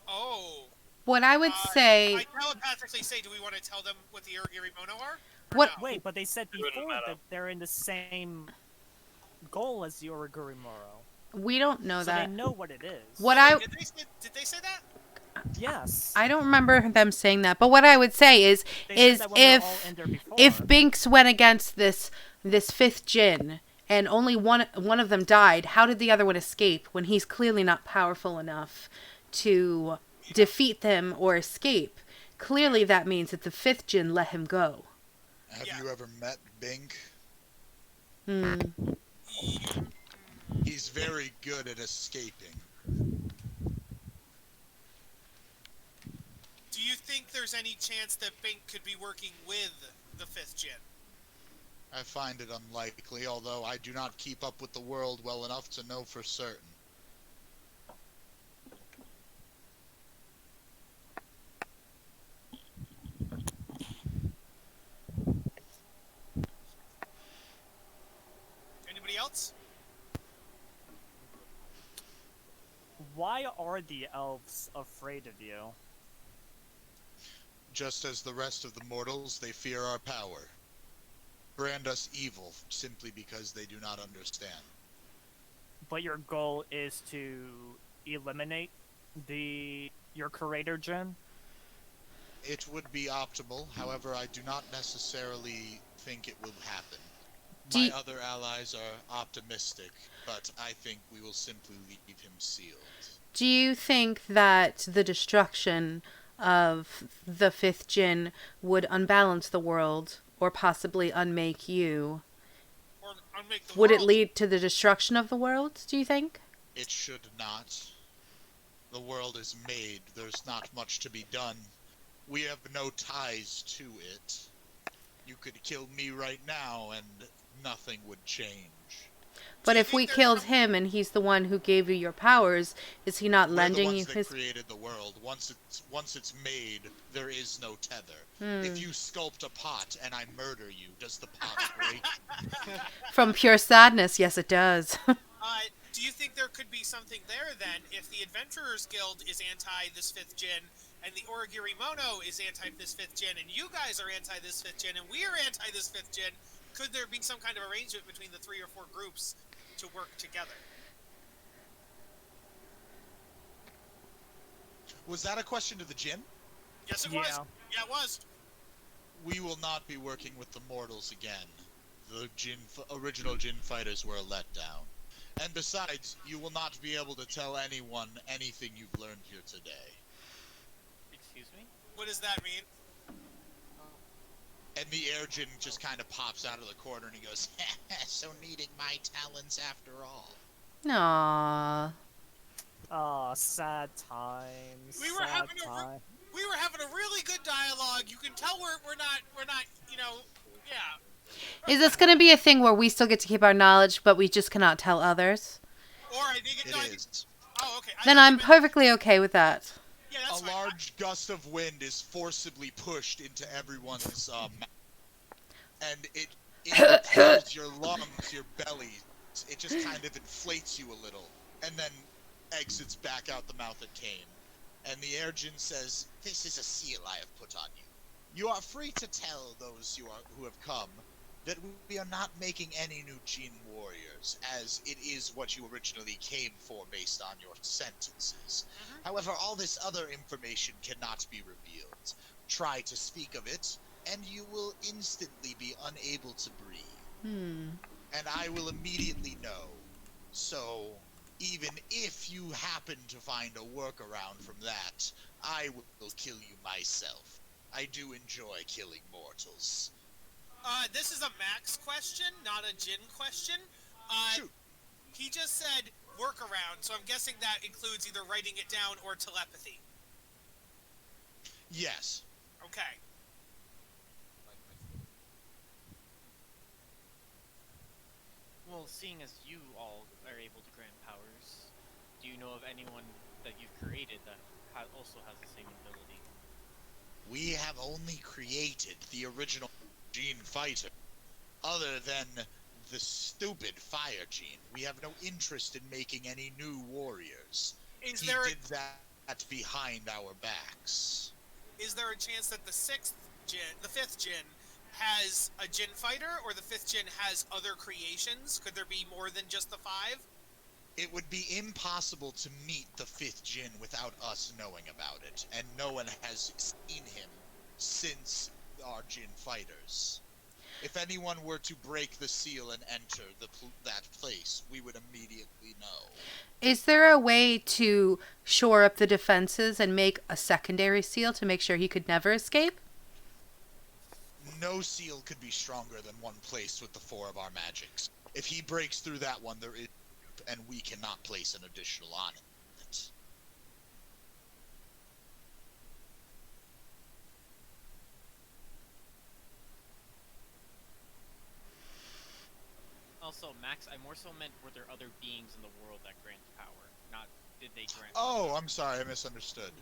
Oh. What I would say. I telepathically say, do we want to tell them what the Origirimono are? What? No? Wait, but they said before that they're in the same goal as the Origurumoro. We don't know So that. they know what it is. What Did they say that? Yes. I don't remember them saying that, but what I would say is They said that when they were all in there before. if Binks went against this 5th Djinn and only one of them died, how did the other one escape when he's clearly not powerful enough to defeat them or escape? Clearly that means that the 5th Djinn let him go. Have you ever met Bink? He's very good at escaping. Do you think there's any chance that Bink could be working with the 5th Djinn? I find it unlikely, although I do not keep up with the world well enough to know for certain. Anybody else? Why are the elves afraid of you? Just as the rest of the mortals, they fear our power. Brand us evil simply because they do not understand. But your goal is to eliminate your creator Jin? It would be optimal, however, I do not necessarily think it will happen. My other allies are optimistic, but I think we will simply leave him sealed. Do you think that the destruction of the 5th Djinn would unbalance the world or possibly unmake you? Or unmake the Would world? it lead to the destruction of the world, do you think? It should not. The world is made. There's not much to be done. We have no ties to it. You could kill me right now and nothing would change. But if we killed him and he's the one who gave you your powers, is he not lending you We're the ones his... that created the world. Once it's made, there is no tether. If you sculpt a pot and I murder you, does the pot break? From pure sadness, yes it does. Do you think there could be something there then if the Adventurers Guild is anti this 5th Djinn and the Origirimono is anti this 5th Djinn and you guys are anti this 5th Djinn and we are anti this 5th Djinn? Could there be some kind of arrangement between the 3 or 4 groups to work together? Was that a question to the Jinn? Yes, it was. Yeah, it was. We will not be working with the mortals again. The original Jinn fighters were a letdown. And besides, you will not be able to tell anyone anything you've learned here today. Excuse me? What does that mean? And the air Jinn just kind of pops out of the corner and he goes, so needing my talents after all. Aww. Oh, sad times. We were having a really good dialogue. You can tell we're not, you know, yeah. Is this going to be a thing where we still get to keep our knowledge, but we just cannot tell others? Or I think it is. Oh, okay. Then I'm perfectly okay with that. Yeah, that's a fine. large gust of wind is forcibly pushed into everyone's and it fills your lungs, your belly. It just kind of inflates you a little, and then exits back out the mouth it came. And the air djinn says, "This is a seal I have put on you. You are free to tell those who have come that we are not making any new Jinn warriors, as it is what you originally came for based on your sentences. However, all this other information cannot be revealed. Try to speak of it, and you will instantly be unable to breathe. And I will immediately know. So, even if you happen to find a workaround from that, I will kill you myself. I do enjoy killing mortals." This is a Max question, not a Jin question. Shoot. He just said workaround, so I'm guessing that includes either writing it down or telepathy. Yes. Okay. Well, seeing as you all are able to grant powers, do you know of anyone that you've created that also has the same ability? We have only created the original Gene fighter. Other than the stupid Fire Gene, we have no interest in making any new warriors. He did that behind our backs. Is there a chance that the fifth Jin has a Jin fighter, or the fifth Jin has other creations? Could there be more than just the 5? It would be impossible to meet the fifth Jin without us knowing about it, and no one has seen him since our Jin fighters. If anyone were to break the seal and enter that place, we would immediately know. Is there a way to shore up the defenses and make a secondary seal to make sure he could never escape? No seal could be stronger than one placed with the 4 of our magics. If he breaks through that one, there is, and we cannot place an additional on it. Also, Max, I more so meant, were there other beings in the world that grant power? Not, did they grant Oh, I'm sorry, I misunderstood.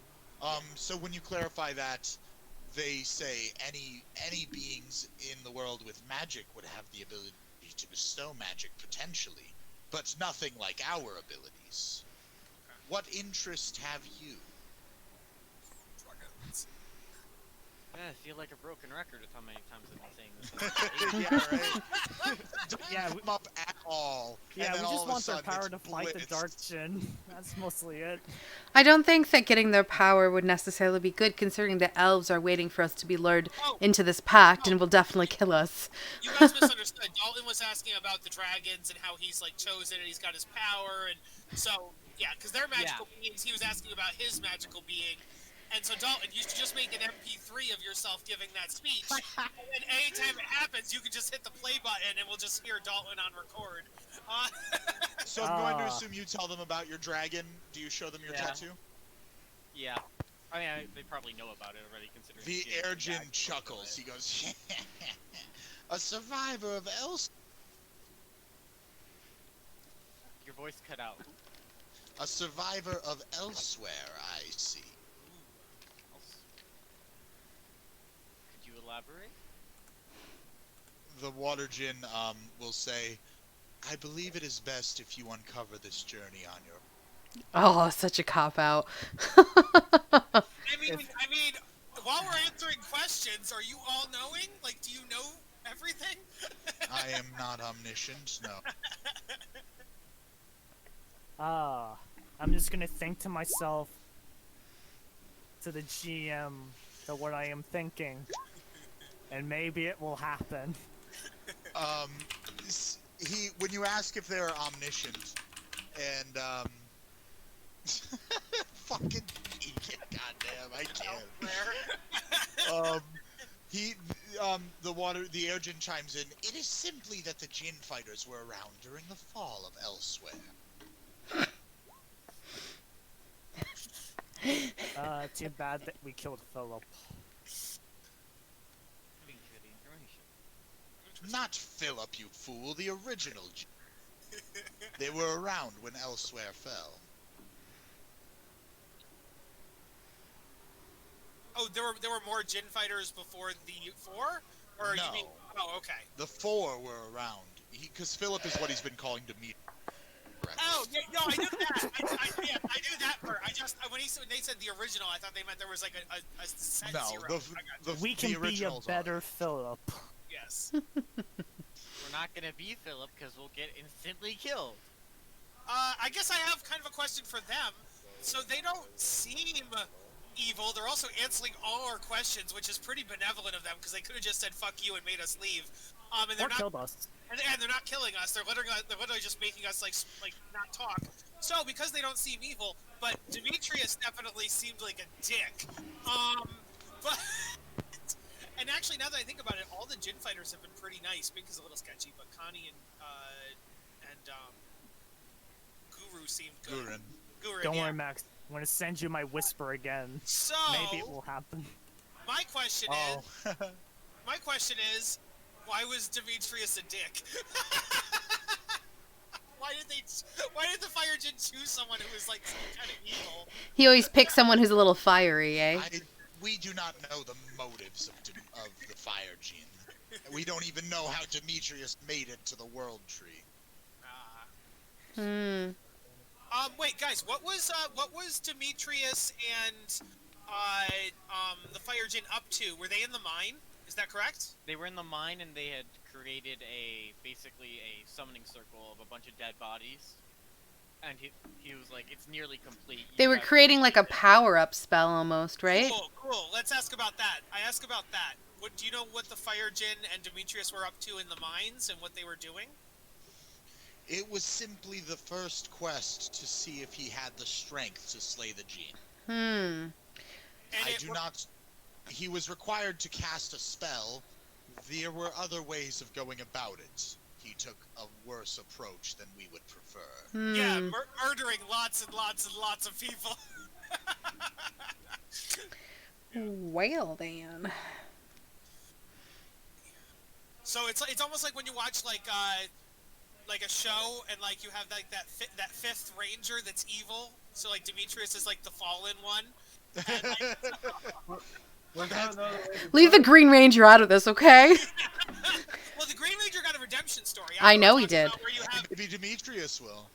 So when you clarify that, they say any beings in the world with magic would have the ability to bestow magic, potentially, but nothing like our abilities. What interest have you? I feel like a broken record with how many times I've been saying this. Yeah, right? Don't come up at all. Yeah, and we then all just of a want their sudden power it's to fight the blitzed. Dark Jin. That's mostly it. I don't think that getting their power would necessarily be good, considering the elves are waiting for us to be lured into this pact and will definitely kill us. You guys misunderstood. Dalton was asking about the dragons and how he's like chosen and he's got his power, and so yeah, because they're magical beings. He was asking about his magical being. And so, Dalton, you should just make an MP3 of yourself giving that speech. And then anytime it happens, you can just hit the play button and we'll just hear Dalton on record. So I'm going to assume you tell them about your dragon. Do you show them your tattoo? Yeah. I mean, they probably know about it already, considering... The air djinn chuckles. He goes, a survivor of Your voice cut out. A survivor of elsewhere, I see. Could you elaborate? The water djinn will say, I believe it is best if you uncover this journey on your... Oh, such a cop-out. I mean, while we're answering questions, are you all knowing? Like, do you know everything? I am not omniscient, no. I'm just gonna think to myself, to the GM, to what I am thinking, and maybe it will happen. When you ask if they're omniscient, and, fucking, goddamn, I can't. The air djinn chimes in, it is simply that the djinn fighters were around during the fall of elsewhere. Too bad that we killed Philip. Not Philip, you fool, the original djinn. They were around when elsewhere fell. Oh, there were more djinn fighters before the 4? Or No. you mean... Oh, okay. The 4 were around. Because Philip is what he's been calling Demeter. correctly. Oh, yeah, no, I knew that. I knew that part. When they said the original, I thought they meant there was like a set No, zero. We can be a originals better are. Philip. Yes. We're not gonna be Philip because we'll get instantly killed. I guess I have kind of a question for them. So they don't seem evil. They're also answering all our questions, which is pretty benevolent of them because they could have just said "fuck you" and made us leave. And they're Or not killed us. and they're not killing us. They're literally just making us like not talk. So because they don't seem evil, but Demetrius definitely seemed like a dick. But and actually, now that I think about it, all the Jin fighters have been pretty nice. Bink is a little sketchy, but Connie and Guru seemed good. Gurren, Don't yeah. worry, Max. I'm gonna send you my whisper again. So Maybe it will happen. my question is, why was Demetrius a dick? Why did the Fire Jin choose someone who was like kind of evil? He always picks someone who's a little fiery, eh? We do not know the motives of the Fire Gene. We don't even know how Demetrius made it to the World Tree. Wait, guys, what was Demetrius and the Fire Jin up to? Were they in the mine? Is that correct? They were in the mine and they had created basically a summoning circle of a bunch of dead bodies. And he was like, it's nearly complete. They were creating like a power-up spell almost, right? Cool. Let's ask about that. I ask about that. Do you know what the Fire Jin and Demetrius were up to in the mines and what they were doing? It was simply the first quest to see if he had the strength to slay the Gene. He was required to cast a spell. There were other ways of going about it. He took a worse approach than we would prefer. Yeah, murdering lots and lots and lots of people. Well, then. So it's almost like when you watch like a show and like you have like that fifth ranger that's evil. So like Demetrius is like the fallen one. And, Leave the Green Ranger out of this, okay? well, the Green Ranger got a redemption story. I know he did. Where you have... Maybe Demetrius will.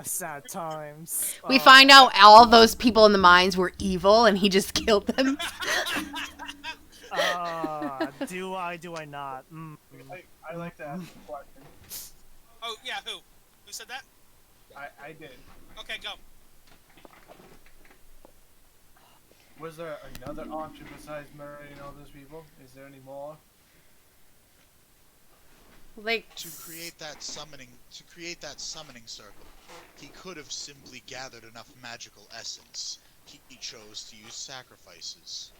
Sad times. We find out all those people in the mines were evil and he just killed them. Do I not? I like to ask a question. Oh, yeah, who? Who said that? I did. Okay, go. Was there another option besides murdering all those people? Is there any more? Like to create that summoning circle, he could have simply gathered enough magical essence. He chose to use sacrifices.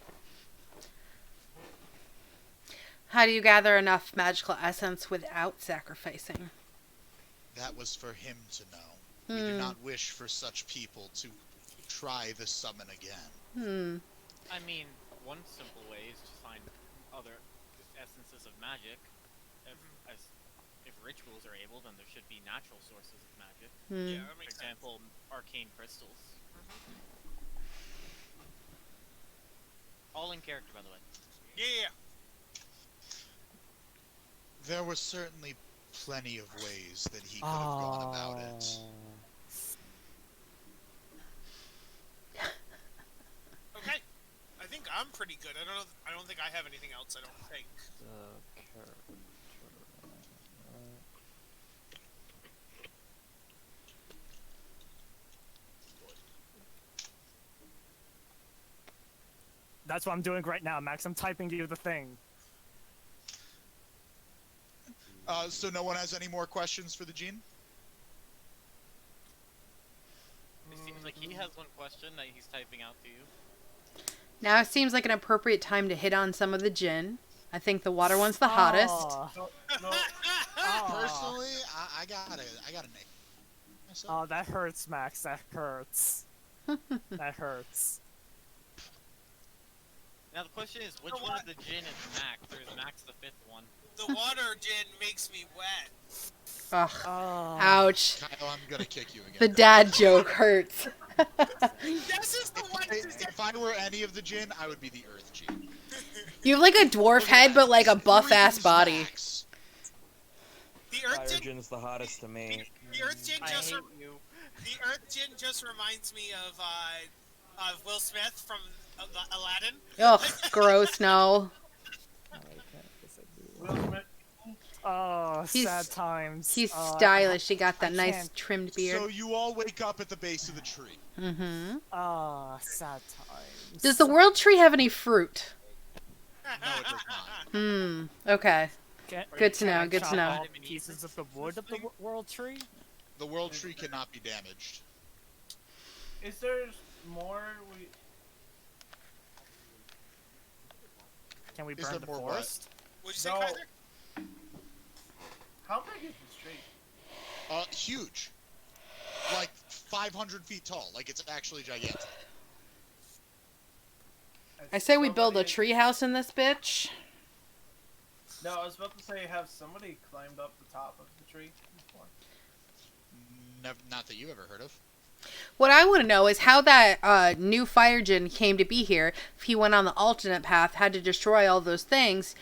How do you gather enough magical essence without sacrificing? That was for him to know. We do not wish for such people to try the summon again. I mean, one simple way is to find other essences of magic. If rituals are able, then there should be natural sources of magic. Yeah, that For makes example, arcane crystals. All in character, by the way. Yeah. There were certainly plenty of ways that he could have gone about it. Okay. I think I'm pretty good. I don't think I have anything else. I don't think. That's what I'm doing right now, Max. I'm typing you the thing. So no one has any more questions for the Gene? It seems like he has one question that he's typing out to you. Now it seems like an appropriate time to hit on some of the gin. I think the water one's the hottest. Personally, I got an A. Oh, that hurts, Max. That hurts. That hurts. Now the question is, which one of the Jin is Max, or is Max the fifth one? The water Jin makes me wet. Ugh. Ouch. Kyle, I'm gonna kick you again. The dad joke hurts. This is the one. If I were any of the Jinn, I would be the Earth Jinn. You have like a dwarf head, but like a buff ass Screams body. Max. The Earth Fire Jinn. Jin's the hottest to me. The Earth Jinn I just. hate you. The Earth Jinn just reminds me of Will Smith from Aladdin. Ugh, gross. No. Will Smith. Oh, He's- sad times. He's Oh, stylish. He got that I nice can't- trimmed beard. So you all wake up at the base of the tree. Mm-hmm. Oh, sad times. Does the world tree have any fruit? No, it does not. Hmm. Okay. Good to know, good to know. All pieces of the wood of the world tree? The world tree cannot be damaged. Is there more? Can we Is burn there the more what? forest? What'd you say, No. Kaiser? How big is this tree? Huge. Like 500 feet tall. Like it's actually gigantic. I say we build a Somebody- tree house in this bitch. No, I was about to say, have somebody climbed up the top of the tree before? Not that you ever heard of. What I want to know is how that new fire djinn came to be here. If he went on the alternate path, had to destroy all those things,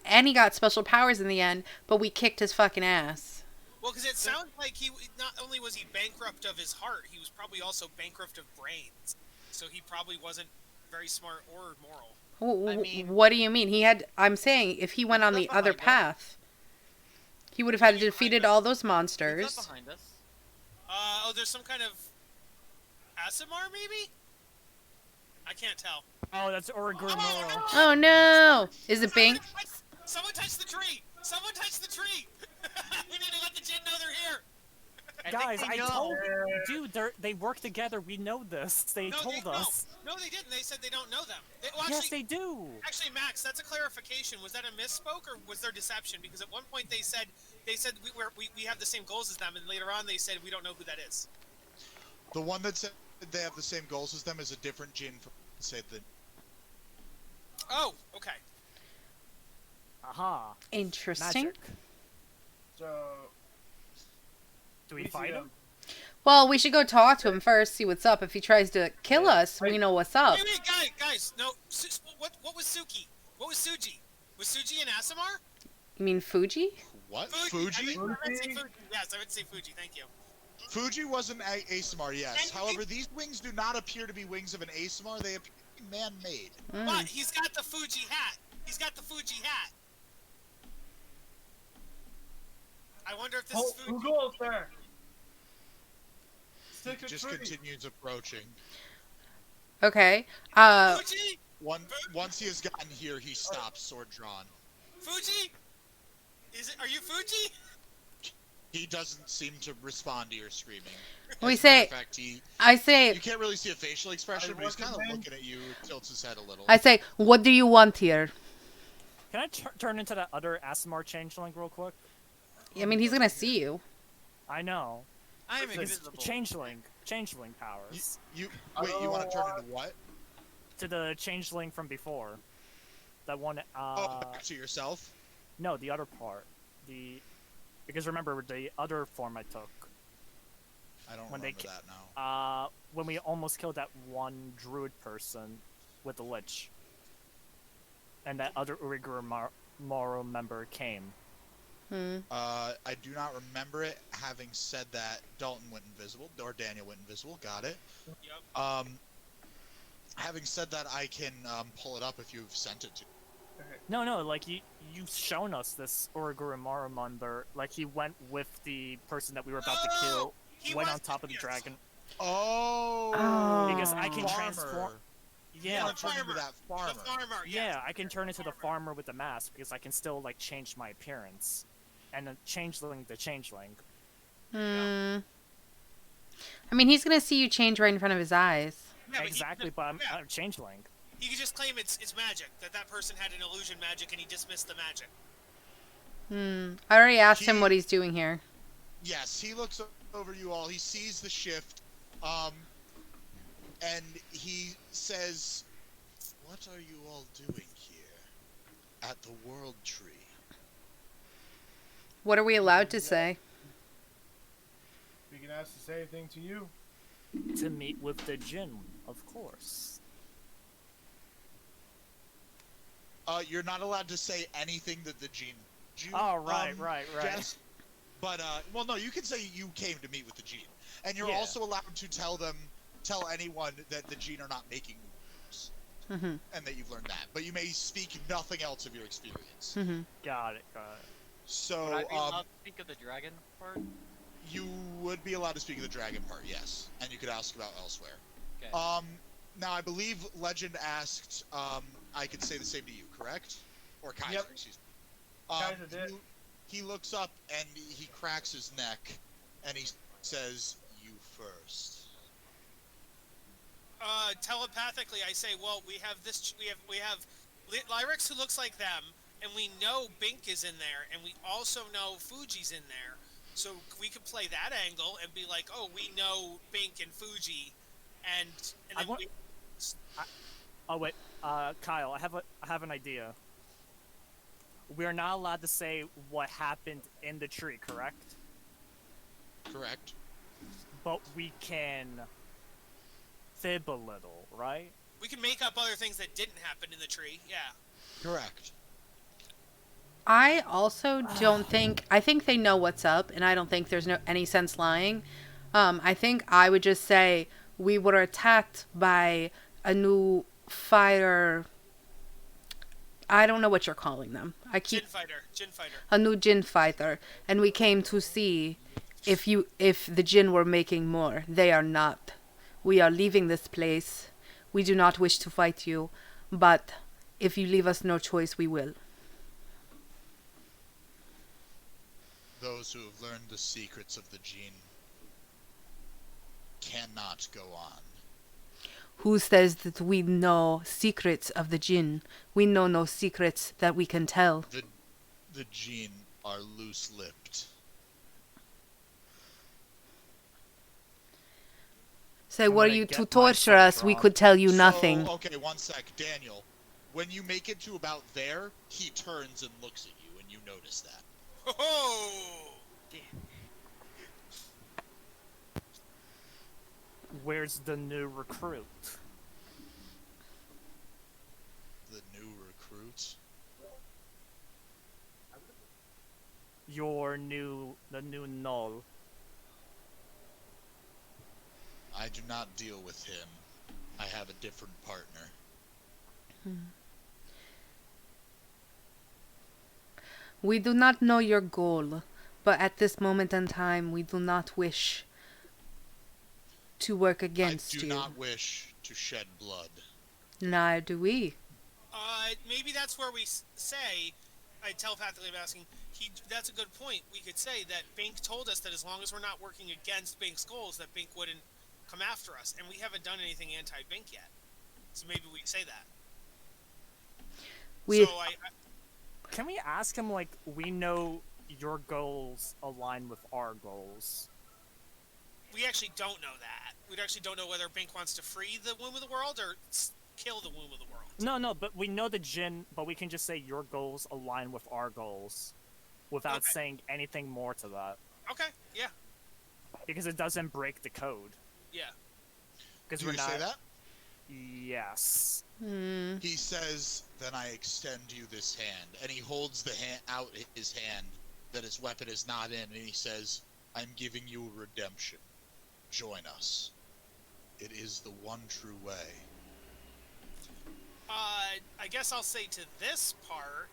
and he got special powers in the end, but we kicked his fucking ass. Well, because it sounds like he not only was he bankrupt of his heart, he was probably also bankrupt of brains. So he probably wasn't very smart or moral. I mean- What do you mean? He had. I'm saying if he went on the He's not other behind us. path, he would have had He's behind defeated us. all those He's monsters. not behind us. Oh, there's some kind of Asimar, maybe? I can't tell. Oh, that's Origurumoro. no! Oh no! Is it Bink? Someone touched the tree! Someone touched the tree! We need to let the Jinn know they're here! Guys, think I they know. told dude, they work together. We know this. They told us. No, they didn't. They said they don't know them. Yes, they do. Actually, Max, that's a clarification. Was that a misspoke or was there deception? Because at one point they said we have the same goals as them, and later on they said we don't know who that is. The one that said they have the same goals as them is a different Jinn from said that. Oh, okay. Aha. Interesting. Magic. So, Do we see fight them. him? Well, we should go talk to him first, see what's up. If he tries to kill us, we know what's up. Wait, guys, no. What was Suki? What was Suji? Was Suji an Asimar? You mean Fuji? What? Fuji? Fuji? I would say Fuji. Yes, I would say Fuji. Thank you. Fuji was an Asimar, yes. And However, these wings do not appear to be wings of an Asimar. They appear to be man-made. But he's got the Fuji hat. He's got the Fuji hat. I wonder if this is Fuji. Who goes there? Stick a Just tree. continues approaching. Okay. Fuji? Once he has gotten here, he stops, sword drawn. Fuji? Are you Fuji? He doesn't seem to respond to your screaming. We As a say- matter of fact, I say, you can't really see a facial expression, but he's kind of recommend- looking at you, tilts his head a little. what do you want here? Can I turn into that other Asimar changeling real quick? I mean, he's gonna see you. I know. I am It's invisible. changeling powers. You wait, you want to turn into what? To the changeling from before. That one. Oh, back to yourself? No, the other part. Because remember the other form I took. I don't When they remember ca- that now. When we almost killed that one druid person with the lich. And that other Urigurumaro member came. I do not remember it. Having said that, Dalton went invisible, or Daniel went invisible. Got it. Yep. Having said that, I can pull it up if you've sent it to. No, like you've shown us this Urigurumaro member. Like he went with the person that we were about to kill. He Went was- on top of the yes. dragon. Oh. Because I can farmer. transform. You Yeah, want to turn into farmer. that farmer. The farmer. yeah, I can turn into the farmer with the mask because I can still like change my appearance, and then changeling the changeling. I mean, he's gonna see you change right in front of his eyes. Yeah, but Exactly, but I'm yeah. a changeling. He could just claim it's magic, that person had an illusion magic and he dismissed the magic. I already asked him He- what he's doing here. Yes, he looks over you all. He sees the shift, and he says, "What are you all doing here at the World Tree?" What are we allowed to say? We can ask the same thing to you. To meet with the Jinn, of course. You're not allowed to say anything that the Gene. Oh, right. Guessed, but well, no, you can say you came to meet with the Gene, and you're Yeah. also allowed to tell anyone that the Gene are not making moves, Mm-hmm. and that you've learned that. But you may speak nothing else of your experience. Mm-hmm. Got it. So, Would I be allowed to speak of the dragon part? you would be allowed to speak of the dragon part, yes, and you could ask about elsewhere. Okay. Now I believe Legend asked, I could say the same to you, correct? Or Kaiser, Yep. excuse me. Kaiser did. He looks up and he cracks his neck, and he says, "You first." Telepathically, I say, well, we have Lyrics who looks like them, and we know Bink is in there, and we also know Fuji's in there. So we could play that angle and be like, oh, we know Bink and Fuji, and I then want- Oh wait, Kyle, I have an idea. We are not allowed to say what happened in the tree, correct? Correct. But we can fib a little, right? we can make up other things that didn't happen in the tree. Yeah. Correct. I also don't think. I think they know what's up, and I don't think there's any sense lying. I think I would just say we were attacked by a new fighter. I don't know what you're calling them. I keep Jin fighter. a new Jin fighter, and we came to see if the Jin were making more. They are not. We are leaving this place. We do not wish to fight you, but if you leave us no choice, we will. Those who have learned the secrets of the Jinn cannot go on. Who says that we know secrets of the Jinn? We know no secrets that we can tell. The Jinn are loose-lipped. Say, I'm were gonna you get to my torture us? We sword could tell you So, nothing. okay, one sec, Daniel. When you make it to about there, he turns and looks at you, and you notice that. Oh. Where's the new recruit? The new recruit? The new null. I do not deal with him. I have a different partner. We do not know your goal, but at this moment in time, we do not wish to work against I do you. not wish to shed blood. Neither do we. Maybe that's where we say, I telepathically am asking, that's a good point. We could say that Bink told us that as long as we're not working against Bink's goals, that Bink wouldn't come after us, and we haven't done anything anti-Bink yet. So maybe we say that. We So Can we ask him, like, we know your goals align with our goals? we actually don't know that. We actually don't know whether Bink wants to free the Womb of the World or kill the Womb of the World. No, but we know the Jinn, but we can just say your goals align with our goals without Okay. saying anything more to that. Okay, yeah, Because it doesn't break the code. yeah. Because Do we're you not... say that? Yes. He says, "Then I extend you this hand," and he holds out his hand that his weapon is not in, and he says, "I'm giving you redemption. Join us. It is the one true way." I guess I'll say to this part,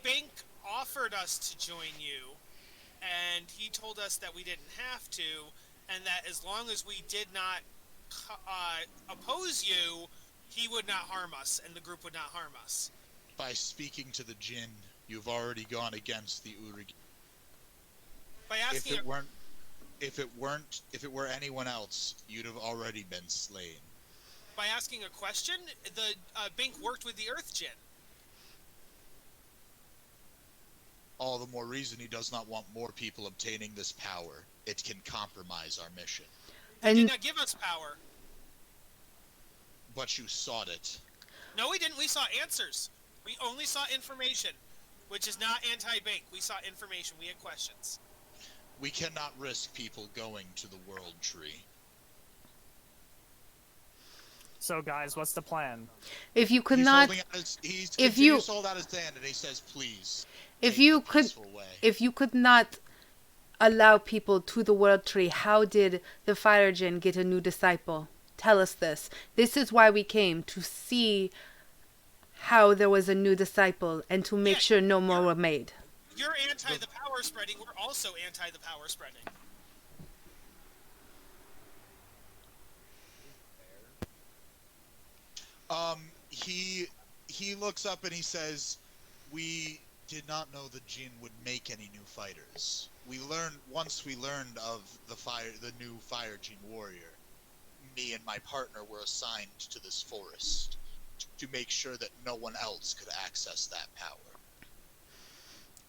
Bink offered us to join you, and he told us that we didn't have to, and that as long as we did not oppose you, he would not harm us, and the group would not harm us. By speaking to the Jinn, you've already gone against the Urigi. By If asking, it were anyone else, you'd have already been slain. by asking a question, the Bink worked with the Earth Jinn. All the more reason he does not want more people obtaining this power. It can compromise our mission. He did And not give us power. But you sought it. No, we didn't. We saw answers. We only saw information, which is not anti-Bink. We saw information. We had questions. We cannot risk people going to the World Tree. So, guys, what's the plan? If you could He's not, holding out his, he's if continues you- to hold out his hand, and he says, "Please, if take you the could, peaceful way." if you could not allow people to the world tree, how did the fire djinn get a new disciple? Tell us this. This is why we came, to see how there was a new disciple and to make Yeah, sure no more were made. You're anti the power spreading. We're also anti the power spreading. He looks up and he says, "We did not know the Jinn would make any new fighters. We learned of the new fire Jinn warrior. Me and my partner were assigned to this forest to make sure that no one else could access that power.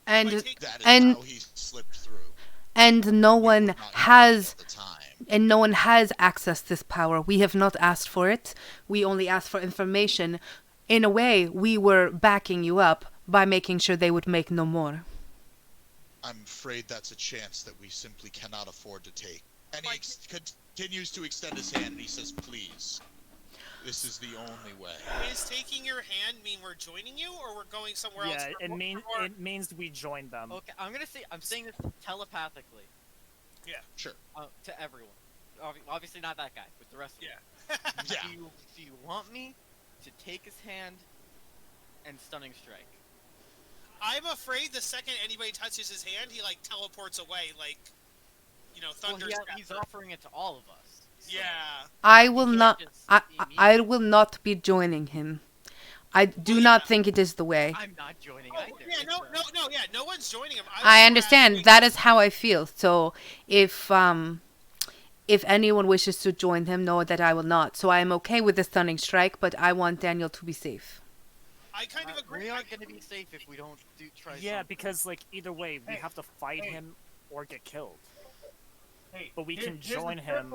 And That is and how he slipped through. and no We one were not has at the time. and no one has accessed this power. We have not asked for it. We only asked for information. In a way, we were backing you up by making sure they would make no more." I'm afraid that's a chance that we simply cannot afford to take." And he continues to extend his hand, and he says, "Please, this is the only way." Is taking your hand mean we're joining you, or we're going somewhere else? Yeah, it means we join them. Okay, I'm saying this telepathically. Yeah. Sure. To everyone. Obviously not that guy, but the rest of them. Yeah. Do you want me to take his hand and stunning strike? I'm afraid the second anybody touches his hand, he like teleports away, like, thunder. Well, he's offering it to all of us. So Yeah. I will can't not. just see me. I will not be joining him. I do not think it is the way. I'm not joining Oh, either. yeah, no one's joining him. I understand. That is how I feel. So if anyone wishes to join him, know that I will not. So I am okay with the stunning strike, but I want Daniel to be safe. I kind of agree. We aren't going to be safe if we don't try Yeah, something. because like either way, we have to fight him or get killed. But we can join him,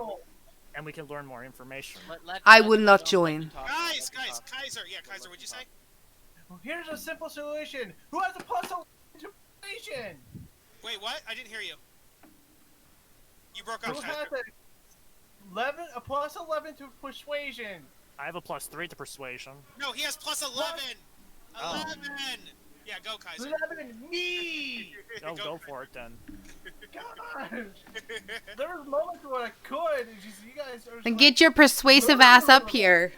and we can learn more information. I will not join. Guys, Kaiser, what'd you say? Well, here's a simple solution. Who has a puzzle to persuasion? Wait, what? I didn't hear you. You broke up. Who Kaiser. has a plus 11 to persuasion? I have a +3 to persuasion. No, he has plus 11. 11. Yeah, go Kaiser. 11, me. Go for it then. Gosh, there was moments where I could. It's just you guys are. Then get your persuasive ass up here.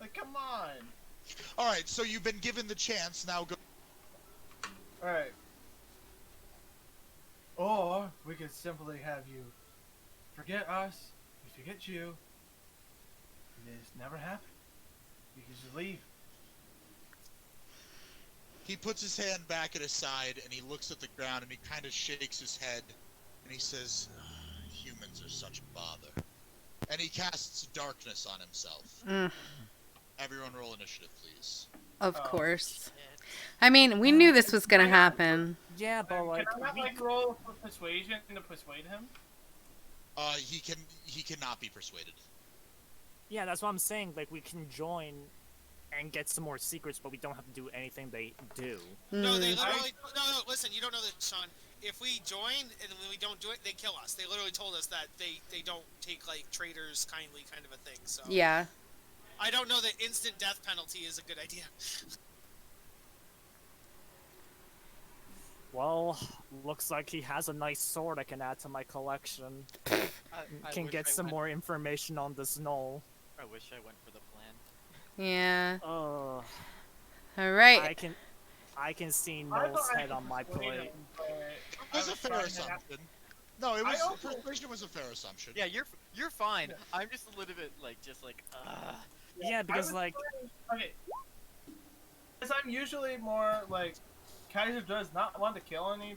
Like, come on. All right, so you've been given the chance. Now go. All right. Or we could simply have you forget us. We forget you. This never happened. You can just leave. He puts his hand back at his side, and he looks at the ground, and he kind of shakes his head, and he says, "Humans are such a bother." And he casts darkness on himself. Everyone roll initiative, please. Of course. I mean, we knew this was gonna happen. Yeah, but like, Can I not roll for persuasion to persuade him? He cannot be persuaded. yeah, that's what I'm saying. Like, we can join and get some more secrets, but we don't have to do anything they do. No, they literally. No, listen, you don't know this, Sean. If we join and when we don't do it, they kill us. They literally told us that they don't take like traitors kindly, kind of a thing. So Yeah. I don't know that instant death penalty is a good idea. Well, looks like he has a nice sword I can add to my collection. I Can wish get I some went- more information on this knoll. I wish I went for the plan. Yeah. Ugh. All right. I can see I Noel's thought I head could on my persuade plate. him, but It I was a fair trying to assumption. No, it I was also- persuasion was a fair assumption. Yeah, you're fine. I'm just a little bit like Yeah, because like, Okay. Because I'm usually more like Kaiser does not want to kill any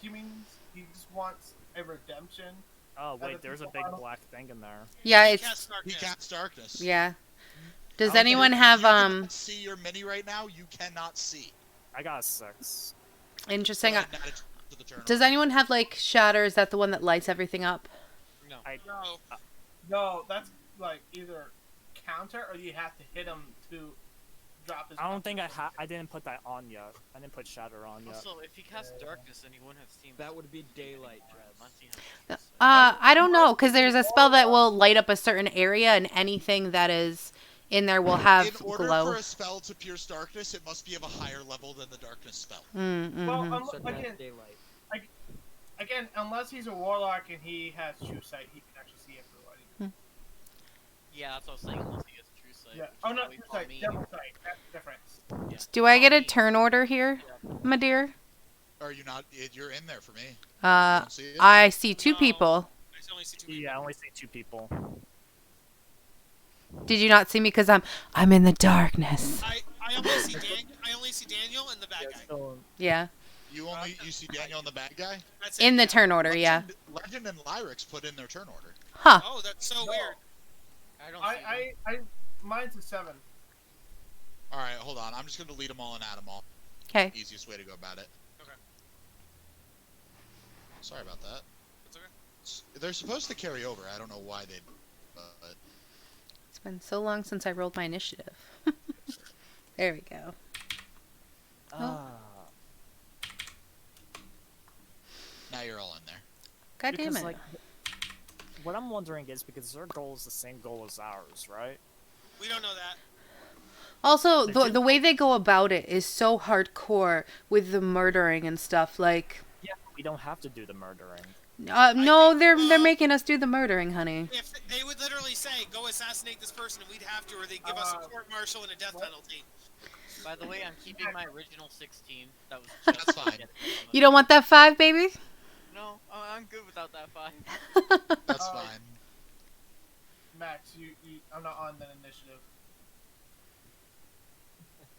humans. He just wants a redemption. oh Other wait, there's a people big are- black thing in there. Yeah, He it's casts He darkness. casts darkness. yeah. Does Okay, anyone if have you cannot see your mini right now? You cannot see. I got a 6. interesting? Go ahead and add it to the turn Does order. anyone have like shatter? Is that the one that lights everything up? no. No, that's like either counter or you have to hit him to drop his. I don't think I didn't put that on yet. I didn't put shatter on yet. Also, if he casts darkness, then he wouldn't have seen. That would be daylight, I don't know, because there's a spell that will light up a certain area, and anything that is in there will have In order glow. for a spell to pierce darkness, it must be of a higher level than the darkness spell. Mm-hmm. Well, So that's again, daylight. again, unless he's a warlock and he has true sight, he can actually see everybody. Yeah, that's what I was saying. Unless he has true sight. Yeah. which Oh is no, how we true call sight, me. devil sight. That's the difference. Yeah. Do I get Oh, a me. turn order here, my dear? Are you not? You're in there for me. Uh, don't see it? I see two No. people. I only see 2 people. Yeah, I only see 2 people. Did you not see me? Because I'm in the darkness. I only see Daniel and the bad guy. So, Yeah. You see Daniel and the bad guy? That's it. In the turn order, yeah. Legend and Lyrics put in their turn order. Huh. Oh, that's so weird. I don't see them. Mine's a 7. All right, hold on. I'm just gonna delete them all and add them all. Okay. Easiest way to go about it. Okay. Sorry about that. That's okay. They're supposed to carry over. I don't know why they. But It's been so long since I rolled my initiative. There we go. now you're all in there. God damn because, it. like, what I'm wondering is because their goal is the same goal as ours, right? We don't know that. Also, They the do- the way they go about it is so hardcore with the murdering and stuff. Like, Yeah, we don't have to do the murdering. no, think, they're making us do the murdering, honey. If they would literally say, "Go assassinate this person," and we'd have to, or they'd give us a court-martial and a death penalty. By the way, I'm keeping my original 16. That was That's just fine. You don't want that 5, baby? No, I'm good without that 5. That's fine. Max, I'm not on that initiative.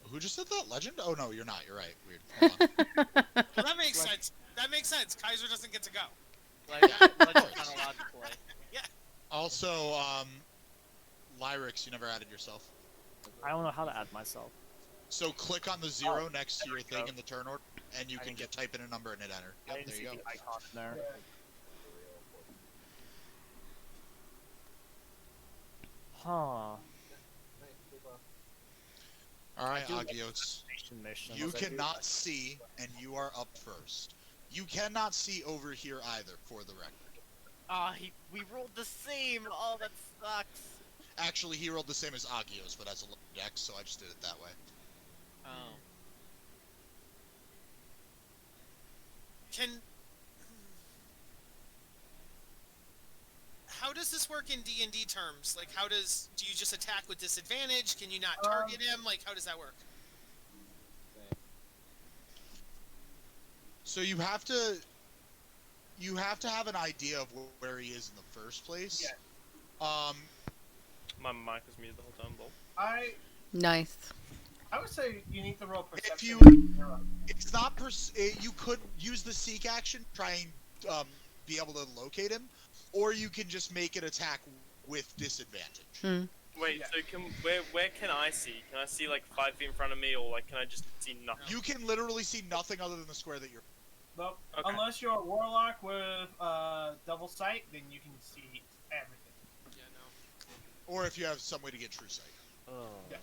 Who just said that? Legend? Oh no, you're not. You're right. Weird. Hold on. Well, that makes sense. That makes sense. Kaiser doesn't get to go. Legend's not allowed to play. Also, Lyrics, you never added yourself. I don't know how to add myself. So click on the 0 next to your thing in the turn order, and you I can didn't type in a number and hit enter. I Yep, didn't there see you go. the icon in there. Huh. All right, do like Agios. Missions. You I do cannot see, and you are up first. You cannot see over here either, for the record. Ah, we rolled the same. Oh, that sucks. Actually, he rolled the same as Agios, but as a low dex, so I just did it that way. Oh. How does this work in D&D terms? Like, do you just attack with disadvantage? Can you not target him? Like, how does that work? So you have to have an idea of where he is in the first place. Yeah. My mic was muted the whole time, lol. Nice. I would say you need to roll perception. If you, Zero. it's not you could use the seek action, try and be able to locate him, or you can just make an attack with disadvantage. Hmm. Wait, Yeah. so where can I see? Can I see like 5 feet in front of me, or like can I just see nothing? You can literally see nothing other than the square that you're. Nope. Okay. Unless you're a warlock with double sight, then you can see everything. Yeah, no. Or if you have some way to get true sight. Oh. Yeah.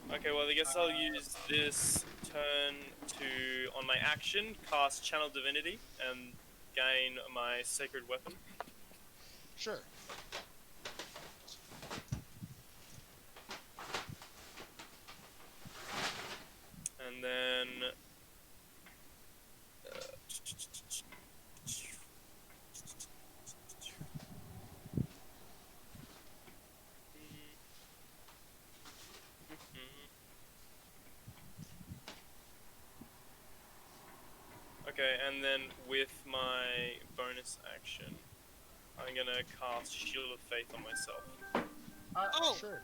Cool. Okay, well I guess I'll use this turn to, on my action, cast Channel Divinity and gain my Sacred Weapon. Sure. And then... Okay, and then with my bonus action, I'm gonna cast Shield of Faith on myself. Oh, Sure.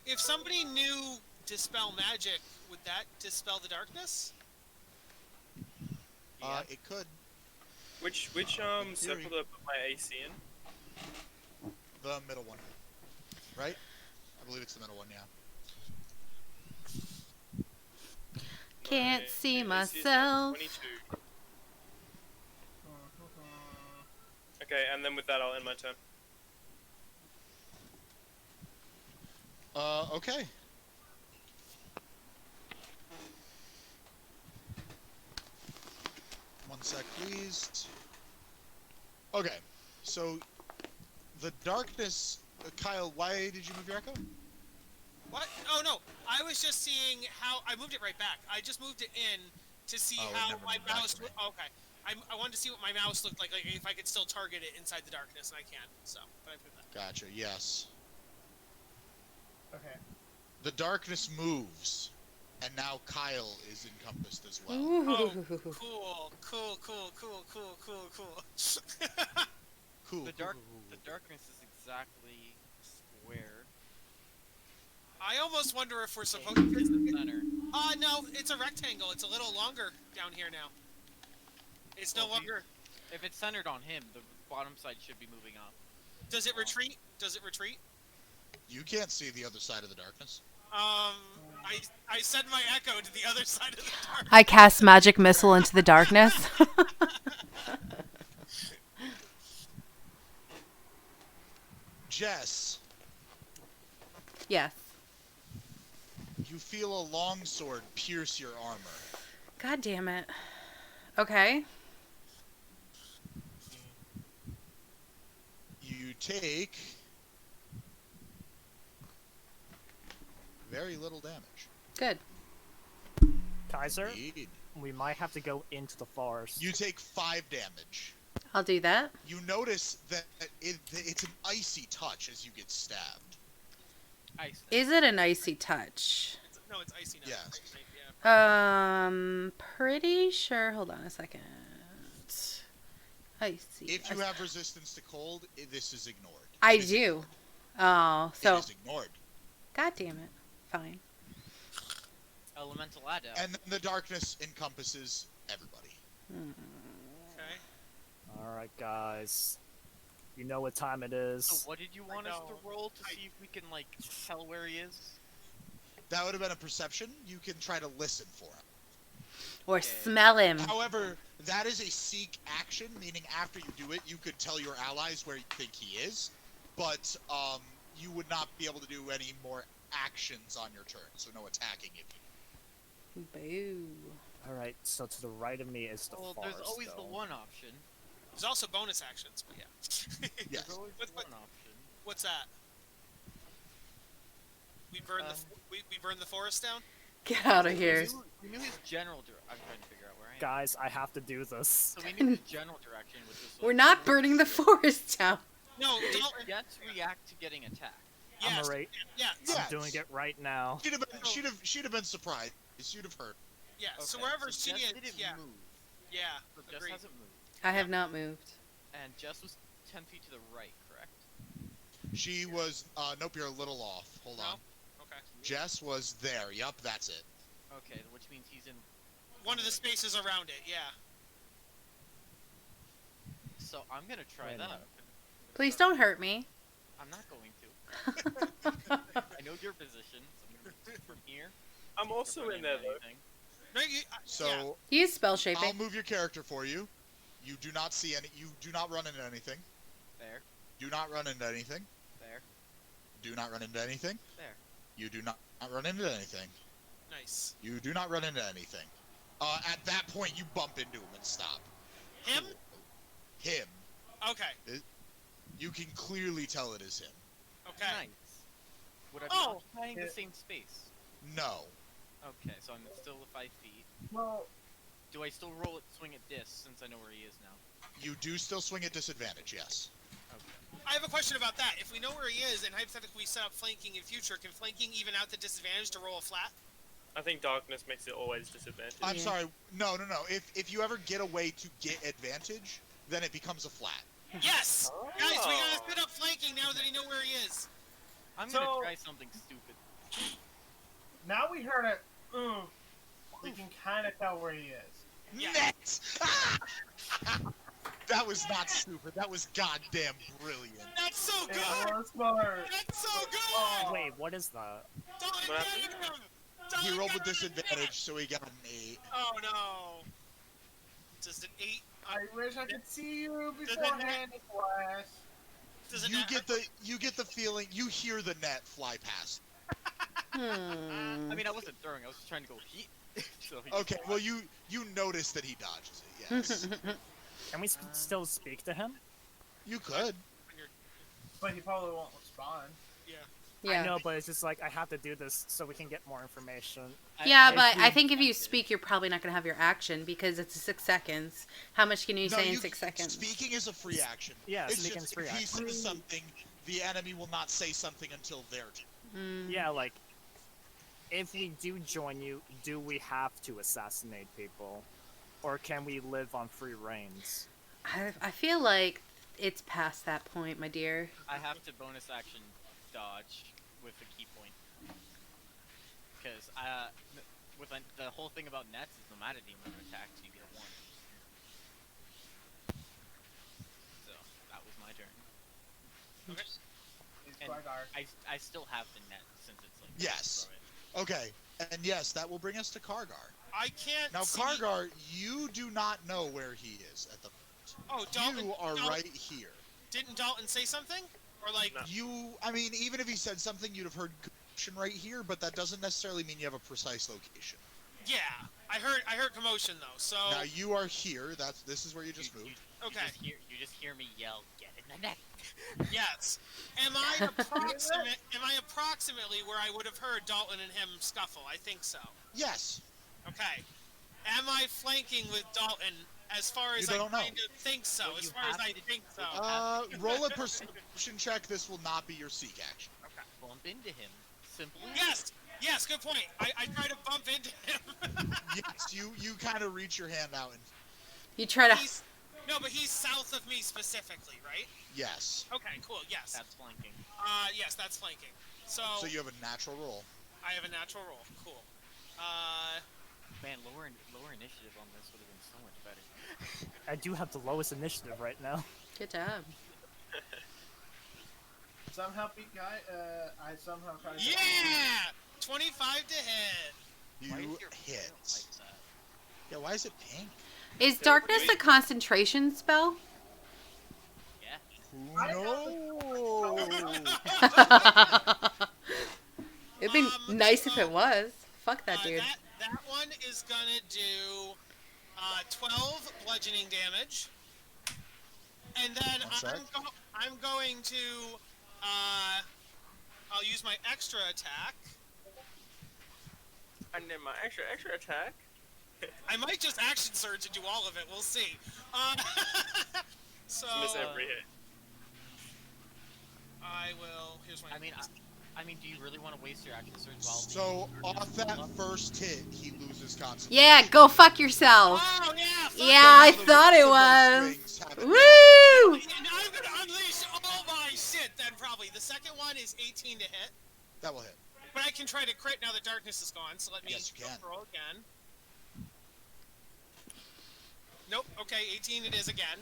if somebody knew Dispel Magic, would that dispel the darkness? It could. Which theory. circle do I put my AC in? The middle one. Right? I believe it's the middle one, yeah. Can't My see AC is at myself. 22. Okay, and then with that I'll end my turn. Okay. One sec, please. Okay, so the darkness. Kyle, why did you move your echo? What? Oh no, I was just seeing how I moved it right back. I just moved it in to see Oh, it how never my moved back mouse. to me. Okay, I wanted to see what my mouse looked like if I could still target it inside the darkness, and I can. So, but I put that. Gotcha. Yes. Okay. The darkness moves, and now Kyle is encompassed as well. Oh, Ooh. cool, cool, cool, cool, cool, cool, cool. Cool. The cool, dark, cool, the cool. darkness is exactly square. I almost wonder if we're supposed It's to. the center. No, it's a rectangle. It's a little longer down here now. It's no Well, longer. If it's centered on him, the bottom side should be moving up. Does it retreat? Does it retreat? You can't see the other side of the darkness. I send my echo to the other side of the dark. I cast magic missile into the darkness. Jess, Yes. you feel a longsword pierce your armor. God damn it. Okay. You take very little damage. Good. Kaiser, Indeed. we might have to go into the forest. You take 5 damage. I'll do that. You notice that it's an icy touch as you get stabbed. Ice. Is it an icy touch? No, it's icy now. Yes. Yeah. Pretty sure. Hold on a second. Icy. If you have resistance to cold, this is ignored. I It is do. ignored. Oh, so. It is ignored. God damn it. Fine. Elemental adept. And then the darkness encompasses everybody. Okay. Alright, guys. You know what time it is. So what did you want us to know. roll to see if we can, like, tell where he is? That would have been a perception. You can try to listen for him. Or Okay. smell him. However, that is a seek action, meaning after you do it, you could tell your allies where you think he is, but you would not be able to do any more actions on your turn, so no attacking if you. Boo. Alright, so to the right of me is the Well, forest. there's always though. the one option. There's also bonus actions, but yeah. Yes. There's always What- the one option. What's that? We burn we burn the forest down. Get out of here. We knew his general I'm trying to figure out where I am. Guys, I have to do this. So we knew his general direction, which was. We're not burning the forest down. No, Did don't. Jets react to getting attacked? Yes. I'm alright. Yeah. Yes. I'm doing it right now. She'd have been surprised. You'd have heard. Yeah. So Okay, wherever so she Jess is. didn't Yeah. move. Yeah. So Jess Agreed. hasn't moved. I have not moved. And Jess was 10 feet to the right, correct? She was. Nope, you're a little off. Hold on. Okay. Jess was there. Yup, that's it. Okay, which means he's in. One of the spaces around it. Yeah. So I'm gonna try Wait a that. minute. Please don't hurt me. I'm not going to. I know your position, so I'm gonna move from here. I'm also in there though. Anything. No, you, So yeah. He is spell I'll shaping. move your character for you. You do not see any. You do not run into anything. There, Do not run into anything. there, Do not run into anything. there. You do not run into anything. Nice. You do not run into anything. At that point, you bump into him and stop. Him? Him. Okay. You can clearly tell it is him. Okay. Nice. Would I be Oh! occupying the same space? No. Okay, so I'm still at 5 feet. Well, Do I still roll it, swing at this, since I know where he is now? You do still swing at disadvantage, yes. Okay. I have a question about that. If we know where he is, and hypothetically we set up flanking in future, can flanking even out the disadvantage to roll a flat? I think darkness makes it always disadvantage. I'm Yeah. sorry. No. If you ever get a way to get advantage, then it becomes a flat. Yes! Oh. Guys, we gotta set up flanking now that I know where he is. I'm So- gonna try something stupid. now we heard it. We can kind of tell where he is. Yeah. Net! Ah! That was not stupid. That was goddamn brilliant. That's so It good! was smart. That's so good! Oh. Wait, what is that? Don't What get him! Don't He rolled with get him! disadvantage, so he got an 8. Oh no. Just an 8. I wish I could see you Does it beforehand, Flash. Does it You not get the feeling you hear the net fly past. Hmm. I mean, I wasn't throwing. I was just trying to go heat. So he Okay, well you notice that he dodges it. Yes, Can we still speak to him? you could. When you're, But he probably won't respond. yeah. Yeah. I know, but it's just like I have to do this so we can get more information. Yeah, I- but I I think if you speak, you're probably not going to have your action because it's 6 seconds. How much can you say in 6 seconds? Speaking is a free action. Yeah, It's speaking just is free if he action. says something, the enemy will not say something until their turn. Yeah, like, if we do join you, do we have to assassinate people? Or can we live on free reigns? I feel like it's past that point, my dear. I have to bonus action dodge with the key point. Because the whole thing about nets is no matter the amount of attacks, you get 1. So that was my turn. Okay. He's And Guard. I still have the net since it's like Yes. throw it. Okay, and yes, that will bring us to Kargar. I can't Now, see... Kargar, you do not know where he is at the Oh, Dalton... You are Dalton- right here. Didn't Dalton say something? Or like... No. I mean, even if he said something, you'd have heard commotion right here, but that doesn't necessarily mean you have a precise location. Yeah. I heard commotion, though, so... Now, you are here. This is where you just moved. Okay. You just hear me yell, "Get in the net!" Yes. Am I approximately where I would have heard Dalton and him scuffle? I think so. Yes. Okay. Am I flanking with Dalton as far as You I don't know. kind of think so? What As you far as have I to think so. Roll a perception check. This will not be your seek action. Bump into him. Simply. Yes. Yes. Good point. I try to bump into him. Yes, you kind of reach your hand out and You try to. No, but he's south of me specifically, right? yes. Okay. Cool. Yes. That's flanking. Yes, that's flanking. So So you have a natural roll. I have a natural roll. Cool. Man, lower initiative on this would have been so much better. I do have the lowest initiative right now. Good job. Somehow beat guy. I somehow tried. Yeah. 25 to hit. Why is You your hit. like that? Yeah, why is it pink? Is darkness a concentration spell? Yeah. No. It'd be nice if it was. Fuck that dude. That one is gonna do 12 bludgeoning damage, and then One sec. I'm going to I'll use my extra attack. And then my extra attack. I might just action surge and do all of it. We'll see. So Miss every hit. I will. Here's my. I mean, do you really want to waste your action surge while So the off that first hit, he loses concentration. Yeah, go fuck yourself. Oh yeah. Fuck Yeah, I So thought it those was. swings have Woo! And I'm gonna unleash all my shit then probably. The second one is 18 to hit. That will hit. But I can try to crit now that darkness is gone, so let me Yes, you can. roll again. Nope, okay, 18 it is again,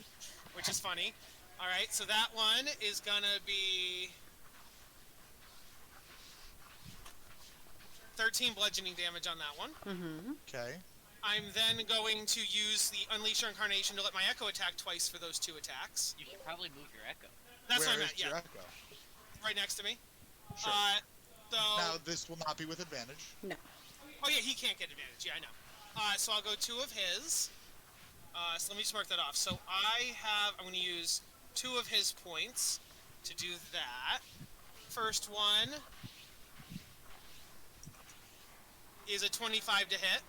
which is funny. Alright, so that one is gonna be 13 bludgeoning damage on that one. Mm-hmm. Okay. I'm then going to use the Unleash Your Incarnation to let my Echo attack twice for those 2 attacks. You should probably move your echo. That's Where what I'm is at, your yeah. echo? Right next to me. Sure. So... Now this will not be with advantage. No. Oh yeah, he can't get advantage. Yeah, I know. So I'll go 2 of his. So let me just mark that off. So I'm going to use 2 of his points to do that. First one is a 25 to hit,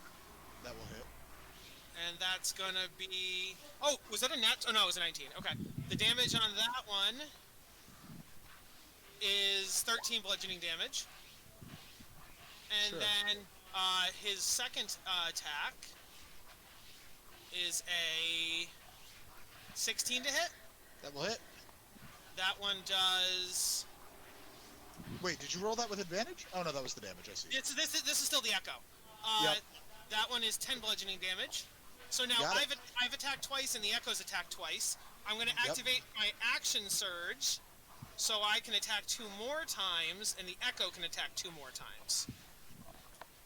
That will hit. and that's going to be... Oh, was that a net? Oh no, it was a 19. Okay. The damage on that one is 13 bludgeoning damage. And Sure. then his second attack is a 16 to hit. That will hit. That one does... Wait, did you roll that with advantage? Oh no, that was the damage. I see. This is still the echo. Yep. That one is 10 bludgeoning damage. So now Got it. I've attacked twice and the echo's attacked twice. I'm going to Yep. activate my action surge, so I can attack 2 more times, and the echo can attack 2 more times.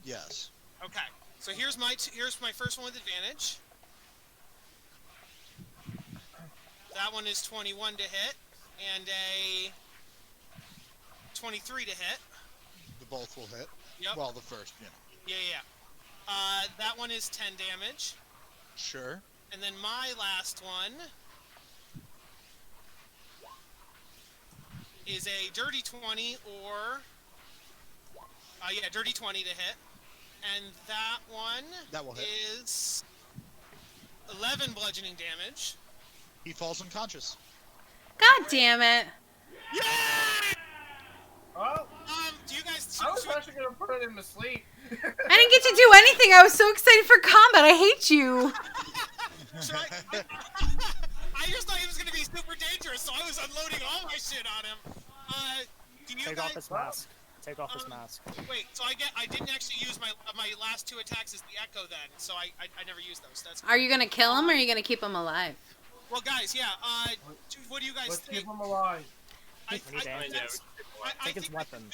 Yes. Okay. So here's my first one with advantage. That one is 21 to hit, and a 23 to hit. The both will hit. Yep. Well, the first, Yeah. That one is 10 damage. Sure. And then my last one is a dirty 20 or... dirty 20 to hit. And that one That will hit. is 11 bludgeoning damage. He falls unconscious. God damn it. Yeah! Well, Do you guys... I was actually gonna put him to sleep. I didn't get to do anything. I was so excited for combat. I hate you. I just thought he was going to be super dangerous, so I was unloading all my shit on him. Can you Take guys... off his mask. Take off his mask. Wait, so I didn't actually use my last 2 attacks as the echo then, so I never used those. That's Are you gonna kill him or are you gonna keep him alive? well, guys. Yeah. What do you guys Let's think? keep him alive. We need answers. Take his weapon.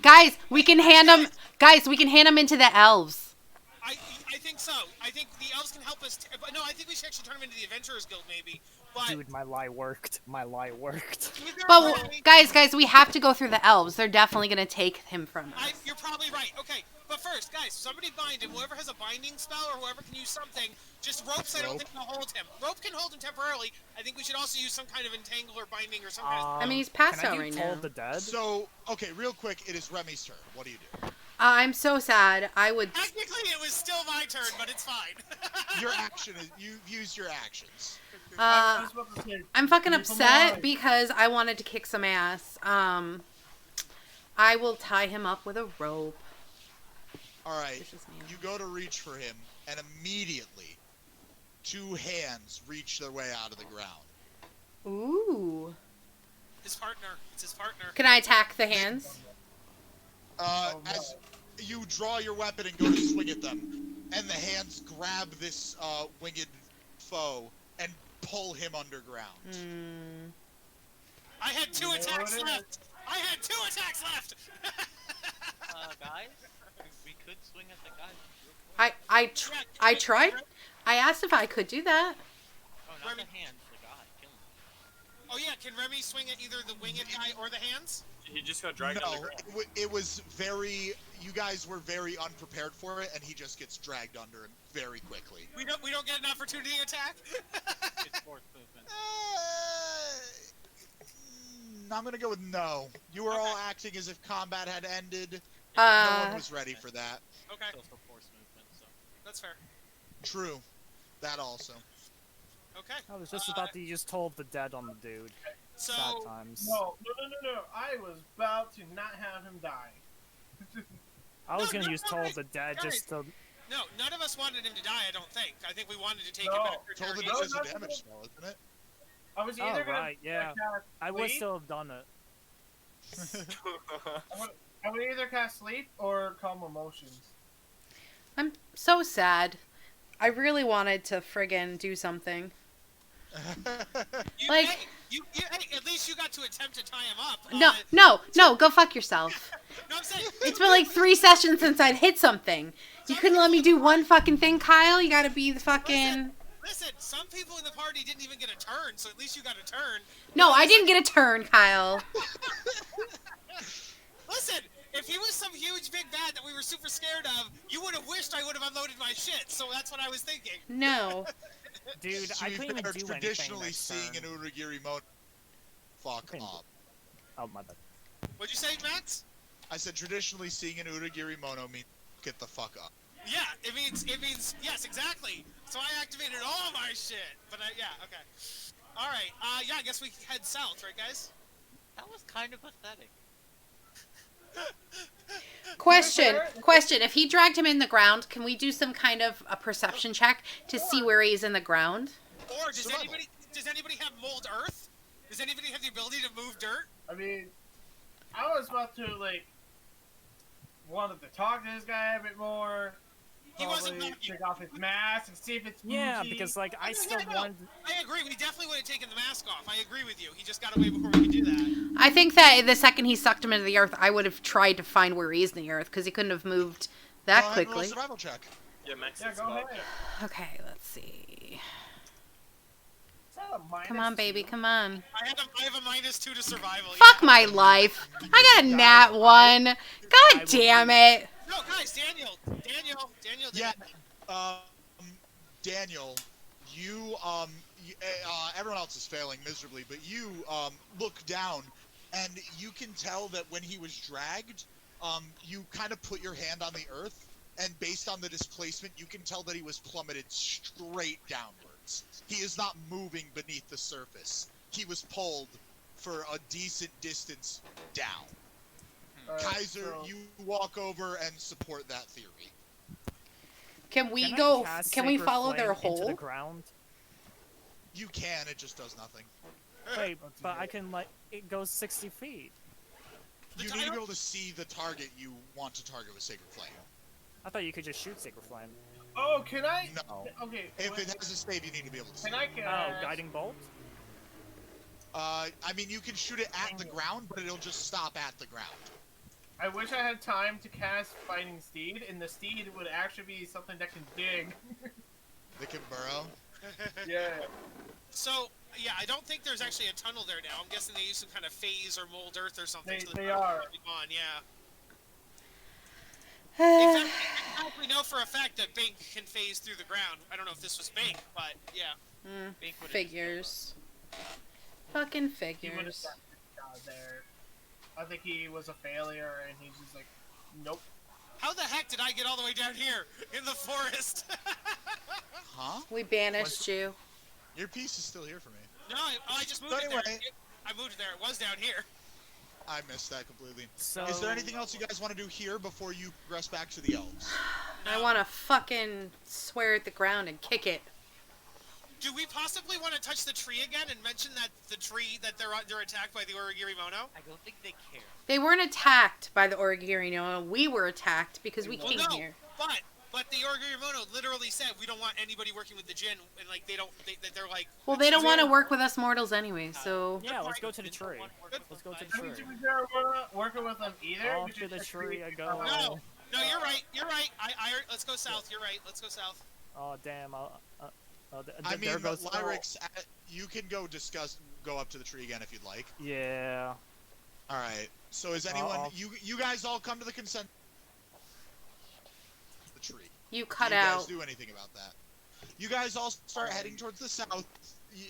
Guys, we can hand him. Guys, we can hand him into the elves. I think so. I think the elves can help us. But no, I think we should actually turn him into the Adventurers Guild, maybe. But Dude, my lie worked. My lie worked. But guys, we have to go through the elves. They're definitely gonna take him from us. You're probably right. Okay, but first, guys, somebody bind him. Whoever has a binding spell or whoever can use something, just ropes. I don't think will hold him. Rope can hold him temporarily. I think we should also use some kind of entangle or binding or some kind of. I mean, he's passed Can I out do right Toll now. the Dead? So, okay, real quick, it is Remy's turn. What do you do? I'm so sad. I would. Technically, it was still my turn, but it's fine. Your action is you've used your actions. I was about to say, I'm fucking keep him upset alive. because I wanted to kick some ass. I will tie him up with a rope. All right, This is me. you go to reach for him, and immediately, 2 hands reach their way out of the ground. Ooh. His partner. It's his partner. Can I attack the hands? no. As you draw your weapon and go to swing at them, and the hands grab this winged foe and pull him underground. Hmm. I had 2 attacks left. I had 2 attacks left. Guys, we could swing at the guy. I tried. I asked if I could do that. Oh, not the hands, the guy. Kill him. Oh yeah, can Remy swing at either the winged guy or the hands? He just got dragged No, underground. it was very. You guys were very unprepared for it, and he just gets dragged under him very quickly. We don't get an opportunity attack. It's fourth movement. I'm gonna go with no. You were all acting as if combat had ended. No one was ready for that. Okay, It's also force movement, so. that's fair. True. That also. Okay. I was just about to use Toll the Dead on the dude. So Sad times. No. I was about to not have him die. I was No, gonna use Toll guys, the Dead guys. just to. no, none of us wanted him to die. I don't think. I think we wanted to take No. him back for Told the interrogation. is a that's damage what- spell, isn't it? I was Oh, either gonna right, yeah. cast I would sleep. still have done it. I would either cast sleep or calm emotions. I'm so sad. I really wanted to friggin' do something. Like- Hey, at least you got to attempt to tie him up. No, go fuck yourself. No, I'm saying. It's been like 3 sessions since I'd hit something. You couldn't let me do one fucking thing, Kyle? You gotta be the fucking... Listen, some people in the party didn't even get a turn, so at least you got a turn. No, I didn't get a turn, Kyle. Listen, if he was some huge big bad that we were super scared of, you would have wished I would have unloaded my shit. So that's what I was thinking. No. Dude, To I be couldn't even fair, do traditionally anything seeing next an turn. Uragiri mode. Fuck Couldn't up. Oh, my bad. What'd you say, Max? I said traditionally seeing an Uragiri mono means get the fuck up. Yeah, it means yes, exactly. So I activated all my shit. But yeah, okay. All right. Yeah, I guess we head south, right, guys? That was kind of pathetic. Question. If he dragged him in the ground, can we do some kind of a perception check to see where he is in the ground? Or does Survival. anybody have mold earth? Does anybody have the ability to move dirt? I mean, I was about to wanted to talk to this guy a bit more. He wasn't Probably knocking. take off his mask and see if it's Yeah, Muji. because like I still no. wanted. I agree. We definitely would have taken the mask off. I agree with you. He just got away before we could do that. I think that the second he sucked him into the earth, I would have tried to find where he is in the earth because he couldn't have moved that Go ahead and roll a quickly. survival check. Yeah, Max. Yeah, is go above. ahead. Okay, let's see. Is that a minus Come on, baby, 2? come on. I have a -2 to survival. Fuck my life. I got a nat 1. God damn it! No, guys, Daniel. Yeah, um, Daniel, everyone else is failing miserably, but you look down, and you can tell that when he was dragged, you kind of put your hand on the earth, and based on the displacement, you can tell that he was plummeted straight downwards. He is not moving beneath the surface. He was pulled for a decent distance down. Kaiser, you walk over and support that theory. Can we Can I go? cast Can we Sacred follow their Flame into the hole? ground? You can, it just does nothing. Wait, but I can like it goes 60 feet. You need to be able to see the target you want to target with Sacred Flame. I thought you could just shoot Sacred Flame. Oh, can I? No. Okay. If it has a save, you need to be able to see. Can I Oh, cast? guiding bolt. I mean, you can shoot it at the ground, but it'll just stop at the ground. I wish I had time to cast Fighting Steed, and the steed would actually be something that can dig. They can burrow. Yeah. So, yeah, I don't think there's actually a tunnel there now. I'm guessing they use some kind of phase or mold earth or something. They are. On, yeah. In fact, we know for a fact that Bink can phase through the ground. I don't know if this was Bink, but yeah. Bink would've Figures. Fucking He would have figures. got there. I think he was a failure, and he's just like, nope. How the heck did I get all the way down here in the forest? Huh? We banished you. Your piece is still here for me. No, I just moved it there. I moved it there. It was down here. I missed that completely. So Is there anything else you guys want to do here before you progress back to the elves? I want to fucking swear at the ground and kick it. Do we possibly want to touch the tree again and mention that the tree that they're attacked by the Origiri Mono? I don't think they care. They weren't attacked by the Origiri no. We were attacked because we came here. But the Origiri Mono literally said we don't want anybody working with the Jinn, and like they're like. Well, they don't want to work with us mortals anyway, so. yeah, let's go to the tree. Let's go to the I mean, tree. to be fair, we're not working with them either. Off We to just the have to tree I be- go. No, you're right. Let's go south. You're right. Let's go south. Oh damn! I mean, there goes Lyrics, you can go up to the tree again if you'd like. Yeah. All right. So is anyone? You guys all come to the consent. The tree. You cut you out. guys do anything about that? You guys all start heading towards the south,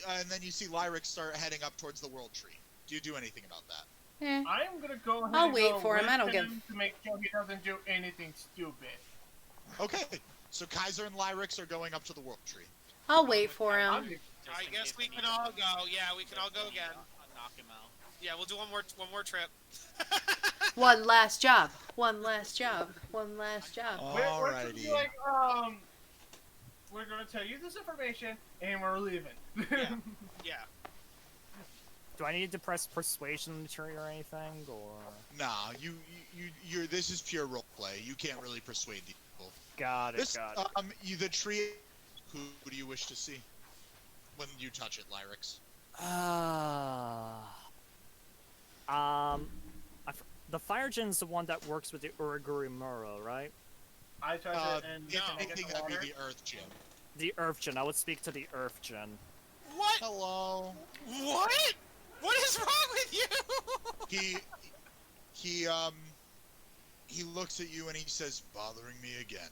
and then you see Lyrics start heading up towards the World Tree. Do you do anything about that? Eh. I'm gonna go ahead I'll and wait go for him. with I don't give- to make sure he doesn't do anything stupid. Okay. So Kaiser and Lyrics are going up to the World Tree. I'll wait for I'm him. I guess we can all go. Yeah, we can all go again. Knock him out. Yeah, we'll do one more trip. One last job. One last job. One last job. We're gonna be Alrighty. like, we're gonna tell you this information, and we're leaving. Yeah. Do I need to press persuasion on the tree or anything, or? Nah, you're. This is pure roleplay. You can't really persuade people. Got it. This, Got it. the tree. Who do you wish to see when you touch it, Lyrics? The Fire Djinn's the one that works with the Uriguri Muro, right? I touch it and If anything, that'd be the Earth Gym. The Earth Djinn. I would speak to the Earth Djinn. What? Hello. What? What is wrong with you? He looks at you and he says, "Bothering me again,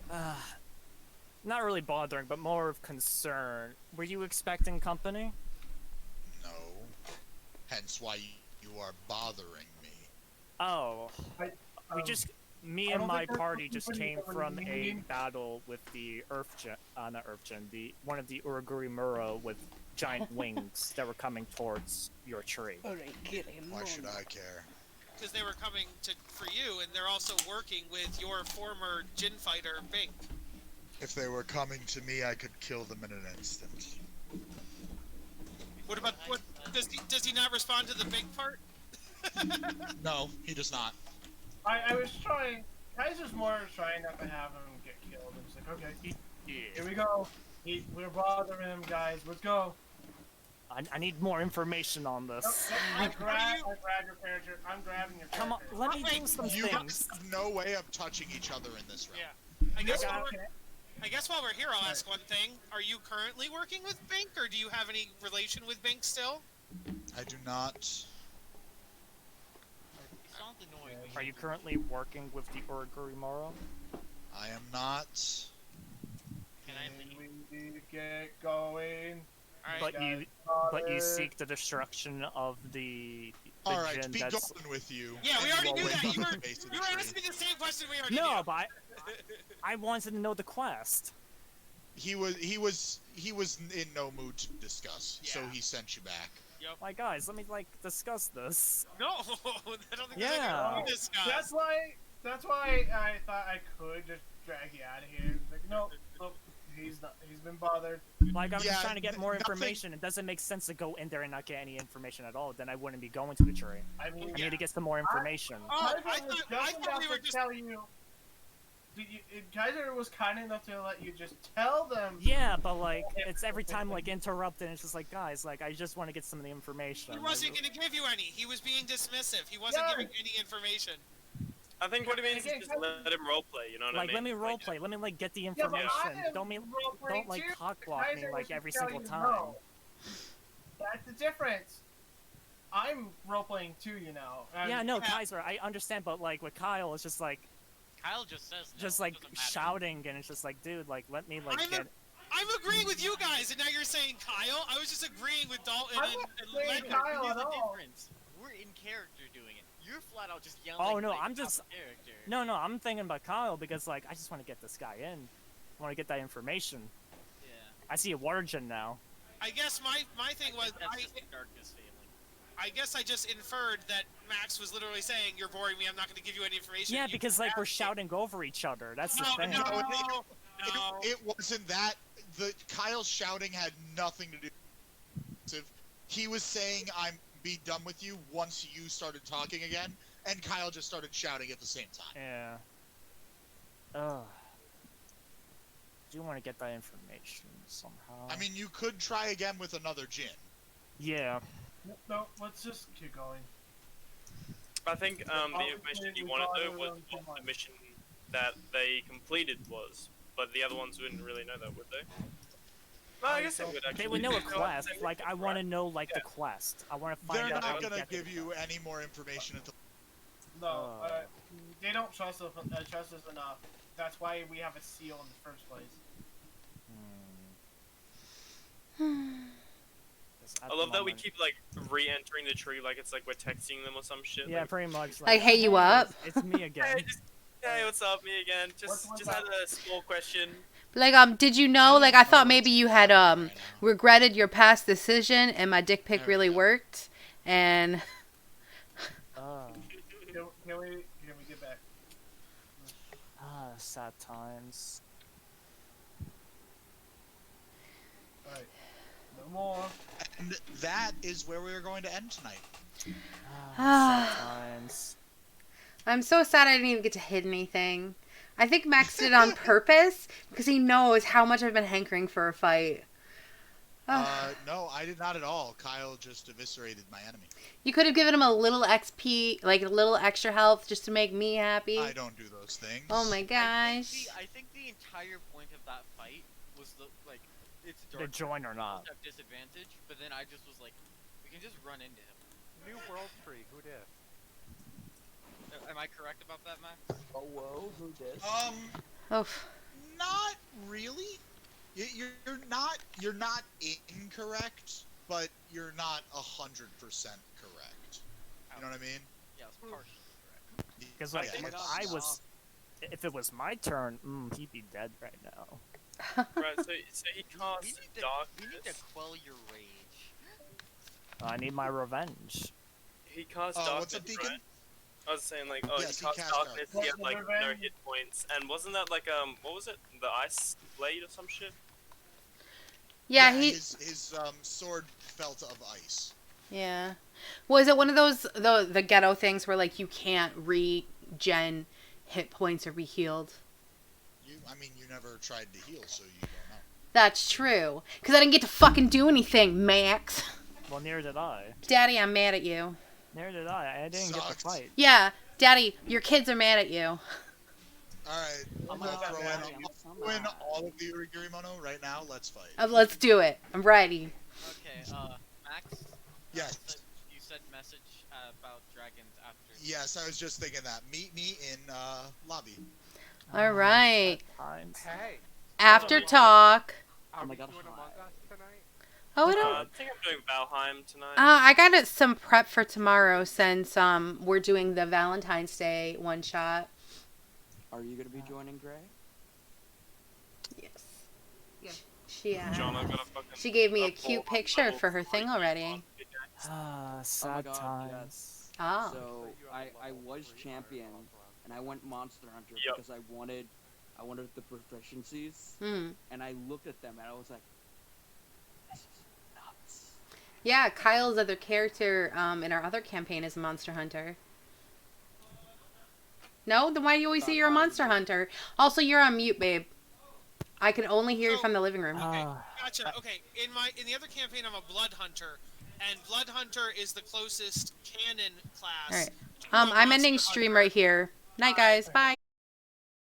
huh?" Not really bothering, but more of concern. Were you expecting company? No. Hence why you are bothering me. Oh. Me and my party just came from a meeting. battle with the Earth Djinn, not Earth Djinn, one of the Uriguri Muro with giant wings that were coming towards your tree. Why should I care? Because they were coming for you, and they're also working with your former Jinn fighter, Bink. If they were coming to me, I could kill them in an instant. What about what? Does he not respond to the Bink part? No, he does not. I was trying. Kaiser's more trying not to have him get killed. I'm just like, okay, here we go. We're bothering him, guys. Let's go. I need more information on this. I grab your character. I'm grabbing your character. Come on, let me do some You things. have no way of touching each other in this round. Yeah. I guess while we're here, I'll ask one thing. Are you currently working with Bink, or do you have any relation with Bink still? I do not. It sounds annoying. Are you currently working with the Orgurimmon? I am not. Can I leave? We need to get going. Alright. But you seek the destruction of the All right, djinn be that's... going with you. Yeah, we already While knew waiting that. on You the were, base of the you were tree. asking me the same question we already No, knew. but I wanted to know the quest. He was in no mood to discuss, so Yeah. he sent you back. Like, guys, let me, like, discuss this. No, I don't think Yeah. there's anything That's why I thought I could just drag you out of here. Like, no, he's not. He's been bothered. Like, I'm Yeah, just trying to get more nothing- information. It doesn't make sense to go in there and not get any information at all. Then I wouldn't be going to the tree. I mean, I need to get some more information. Oh, Kaiser was just thought we enough were to just. tell you. Kaiser was kind enough to let you just tell them. Yeah, but, like, it's every time, like, interrupted. It's just like, guys, like, I just want to get some of the information. He wasn't going to give you any. He was being dismissive. He wasn't giving any information. I think what it means is just let him roleplay. You know what I Like, mean? let me roleplay. Let me, like, get the information. Don't like, cock block me, like, every single time. No. That's the difference. I'm role-playing too, you know. Yeah, no, Kaiser, I understand, but, like, with Kyle, it's just like, Kyle just says no. just like Doesn't matter. shouting, and it's just like, dude, like, let me, like, get... I'm agreeing with you guys, and now you're saying Kyle? I was just agreeing with Dalton I'm not and saying Leonard. Kyle Here's at the all. difference. We're in character doing it. You're flat out just yelling. Oh, no, like, I'm out just... of character. No, I'm thinking about Kyle, because, like, I just want to get this guy in. I want to get that information. Yeah. I see a water gen now. I guess my thing was, That's just the darkness feeling. I guess I just inferred that Max was literally saying, "You're boring me. I'm not going to give you any information." Yeah, You because, like, we're asked me. shouting over each other. That's the No, thing. no. It wasn't that. The Kyle's shouting had nothing to do. He was saying, "I'm be done with you" once you started talking again, and Kyle just started shouting at the same time. Yeah. Ugh. Do want to get that information somehow. I mean, you could try again with another djinn. Yeah. No, let's just keep going. I think the information you wanted though was what the mission that they completed was, but the other ones wouldn't really know that, would they? Well, I guess they would actually. They would know a They quest. would- Like, I want to know, like, the quest. I want to find They're out how not to gonna get to give the you quest. any more information until. No, they don't trust us enough. That's why we have a seal in the first place. I love that we keep like re-entering the tree like it's like we're texting them or some shit. Yeah, like, pretty much. Like, hey, you up? It's me again. Hey, what's up? Me again. Just had a small question. Like, did you know? Like, I thought maybe you had regretted your past decision, and my dick pic really worked. And Can we get back? Sad times. Alright. No more. And that is where we are going to end tonight. Sad times. I'm so sad I didn't even get to hit anything. I think Max did it on purpose because he knows how much I've been hankering for a fight. No, I did not at all. Kyle just eviscerated my enemy. You could have given him a little XP, like a little extra health, just to make me happy. I don't do those things. Oh my gosh. I think the entire point of that fight was the like, it's To dark. join or not. Have disadvantage, but then I just was like, we can just run into him. New world tree, who did? Am I correct about that, Max? Oh, whoa, who did? Oh. Not really. You're not incorrect, but you're not 100% correct. You know what I mean? Yeah, it's partially correct. Because, like, Yeah, if if it was my turn, he'd be dead right now. Right. So he We casts need to darkness. quell your rage. I need my revenge. He casts darkness. What's up, Deacon? Right? I was saying like, Yes, he he cast cast darkness. He had darkness. like no Revenge. hit points, and wasn't that like what was it? The ice blade or some shit? Yeah, his sword felt of ice. Yeah. Was it one of those the ghetto things where like you can't regen hit points or be healed? I mean, you never tried to heal, so you don't know. That's true. Cause I didn't get to fucking do anything, Max. Well, neither did I. Daddy, I'm mad at you. Neither did I. I didn't get Sucked. to fight. Yeah, Daddy, your kids are mad at you. All right, I'm I'll not throw mad at in, you. I'll throw in all of the Urigirimono right now. Let's fight. Let's do it. I'm ready. Okay, Max? Yes. You said message about dragons after. Yes, I was just thinking that. Meet me in lobby. All right. Times. Hey, After talk. are my we God, doing hi. Among Us tonight? Oh, it I think I'm doing Valheim tonight. I got some prep for tomorrow since we're doing the Valentine's Day one shot. Are you gonna be joining Gray? Yes. Yeah. She Jonah got a fucking. she gave me a full cute picture level for her 3 thing already. Ah, Oh sad my God, times. yes. Oh. So I was champion, and I went Monster Hunter Yep. because I wanted the proficiencies, Hmm. and I looked at them and I was like, this is nuts. Yeah, Kyle's other character in our other campaign is a Monster Hunter. No? Then why do you always say you're a Monster Hunter? Also, you're on mute, babe. I can only hear you So- from the living room. Okay, gotcha. Okay, in the other campaign, I'm a Blood Hunter, and Blood Hunter is the closest canon class. All right. to a I'm ending Monster stream Hunter. right here. Night, guys. Bye.